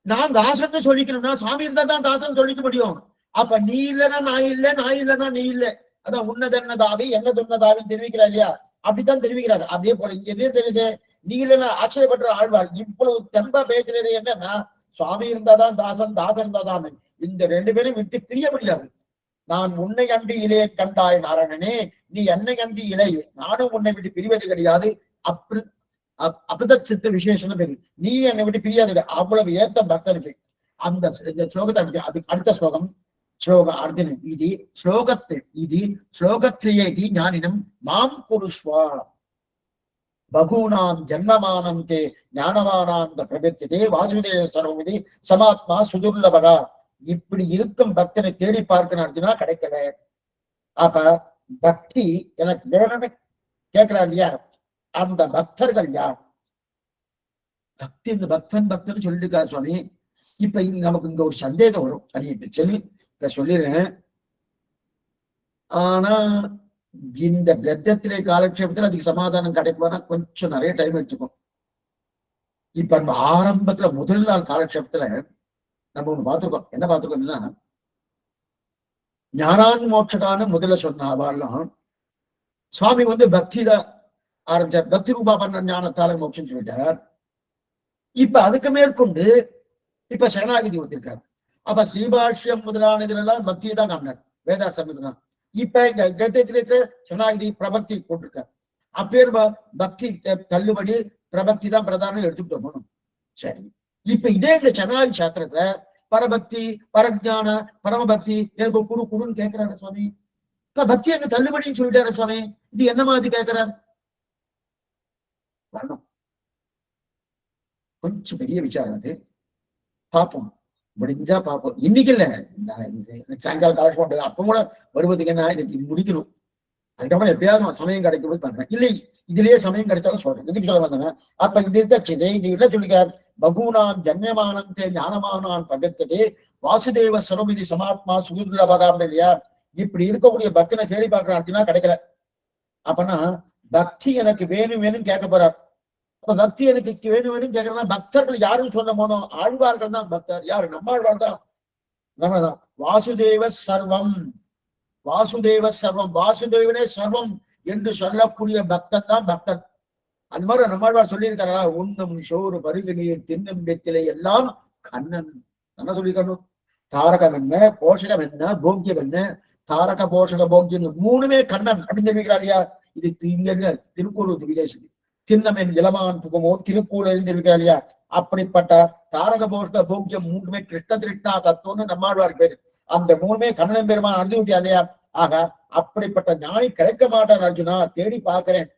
நான் தாசன் சொல்லிக்கணும்னா சுவாமி இருந்தா தான் தாசன் சொல்லிக்க முடியும். அப்ப நீ இல்லைன்னா நான் இல்லை, நான் இல்லைன்னா நீ இல்லை. அதான் உன்னதன்னதாவி என்னதுன்னதாவின்னு தெரிவிக்கிறார் இல்லையா? அப்படித்தான் தெரிவிக்கிறாரு. அப்படியே போல இங்க என்ன தெரியுது? நீ இல்லைன்னா ஆச்சரியப்பட்ட ஆழ்வார் இவ்வளவு தெம்பா பேசுறது என்னன்னா சுவாமி இருந்தாதான் தாசன், தாசன் இருந்தாதான். இந்த ரெண்டு பேரும் விட்டு பிரிய முடியாது. நான் உன்னை அன்றி இலையை கண்டாய் நாராயணனே, நீ என்னை அன்றி இலை, நானும் உன்னை விட்டு பிரிவது கிடையாது. அப்படித சித்த விசேஷம் பேரு. நீ என்னை விட்டு பிரியாது. அவ்வளவு ஏத்த பக்தனுக்கு அந்த ஸ்லோகத்தை அதுக்கு அடுத்த ஸ்லோகம் ஸ்லோகம் அர்ஜுனன் இது ஸ்லோகத்து இது ஸ்லோகத்திலேயே இது ஞானினம் மாம் குருஷ்வா பகூனாம் ஜன்மமானம் தே ஞானவானாந்த பிரபத்திதே வாசுதேவ சர்வமிதி சமாத்மா சுதுர்லபகா. இப்படி இருக்கும் பக்தனை தேடி பார்க்கணும் அர்ஜுனா, கிடைக்கல. அப்ப பக்தி எனக்கு வேணும்னு கேட்கிறார் இல்லையா? அந்த பக்தர்கள் யார்? பக்தி இந்த பக்தன் சொல்லிட்டு இருக்கா சுவாமி. இப்ப இங்க நமக்கு இங்க ஒரு சந்தேகம் வரும். அடி சொல்லி சொல்லிடுறேன். ஆனா இந்த கத்தியத்திலே காலக்ஷேபத்துல அதுக்கு சமாதானம் கிடைக்கும்னா கொஞ்சம் நிறைய டைம் எடுத்துக்கும். இப்ப நம்ம ஆரம்பத்துல முதல் நாள் காலக்ஷேபத்துல நம்ம ஒண்ணு பார்த்திருக்கோம். என்ன பார்த்திருக்கோம்னா ஞானான் மோட்சகான முதல்ல சொன்ன அவெல்லாம் சுவாமி வந்து பக்தி தான் ஆரம்பிச்சார். பக்தி ரூபா பண்ண ஞானத்தால மோட்சம் சொல்லிட்டார். இப்ப அதுக்கு மேற்கொண்டு இப்ப சரணாகிதி வந்திருக்காரு. அப்ப ஸ்ரீபாஷ்யம் முதலான இதுலாம் பக்தியை தான் காமினார் வேதாசம். இப்ப இங்க கத்தியத்திலே சரணாகிதி பிரபக்தி போட்டிருக்காரு. அப்பேர் பக்தி தள்ளுபடி பிரபக்தி தான் பிரதானம் எடுத்துட்டு போகணும். சரி, இப்ப இதே இந்த சரணாகி சாஸ்திரத்துல பரபக்தி பரஜான பரமபக்தி எனக்கு குடுன்னு கேட்கிறாரு சுவாமி. இப்ப பக்தி அங்க தள்ளுபடின்னு சொல்லிட்டாரு சுவாமி. இது என்ன மாதிரி கேட்கிறார்? வரணும். கொஞ்சம் பெரிய விசாரம் அது. பார்ப்போம், முடிஞ்சா பார்ப்போம். இன்னைக்கு இல்ல, சாயங்காலம் காலேஜ் போட்டு அப்ப கூட வருவதுக்கு என்ன இன்னைக்கு முடிக்கணும். அதுக்கப்புறம் எப்பயாவது சமயம் கிடைக்கும் போது பண்றேன். இல்லை இதுலயே சமயம் கிடைச்சாலும் சொல்றேன். இதுக்கு சொல்ல வந்தாங்க. அப்ப இது இருக்க சிதை இது என்ன சொல்லிக்கார்? பகூனான் ஜன்யமானந்தே ஞானமானான் பகத்ததே வாசுதேவ சர்வமிதி சமாத்மா சுகுர்லபகாம் இல்லையா? இப்படி இருக்கக்கூடிய பக்தனை தேடி பார்க்கற அர்த்தம்னா கிடைக்கல. அப்பனா பக்தி எனக்கு வேணும் வேணும் கேட்க போறார். அப்ப பக்தி எனக்கு வேணும் வேணும் கேட்கறதுனா பக்தர்கள் யாருன்னு சொல்ல போனோம்? ஆழ்வார்கள் தான் பக்தர். யாரு? நம்மாழ்வார் தான். நம்மதான் வாசுதேவ சர்வம், வாசுதேவ சர்வம், வாசுதேவனே சர்வம் என்று சொல்லக்கூடிய பக்தன் தான் பக்தன். அது மாதிரி நம்மாழ்வார் சொல்லியிருக்காரா? உண்ணும் சோறு பருகு நீர் தின்னும் வெத்திலை எல்லாம் கண்ணன். என்ன சொல்லிக்கணும்? தாரகம் என்ன, போஷகம் என்ன, போக்கியம் என்ன? தாரக போஷக போக்கியம் மூணுமே கண்ணன் அப்படின்னு தெரிவிக்கிறார் இல்லையா? இது இங்க திருக்கூர் விதேசம். திண்ணமென் இளமான் புகமோ திருக்கூர் தெரிவிக்கிறார் இல்லையா? அப்படிப்பட்ட தாரக போஷக போக்கியம் மூணுமே கிருஷ்ண திருஷ்ணா தத்துவம்னு நம்மாழ்வார் பேரு. அந்த மூணுமே கண்ணன் பெருமான் அறிந்து விட்டியா இல்லையா? ஆக அப்படிப்பட்ட ஞானி கிடைக்க மாட்டான் அர்ஜுனா, தேடி பார்க்கிறேன்.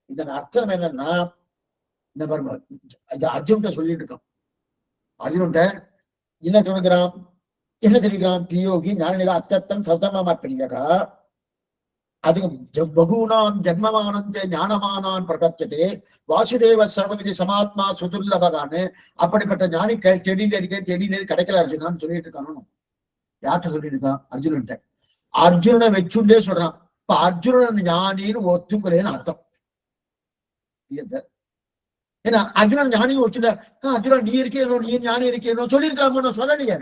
இதன் அர்த்தம் என்னன்னா, இந்த அர்ஜுன்கிட்ட சொல்லிட்டு இருக்கான். அர்ஜுன்கிட்ட என்ன சொல்லுகிறான்? என்ன தெரிவிக்கிறான்? பியோகி ஞானிக அத்தத்தம் சதம பிரியகா அது பகூனாம் ஜன்மமானந்தே ஞானமானான் பிரகத்ததே வாசுதேவ சர்வமிதி சமாத்மா சுதுர்லபகான்னு அப்படிப்பட்ட ஞானி தேடினே இருக்கேன், தேடினே கிடைக்கல அர்ஜுனான்னு சொல்லிட்டு இருக்கானு. யார்கிட்ட சொல்லிட்டு இருக்கான்? அர்ஜுனன்ட்ட. அர்ஜுனனை வச்சுட்டே சொல்றான். இப்ப அர்ஜுனன் ஞானின்னு ஒத்துக்கிறேன்னு அர்த்தம். ஏன்னா அர்ஜுனன் ஞானியும் வச்சுட்ட அர்ஜுனன் நீ இருக்கேனோ, நீ ஞானி இருக்கேனோ சொல்லியிருக்காம சொல்லலையே.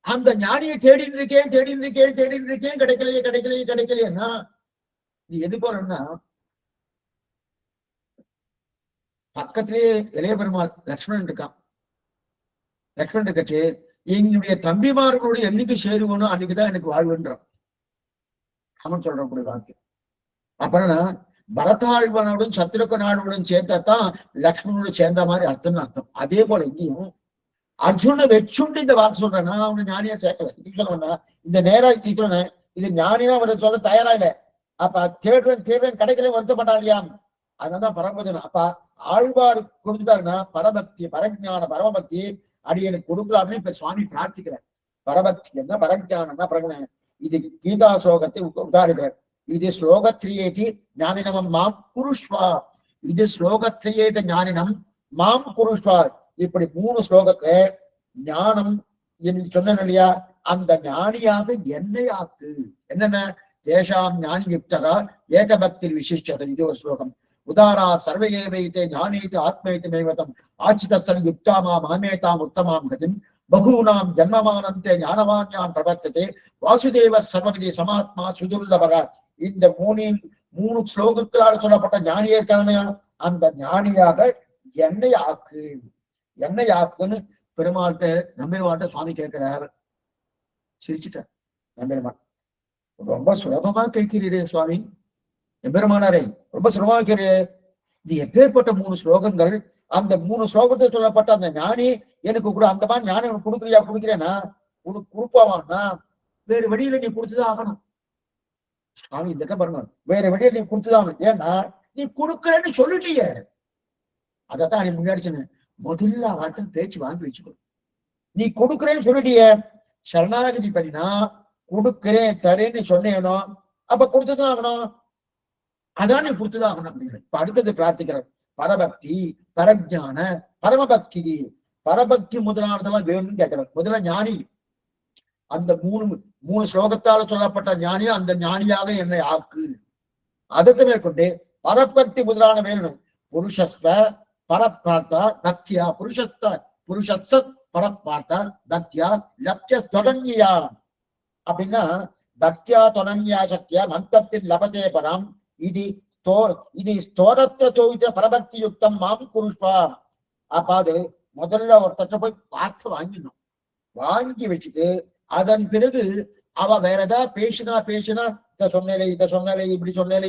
அந்த ஞானியை தேடின்னு இருக்கேன், தேடின்னு இருக்கேன், தேடின்னு இருக்கேன், கிடைக்கலையே கிடைக்கலையே கிடைக்கலையேன்னா இது எது போறன்னா, பக்கத்திலேயே இளைய பெருமாள் லக்ஷ்மணன் இருக்கான். லக்ஷ்மணன் இருக்கச்சு எங்களுடைய தம்பிமார்களுடைய என்னைக்கு சேருவனும் அன்னைக்குதான் எனக்கு வாழ்வுன்றான். அவன் சொல்றக்கூடிய வார்த்தை. அப்புறம் பரதாழ்வனோடும் சத்ருகனாளுடன் சேர்த்தான் லக்ஷ்மணோட சேர்ந்த மாதிரி அர்த்தம்னு அர்த்தம். அதே போல இங்கேயும் அர்ஜுனை வச்சுண்டு இந்த வார்த்தை சொல்றேன்னா அவனை ஞானியா சேர்க்கல. இது சொல்லுவேன்னா இந்த நேரம் இது ஞானியா அவரை சொல்ல தயாரா இல்லை. அப்ப தேடுறேன் கிடைக்கல வருத்தப்பட்டான் இல்லையா? அதனாலதான் பரமபதன். அப்ப ஆழ்வார் கொடுத்துட்டாருன்னா பரபக்தி பரஜான பரமபக்தி அடியனுக்கு கொடுக்கலாம்னு இப்ப சுவாமி பிரார்த்திக்கிறார். பரபக்தி என்ன பரஜானம்னா பிரகண இது கீதா ஸ்லோகத்தை உதாரிக்கிறார். இது ஸ்லோகத்ரியேதி ஞானினம் மாம் குருஷ்வா. இது ஸ்லோகத்ரியேத ஞானினம் மாம் குருஷ்வா. இப்படி 3 ஸ்லோகத்துல ஞானம் என்று சொன்னேன் இல்லையா? அந்த ஞானியாக என்னை ஆக்கு. என்னென்ன? தேஷாம் ஞானி யுக்தகா ஏகபக்தி விசிஷ்டது. இது ஒரு ஸ்லோகம். உதாரா சர்வையே வைத்தே ஞானீத்து ஆத்மேத்து மேவதம் ஆச்சிதஸ்தன் யுக்தாமா மாமேதாம் உத்தமாம் கதிம் பகூனாம் ஜன்மமானந்தே ஞானவான்யான் பிரவர்த்ததே வாசுதேவ சர்வவிதி சமாத்மா சுதுர்லபகா. இந்த 3 ஸ்லோகங்களால் சொல்லப்பட்ட ஞானியே இருக்கானையா? அந்த ஞானியாக என்னை ஆக்கு, என்னை ஆக்குன்னு பெருமாள்கிட்ட நம்பெருமாள்கிட்ட சுவாமி கேட்கிறார். சிரிச்சுட்டார் நம்பெருமாள். ரொம்ப சுலபமா கேட்கிறீரே சுவாமி, எம்பெருமானாரே ரொம்ப சுலபமா கேட்கிறே. இது எப்பேற்பட்ட 3 ஸ்லோகங்கள். அந்த 3 ஸ்லோகத்தை சொல்லப்பட்ட அந்த ஞானி எனக்கு கூட அந்த மாதிரி ஞானி கொடுக்குறியா? கொடுக்கிறேன்னா கொடுப்பாவான்னா வேறு வழியில நீ கொடுத்துதான் ஆகணும். சுவாமி இந்த பாருங்க, வேற வழியில நீ கொடுத்துதான் ஆகணும். ஏன்னா நீ கொடுக்குறேன்னு சொல்லிட்டிய. அதைத்தான் நீ முன்னாடி சொன்ன. முதல்ல அவட்டும் பேச்சு வாங்கி வச்சுக்கணும். நீ கொடுக்குறேன்னு சொல்லிட்டிய, சரணாகதி பண்ணினா கொடுக்கிறேன் தரேன்னு சொன்னேனோ அப்ப கொடுத்துதான் ஆகணும். அதான் நீ கொடுத்துதான் ஆகணும் அப்படின்னு இப்ப அடுத்தது பிரார்த்திக்கிறார். பரபக்தி பரஜான பரமபக்தி. பரபக்தி முதலானதெல்லாம் வேணும்னு கேட்கிறார். முதல்ல ஞானி. அந்த 3 ஸ்லோகத்தால சொல்லப்பட்ட ஞானியா அந்த ஞானியாக என்னை ஆக்கு. அதற்கு மேற்கொண்டு பரபக்தி முதலான வேணும். புருஷஸ்வ பரப்பார்த்தா பக்தியா புருஷஸ்த பரப்பார்த்தா பக்தியா லப்ய தொடங்கியா. அப்படின்னா பக்தியா தொடங்கியா சக்தியா மந்தத்தில் லபதே பரம் இது ஸ்தோரத்திர தோவித பரபக்தி யுக்தம் மாம் குருஷ்வா. அப்ப அது முதல்ல ஒருத்தட்ட போய் பார்த்து வாங்கிடணும். வாங்கி வச்சுட்டு அதன் பிறகு அவ வேற ஏதாவது பேசினா இதை சொன்னேலே இப்படி சொன்னேலே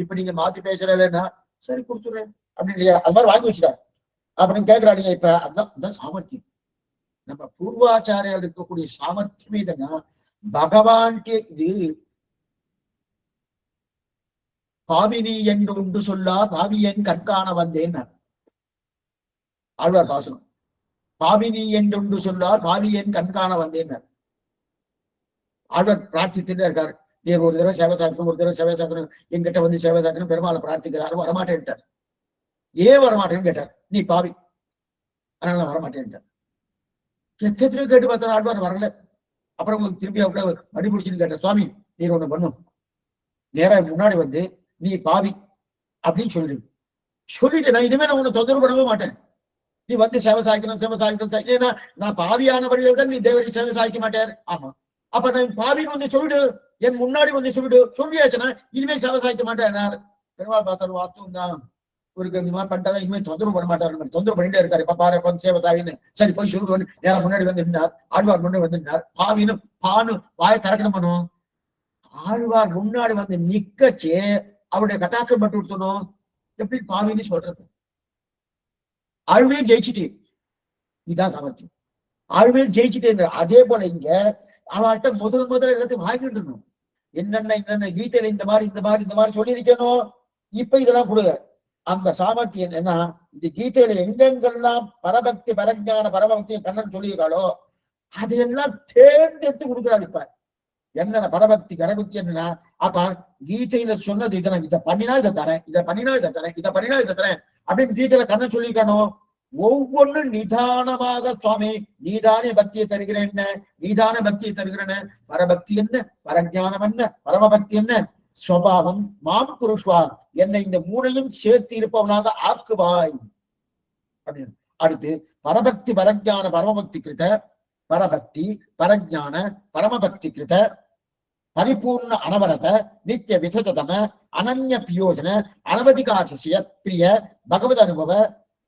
இப்படி நீங்க மாத்தி பேசுறேன்னா சரி கொடுத்துடுறேன் அப்படின்னு இல்லையா? அது மாதிரி வாங்கி வச்சுட்டாரு அப்படின்னு கேட்கிறாங்க. இப்ப அதான் சாமர்த்தியம். நம்ம பூர்வாச்சாரியால் இருக்கக்கூடிய சாமர்த்தியம் இதுன்னா பகவான்கே. இது பாவினி என்று உண்டு சொல்லா பாவியன் கண்காண வந்தேன் ஆழ்வார் பாசனம். பாவினி என்று உண்டு சொல்லார் பாவியன் கண்காண வந்தேன் ஆழ்வார் பிரார்த்தித்துட்டே இருக்காரு. நீர் ஒரு தடவை சேவை சாக்கணும், ஒரு தடவை சேவை சாக்கணும், எங்கிட்ட வந்து சேவை சாக்கணும் பெருமாளை பிரார்த்திக்கிறாரு. வரமாட்டேன்ட்டார். ஏன் வரமாட்டேன்னு கேட்டார். நீ பாவி, அதனால நான் வரமாட்டேன்ட்டார். எத்தனை கேட்டு பார்த்தா ஆழ்வார் வரல. அப்புறம் திருப்பி கூட அடி பிடிச்சுன்னு கேட்ட, சுவாமி நீர் ஒண்ணு பண்ணும், நேரா முன்னாடி வந்து நீ பாவி அப்படின்னு சொல்லிட்டு நான் இனிமே நான் உன்னை தொந்தரவு பண்ணவே மாட்டேன். நீ வந்து சேவை சாய்க்கணும், சேவை சாய்க்கணும். ஏன்னா நான் பாவியான வழியில் தான் நீ தேவரை சேவை சாய்க்க மாட்டார். ஆமா, அப்ப நான் பாவின்னு வந்து சொல்லிடு, என் முன்னாடி வந்து சொல்லியாச்சுன்னா இனிமே சேவை சாய்க்க மாட்டேன். பெருமாள் பார்த்தாலும் வாஸ்தவம் தான், ஒரு மாதிரி பண்ணிட்டாதான் இனிமே தொந்தரவு பண்ண மாட்டாரு. தொந்தரவு பண்ணிட்டே இருக்காரு. இப்ப பாரு வந்து சேவை சாயின்னு சரி போய் சொல்லிட்டு நேரம் முன்னாடி வந்து நின்றார். ஆழ்வார் முன்னாடி வந்து நின்றார். பாவின்னு பானு வாயை திறக்கணும் பண்ணும். ஆழ்வார் முன்னாடி வந்து நிக்கச்சு அவருடைய கட்டாட்சம் பட்டு விடுத்தணும். எப்படி பாவின்னு சொல்றது? ஆழ்வே ஜெயிச்சுட்டு, இதுதான் சாமர்த்தியம். ஆழ்வே ஜெயிச்சுட்டே. அதே போல இங்க அவன்கிட்ட முதல் எல்லாத்தையும் வாங்கிட்டு இருக்கணும். என்னென்ன கீதையில இந்த மாதிரி சொல்லியிருக்கணும். இப்ப இதெல்லாம் கொடுங்க. அந்த சாமர்த்தியம் என்னன்னா, இந்த கீதையில எங்கெங்கெல்லாம் பரபக்தி பரஞான பரமபக்தியை கண்ணன் சொல்லியிருக்காளோ அதையெல்லாம் தேர்ந்தெடுத்து கொடுக்குறாரு. இப்ப என்னென்ன பரபக்தி கரபக்தி என்னன்னா, அப்ப கீதையில சொன்னது இதெல்லாம், இதை பண்ணினா இதை தரேன், இதை பண்ணினா இதை தரேன், இதை பண்ணினா இதை தரேன் அப்படின்னு கீதையில கண்ணன் சொல்லியிருக்கானோ. ஒவ்வொன்றும் நிதானமாக சுவாமி நீதானே பக்தியை தருகிறேன், நீதான பக்தியை தருகிறேன். பரபக்தி என்ன, பரஞானம் என்ன, பரமபக்தி என்ன, சுவாவம் மாம் குருஷ்வா, என்னை இந்த மூணையும் சேர்த்து இருப்பவனாக ஆக்குவாய் அப்படின்னு. அடுத்து பரபக்தி பரஞான பரமபக்தி கிருத, பரபக்தி பரஞான பரமபக்தி கிருத, பரிபூர்ண அனவரத நித்திய விசதம அனன்ய பியோஜன அனவதிகாசிய பிரிய பகவத்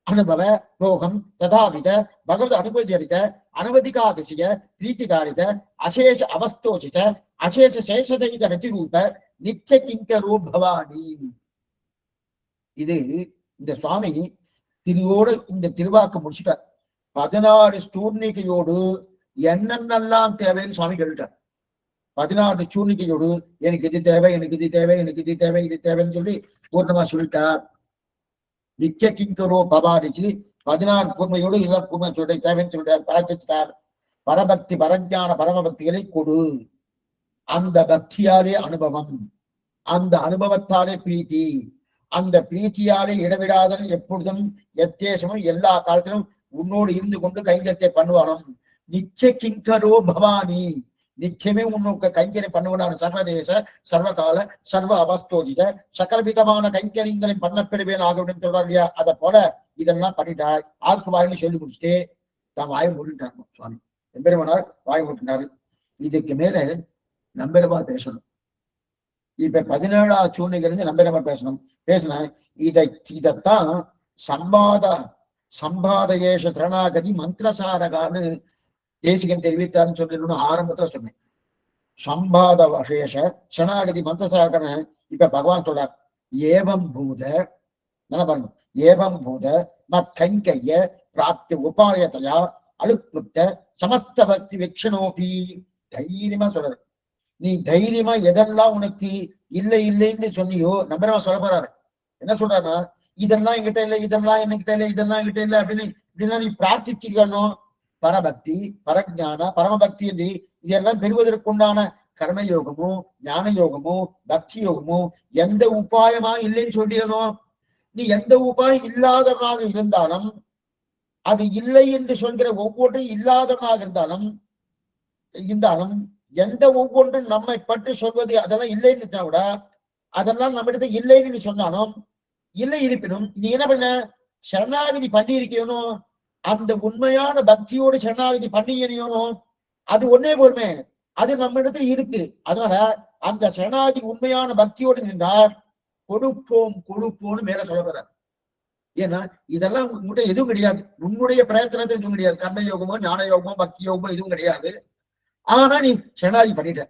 அனுபவ ரோகம் ததாவித பகவத் அனுபவித்த அனவதிகாதிசிய பிரீத்திகாரித அசேஷ அவஸ்தோசித அசேஷ சேஷசகித ரதிரூப நித்திய கிங்கரோ பவானி. இது இந்த சுவாமி திருவோட இந்த திருவாக்கு முடிச்சுட்டார். 16 சூர்ணிகையோடு என்னென்னலாம் தேவைன்னு சுவாமி கேட்டுட்டார். 16 சூர்ணிகையோடு எனக்கு இது தேவை, எனக்கு இது தேவை, எனக்கு இது தேவை, இது தேவைன்னு சொல்லி பூர்ணமா சொல்லிட்டார். நித்திய கிங்கரோ பவானிச்சு 16 பூர்மையோடு இதெல்லாம் பூர்ண சொல்ற தேவைன்னு சொல்லிட்டார். பிரார்த்திச்சிட்டார். பரபக்தி பரஞான பரமபக்திகளை கொடு. அந்த பக்தியாலே அனுபவம், அந்த அனுபவத்தாலே பிரீத்தி, அந்த பிரீத்தியாலே இடவிடாதல் எப்பொழுதும் எத்தேசமும் எல்லா காலத்திலும் உன்னோடு இருந்து கொண்டு கைங்கரியத்தை பண்ணுவானும். நித்திய கிங்கரோ பவானி, நிச்சயமே உன்னோக்கு கைங்கரை பண்ணுவனான சர்வதேச சர்வகால சர்வ அவஸ்தோதித சகலவிதமான கைங்கரியங்களை பண்ண பெறுவேன் ஆகணும்னு சொல்றாரு இல்லையா. அதை போல இதெல்லாம் பண்ணிட்டார். ஆக்குவாயின்னு சொல்லி முடிச்சுட்டு தான் வாயை மூடிட்டார் சுவாமி. எம்பெருமானார் வாயை மூட்டினாரு. இதுக்கு மேல நம்பெருமாள் பேசணும். இப்ப 17ஆவது சூழ்நிலையிலிருந்து நம்பெருமாள் பேசின இதைத்தான் சம்பாதயேஷ சரணாகதி மந்திரசாரகான்னு தேசிகன் தெரிவித்தார்னு சொல்லணும்னு ஆரம்பத்துல சொன்னேன். சம்பாத வசேஷ சரணாகதி மந்திரசாரகன இப்ப பகவான் சொல்றார். ஏவம் பூத, நல்லா பாருங்க, ஏவம் பூத மத் கைங்கரிய பிராப்தி உபாயத்தையா அலுப்த சமஸ்த பக்தி விக்ஷணோபி. தைரியமா சொல்றாரு. நீ தைரியமா எதெல்லாம் உனக்கு இல்லைன்னு சொன்னியோ நம்பரமா சொல்ல போறாரு. என்ன சொல்றாருன்னா, இதெல்லாம் என்கிட்ட இல்லை, இதெல்லாம் என்கிட்ட இல்லை, இதெல்லாம் என்கிட்ட இல்லை அப்படின்னு இப்படிலாம் நீ பிரார்த்திச்சிருக்கணும். பரபக்தி பரஞான பரமபக்தி என்று இதெல்லாம் பெறுவதற்குண்டான கர்மயோகமோ ஞான யோகமோ பக்தி யோகமோ எந்த உபாயமா இல்லைன்னு சொல்லியனோ. நீ எந்த உபாயம் இல்லாதவனாக இருந்தாலும், அது இல்லை என்று சொல்கிற ஒவ்வொன்றும் இல்லாதவனாக இருந்தாலும் எந்த ஒவ்வொன்றும் நம்மை பற்றி சொல்வது அதெல்லாம் இல்லைன்னு கூட, அதெல்லாம் நம்ம இடத்துல இல்லைன்னு சொன்னாலும், இல்லை இருப்பினும் நீ என்ன பண்ண, சரணாகதி பண்ணி இருக்கணும். அந்த உண்மையான பக்தியோடு சரணாகதி பண்ணியணும். அது ஒன்னே போருமே, அது நம்ம இடத்துல இருக்கு. அதனால அந்த சரணாகதி உண்மையான பக்தியோடு நின்றால் கொடுப்போம்னு மேல சொல்ல போறார். ஏன்னா இதெல்லாம் உங்ககிட்ட எதுவும் கிடையாது, உன்னுடைய பிரயத்தனத்தில் எதுவும் கிடையாது. கர்ம யோகமோ ஞான யோகமோ பக்தி யோகமோ எதுவும் கிடையாது. ஆனா நீ சரணாகதி பண்ணிருக்க,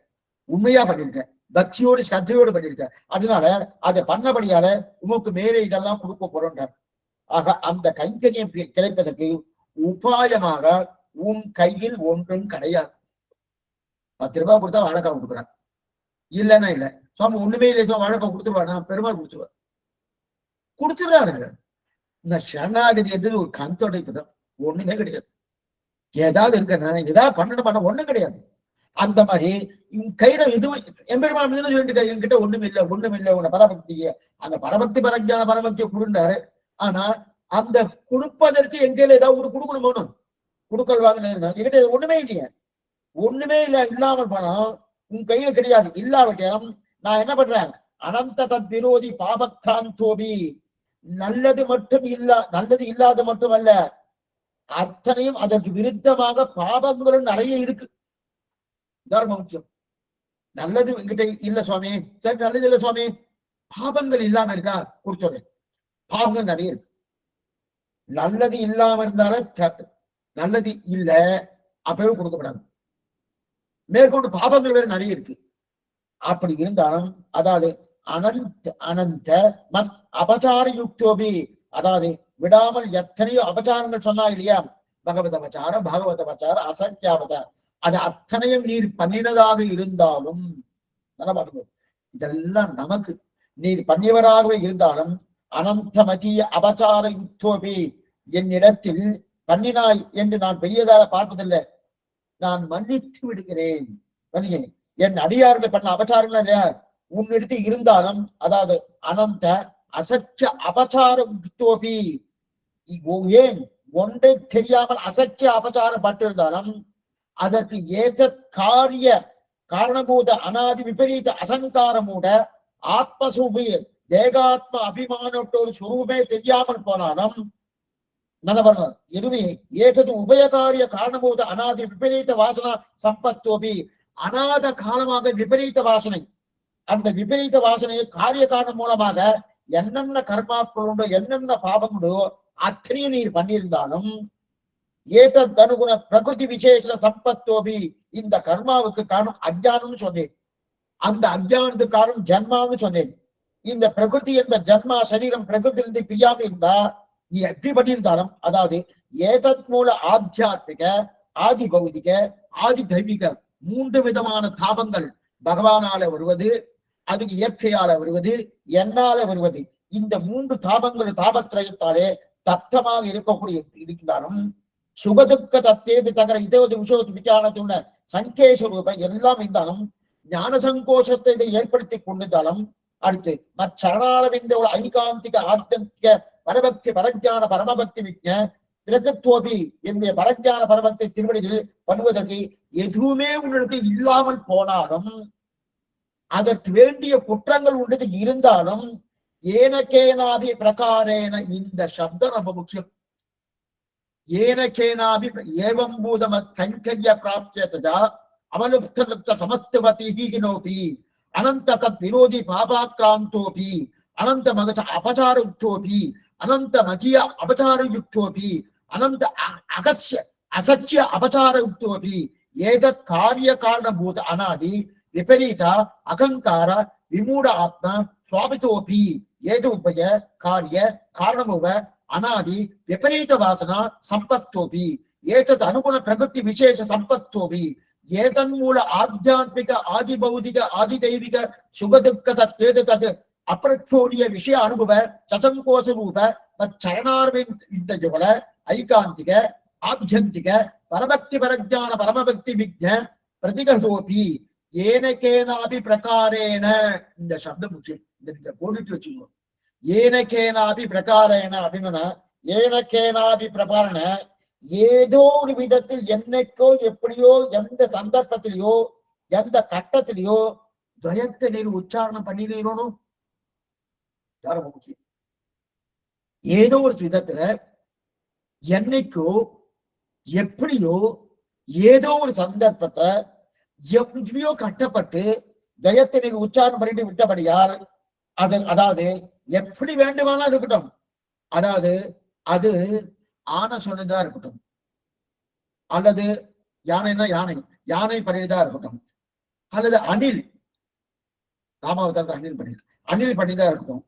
உண்மையா பண்ணிருக்க, பக்தியோடு ஸ்ரத்தையோடு பண்ணிருக்க. அதனால அதை பண்ணபடியால உனக்கு மேலே இதெல்லாம் கொடுக்க போறோன்றார். ஆக அந்த கைங்கரியம் கிடைப்பதற்கு உபாயமாக உன் கையில் ஒன்றும் கிடையாது. 10 ரூபாய் கொடுத்தா வாழைக்காய் கொடுக்குறான், இல்லைன்னா இல்ல. சுவாமி ஒண்ணுமே இல்லை சுவாமி வாழைக்காய் கொடுத்துருவானா, பெருமாள் கொடுத்துருவார், கொடுத்துடுறாருங்க. இந்த சரணாகதி என்றது ஒரு கண்தொடைப்பு தான், ஒண்ணுமே கிடையாது. ஏதாவது இருக்குன்னா ஏதாவது பண்ணணும் ஒண்ணும் கிடையாது. அந்த மாதிரி கையில எதுவும் எம்பெருமான் சொல்லிட்டு என்கிட்ட ஒண்ணும் இல்லை உன்னை பரபக்திய அந்த பரபக்தி பரஞ்சான பரபக்தியை கொடுண்டாரு. ஆனா அந்த கொடுப்பதற்கு என் கையில ஏதாவது ஒரு கொடுக்கணும் போகணும். குடுக்கல் வாங்கின என்கிட்ட ஒண்ணுமே இல்லையே, ஒண்ணுமே இல்லாமல் பணம் உன் கையில கிடையாது. இல்லாவிட்டாலும் நான் என்ன பண்றேன், அனந்த தத் விரோதி பாபக்ராந்தோபி, நல்லது மட்டும் நல்லது இல்லாத மட்டுமல்ல, அத்தனையும் அதற்கு விருத்தமாக பாபங்களும் நிறைய இருக்கு. தர்ம முக்கியம். நல்லது என்கிட்ட இல்ல சுவாமி, சரி நல்லது இல்ல சுவாமி, பாபங்கள் இல்லாம இருக்கா கொடுத்துறேன். பாபங்கள் நிறைய இருக்கு. நல்லது இல்லாம இருந்தாலும் நல்லது இல்ல அப்பவே கொடுக்கப்படாது. மேற்கொண்டு பாபங்கள் வேற நிறைய இருக்கு. அப்படி இருந்தாலும் அதாவது அனந்த மத் அபசார யுக்தோபி, அதாவது விடாமல் எத்தனையோ அபச்சாரங்கள் சொன்னா இல்லையா, பகவத் அபச்சாரம் பாகவத அபச்சாரம் அசத்தியாபச்சாரம், அது அத்தனையும் நீர் பண்ணினதாக இருந்தாலும் இதெல்லாம் நமக்கு நீர் பண்ணியவராகவே இருந்தாலும் அனந்த மதிய அபச்சார யுக்தோபி, என்னிடத்தில் பண்ணினாய் என்று நான் பெரியதாக பார்ப்பதில்லை, நான் மன்னித்து விடுகிறேன். என் அடியார்கள் பண்ண அபச்சாரங்கள் இல்லையா உன்னிடத்து இருந்தாலும், அதாவது அனந்த அசச்ச அபச்சார யுக்தோபி, ஏன் ஒன்றை தெரியாமல் அசச்ச அபச்சாரம் பட்டிருந்தாலும் அதற்கு ஏற்ற காரிய காரணபூத அனாதி விபரீத அசங்காரமூட ஆத்மசூபியர் தேகாத்ம அபிமானத்தோடு சுரூபமே தெரியாமல் போனாலும் இனிமே ஏதது உபயகாரிய காரணபூத அனாதி விபரீத வாசனா சம்பத்தோபி, அநாத காலமாக விபரீத வாசனை, அந்த விபரீத வாசனையை காரிய காரணம் மூலமாக என்னென்ன கர்மாக்களோ என்னென்ன பாவங்களோ அத்தனையும் நீர் பண்ணியிருந்தாலும் ஏதத் அனுகுண பிரகிருதி விசேஷ சம்பத்தோபி, இந்த கர்மாவுக்கு காரணம் அஜ்ஞானம்னு சொன்னேன், அந்த அஜ்ஞானத்துக்கு காரணம் ஜன்மான்னு சொன்னேன். இந்த பிரகிருதி என்ற ஜன்மா சரீரம் பிரகிருத்திலிருந்து பிரியாம இருந்தா நீ எப்படி பண்ணியிருந்தாலும், அதாவது ஏதத் மூல ஆத்தியாத்மிக ஆதி பௌதிக ஆதி தெய்வீக மூன்று விதமான தாபங்கள் பகவானால வருவது, அதுக்கு இயற்கையால வருவது, என்னால வருவது, இந்த மூன்று தாபங்கள் தாபத்திரயத்தாலே தப்தமாக இருக்கக்கூடிய இருக்கிறாலும் சுகதுக்க தத்தேது தகர இதோது விஷோது விசாரணத்துள்ள சங்கேஸ்வரூபம் எல்லாம் இருந்தாலும் ஞான சங்கோஷத்தை இதை ஏற்படுத்தி கொண்டிருந்தாலும் அடுத்து மச்சரணாரவிந்த ஐகாந்திக ஆத்திக பரபக்தி பரஜான பரமபக்தி விஜ்ஞ பிரகத்வோபி என்னுடைய பரஜான பரமத்தை திருவடிகளில் பண்ணுவதற்கு எதுவுமே உன்னிடத்து இல்லாமல் போனாலும் அதற்கு வேண்டிய குற்றங்கள் உண்டது இருந்தாலும் ஏனக்கேனாபி பிரகாரேன, இந்த சப்தம் ரொம்ப முக்கியம். ஏனக்கேனாபி ஏவம் பூதம கைங்கர்ய பிராப்தியதா அவலுப்த சமஸ்தவதிஹினோபி அனந்த தத் விரோதி பாபாக்ராந்தோபி அனந்த மகச அபசார யுக்தோபி அனந்த மஜிய அபசார யுக்தோபி அனந்த அகஸ்ய அசச்சிய அபசார யுக்தோபி ஏதத் காரிய காரணபூத அனாதி விபரீத அகங்கார விமூட ஆத்ம சுவாபிதோபி ஏது உபய காரிய காரணமுவ அனாதி விபரீத வாசனா சம்பத்தோபி ஏதத் அனுகுண பிரகிருதி விசேஷ சம்பத்தோபி ஏதன்மூல ஆத்தியாத்மிக ஆதி பௌதிக ஆதி தெய்வீக சுகதுக்க தத்தேது தது அப்ரட்சோடிய விஷய அனுபவ சசங்கோச ரூப சரணார்விந்த ஜுவல ஐகாந்திக ஆத்தியந்திக பரபக்தி பரஜான பரமபக்தி விஜ்ஞ பிரதிகதோபி ஏனக்கேனாபி பிரகாரேன, இந்த சப்தம் முக்கியம், இந்த போட்டுட்டு வச்சுக்கோ. ஏனக்கேனாபி பிரகாரேன அப்படின்னா ஏனக்கேனாபி பிரபாரண, ஏதோ ஒரு விதத்தில் என்னைக்கோ எப்படியோ எந்த சந்தர்ப்பத்திலேயோ எந்த கட்டத்திலேயோ துவயத்தை நீர் உச்சாரணம் பண்ணிடணும். ரொம்ப முக்கியம். ஏதோ ஒரு விதத்துல என்னைக்கோ எப்படியோ ஏதோ ஒரு சந்தர்ப்பத்தை எப்படியோ கட்டப்பட்டு துவயத்தை நீர் உச்சாரணம் பண்ணிட்டு விட்டபடியால் அது, அதாவது எப்படி வேண்டுமானா இருக்கட்டும், அதாவது அது ஆனை சொன்னதா இருக்கட்டும், அல்லது யானைன்னா யானை யானை பண்ணிதா இருக்கட்டும், அல்லது அணில் ராமாவதாரத்தை அணில் பண்ணிதா இருக்கட்டும்,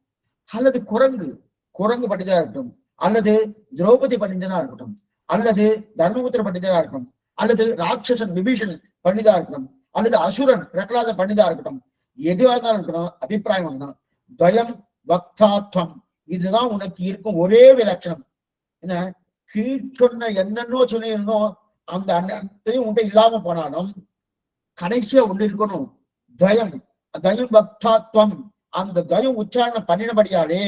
அல்லது குரங்கு பண்ணிதா இருக்கட்டும், அல்லது திரௌபதி பண்ணிதனா இருக்கட்டும், அல்லது தர்மபுத்திர பண்ணிதா இருக்கட்டும், அல்லது ராட்சசன் விபீஷன் பண்ணிதா இருக்கட்டும், அல்லது அசுரன் பிரகலாத பண்ணிதா இருக்கட்டும், எதுவாக இருந்தாலும் இருக்கணும். அபிப்பிராயம் தான் துவயம் வக்தாத்வம், இதுதான் உனக்கு இருக்கும் ஒரே விலட்சணம். என்ன கீழ் சொன்ன என்னன்னோ சொன்னோ அந்த அன்னையும் உண்ட இல்லாம போனாலும் கடைசியா ஒண்ணு இருக்கணும், தயம். தயம் பக்தாத்வம். அந்த தயம் உச்சாரணம் பண்ணினபடியாலே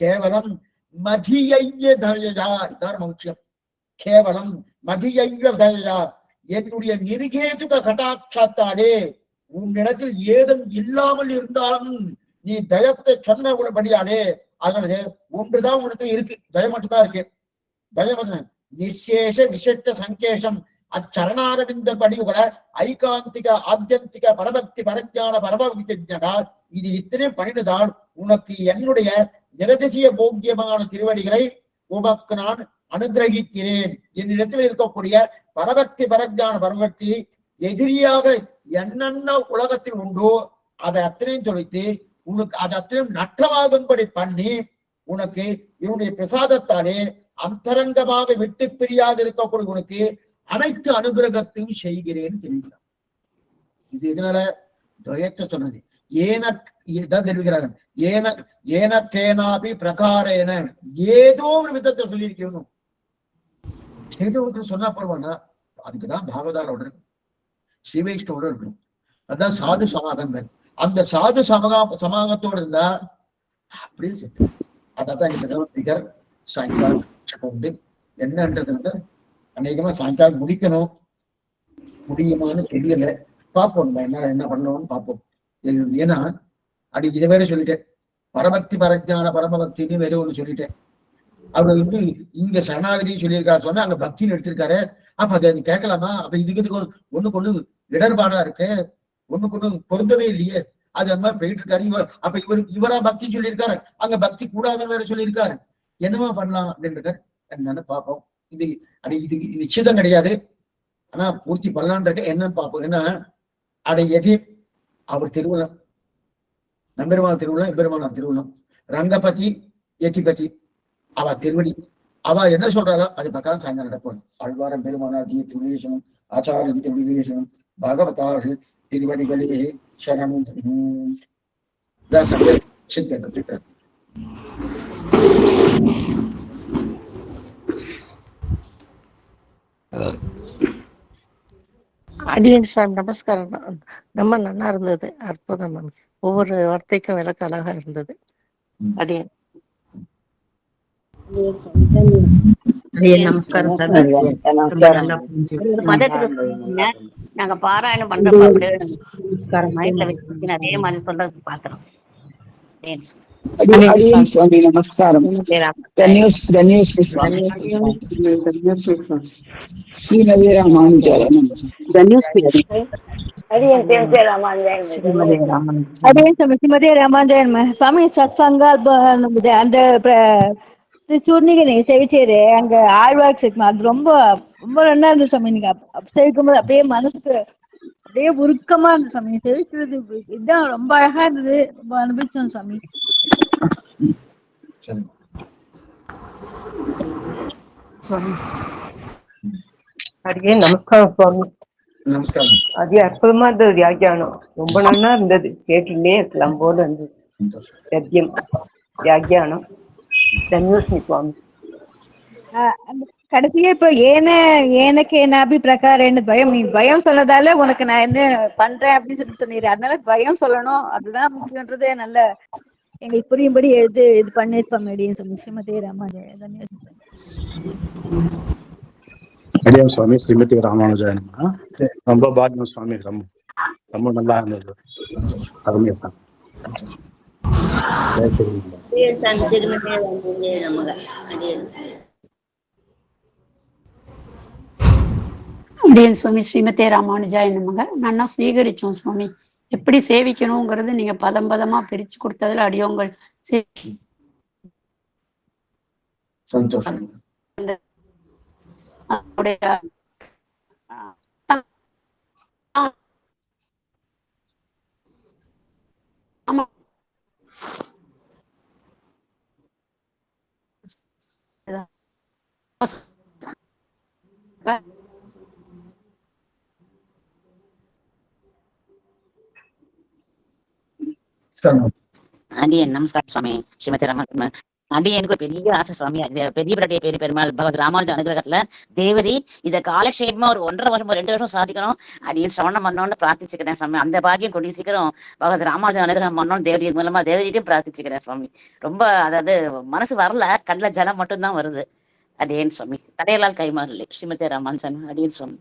கேவலம் மதியைய தயயா, இதான் முக்கியம். கேவலம் மதியைய தயயா, என்னுடைய நிருகேதுக கடாட்சத்தாலே உன்னிடத்தில் ஏதும் இல்லாமல் இருந்தாலும் நீ தயத்தை சொன்னபடியாலே, அதனால ஒன்றுதான் உனக்கு இருக்கு, தயம் மட்டும்தான் இருக்கு. தயம் நிசேஷ விசிஷ்ட சங்கேஷம் அச்சரணாரவிந்த படிவுகள ஐகாந்திக ஆத்தியந்திக பரபக்தி பரஜான பரமவித்யா, இது இத்தனை பண்ணினதால் உனக்கு என்னுடைய நிரதிசிய போக்கியமான திருவடிகளை உமக்கு நான் அனுகிரகிக்கிறேன். என்னிடத்தில் இருக்கக்கூடிய பரபக்தி பரஜான பரமக்தி எதிரியாக என்னென்ன உலகத்தில் உண்டோ அதை அத்தனையும் தொலைத்து உனக்கு அதை அத்தனையும் நட்டமாகும்படி பண்ணி உனக்கு என்னுடைய பிரசாதத்தாலே அந்தரங்கமாக விட்டு பிரியாது இருக்கக்கூடிய உனக்கு அனைத்து அனுகிரகத்தையும் செய்கிறேன்னு தெரிவிக்கிறார். இது இதனால துயத்த சொன்னது. ஏதான் தெரிவிக்கிறாங்க, ஏனக்கேனாபி பிரகாரேன, ஏதோ ஒரு விதத்தை சொல்லியிருக்கணும். ஏதோ ஒன்று சொன்னா பரவாயில்ல, அதுக்குதான் பாகவதாரோட இருக்கணும், ஸ்ரீ வைஷ்ணவோட இருக்கணும். அதான் சாது சமாகங்கள். அந்த சாது சமாகத்தோடு இருந்தா அப்படியே செத்து. அதான் இங்க சாயங்காலம் உண்டு. என்னன்றது அநேகமா சாயங்காலம் முடிக்கணும். முடியுமான்னு தெரியல, பார்ப்போம். என்ன பண்ணணும்னு பார்ப்போம். ஏன்னா அப்படி இதை வேற சொல்லிட்டேன், பரபக்தி பரஜான பரமபக்தின்னு வேற ஒண்ணு சொல்லிட்டேன். அவர் இங்க சரணாகதின்னு சொல்லியிருக்காரு, சொன்னா அங்க பக்தின்னு எடுத்திருக்காரு. அப்ப அதை கேட்கலாமா? அப்ப இதுக்கு ஒண்ணுக்கு ஒண்ணு இடர்பாடா இருக்கு, ஒண்ணுக்கு ஒண்ணு பொருந்தவே இல்லையே. அது அந்த மாதிரி போயிட்டு இருக்காரு. அப்ப இவரா பக்தி சொல்லியிருக்காரு, அங்க பக்தி கூடாதுன்னு வேற சொல்லியிருக்காரு. என்னமா பண்ணலாம் அப்படின்னு என்னன்னு பார்ப்போம். இது நிச்சயம் கிடையாது, ஆனா பூர்த்தி பண்ணலான் இருக்க. என்னன்னு பார்ப்போம். ஏன்னா எது அவர் திருவுளம், நம்பெருமாள் திருவுளம், எம்பெருமானார் திருவுளம். ரங்கபதி யதிபதி அவ திருவடி, அவ என்ன சொல்றாளோ அது பக்கம் சாயங்காலம் நடக்கும். ஆழ்வாரம் பெருமானார் தீய திருவிசனம், ஆச்சாரம் திருவிசனம், பகவதாள் திருவடிகளே சரணம். சித்த அடியன் சார் நமஸ்காரம். ரொம்ப நல்லா இருந்தது, அற்புதம். ஒவ்வொரு வார்த்தைக்கும் விளக்க அழகா இருந்தது. அடியன் நமஸ்காரம் சார். நாங்க பாராயணம் பண்றப்ப அப்படியே மைண்ட்ல வச்சு அதே மாதிரி சொல்றது பாக்குறோம். சுவாமி நமஸ்காரம். ஸ்ரீமதி ராமானுஜாயம். ஸ்ரீமதி ராமானுஜாயம். சுவாமி சத்சங்கா அந்த சூர்ணிகை நீங்க சேவிச்சேரு அங்க ஆழ்வார் சேர்க்கணும், அது ரொம்ப ரொம்ப நல்லா இருந்தது சாமி. நீங்க சேவிக்கும் போது அப்படியே மனசுக்கு அப்படியே உருக்கமா இருந்தது சாமி. சேவிக்கிறது இதுதான் ரொம்ப அழகா இருந்தது, ரொம்ப அனுபவிச்சோம் சாமி. நமஸ்காரம் சுவாமி. நமஸ்காரம். அது அற்புதமா இருந்தது வியாக்கியானம், ரொம்ப நல்லா இருந்தது, கேட்டுட்டே இருக்கலாம் போல இருந்தது. சத்தியம் வியாக்கியானம் தன்யோஸ்மி சுவாமி. கடைசியா இப்ப எனக்கு என்ன அபிப்பிரகாரன்னு பயம், நீ பயம் சொன்னதால உனக்கு நான் என்ன பண்றேன் அப்படின்னு சொல்லி சொன்னீரு. அதனால பயம் சொல்லணும், அதுதான் முக்கியன்றதே நல்ல எங்களுக்கு புரியும்படி இது பண்ணிருப்போம் அப்படின்னு சொல்லி. ஸ்ரீமதி ராமானுஜாயம். அடியான் சுவாமி ஸ்ரீமதி ராமானுஜாயம். ரொம்ப பாக்கியம் சுவாமி, ரொம்ப நல்லா இருந்தது, அருமையா சாமி. அடியன் சுவாமி ஸ்ரீமதே ராமானுஜாய நமக. நான் ஸ்வீகரிச்சோம் சுவாமி. எப்படி சேவிக்கணுங்கிறது நீங்க பதம் பதமா பிரிச்சு கொடுத்ததுல அடியோங்கள் சந்தோஷம். அடியன் நமஸ்காரம் சுவாமி. ஸ்ரீமதி ராம அப்படியே எனக்கு ஒரு பெரிய ஆசை சுவாமி. இந்த பெரிய பிராட்டிய பெரிய பெருமாள் பகவத் ராமானுஜ அனுகிரகத்துல தேவரி இதை காலக்ஷேபமா ஒரு 1.5 வருஷம் 2 வருஷம் சாதிக்கணும் அப்படின்னு சிரவணம் பண்ணோம்னு பிரார்த்திச்சுக்கிறேன் சுவாமி. அந்த பாக்கியம் கொடி சீக்கிரம் பகவத் ராமானுஜ அனுகிரகம் பண்ணோம் தேவரி மூலமா தேவரிட்டையும் பிரார்த்திச்சுக்கிறேன் சுவாமி. ரொம்ப அதாவது மனசு வரல, கண்ணுல ஜலம் மட்டும்தான் வருது. அடியேன் சுவாமி. தடையலால் கைமாறலை ஸ்ரீமதி ராமானுஜன். அடியேன் சுவாமி.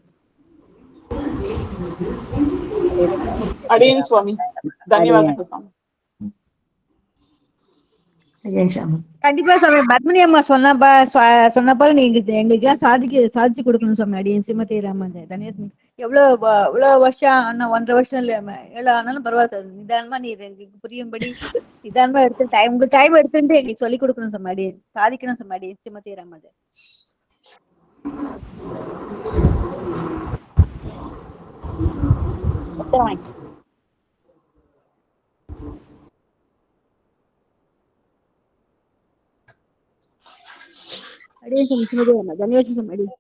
அடியேன் சுவாமி. ధన్యవాదాలు சுவாமி. கண்டிப்பா சுவாமி. பத்மினி அம்மா சொன்னப்ப நீங்க எங்களுக்கு எல்லாம் சாதிச்சு கொடுக்கணும் சுவாமி. அடியேன் ஸ்ரீமதி ராமானுஜன். தனியா இவ்வளவு வருஷம் ஆனா 1.5 வருஷம் இல்ல எவ்வளவு ஆனாலும் பரவாயில்ல சார். நிதானமா நீர் எங்களுக்கு புரியும்படி நிதானமா எடுத்து டைம் எடுத்துட்டு எங்களுக்கு சொல்லிக் கொடுக்கணும் சார். அடியேன் சாதிக்கணும் சார். அடியேன் ஸ்ரீமதி ராமானுஜன். அடியேன் ஸ்ரீமதி ராமானுஜன். தன்யவாதம் சார். அடியேன்.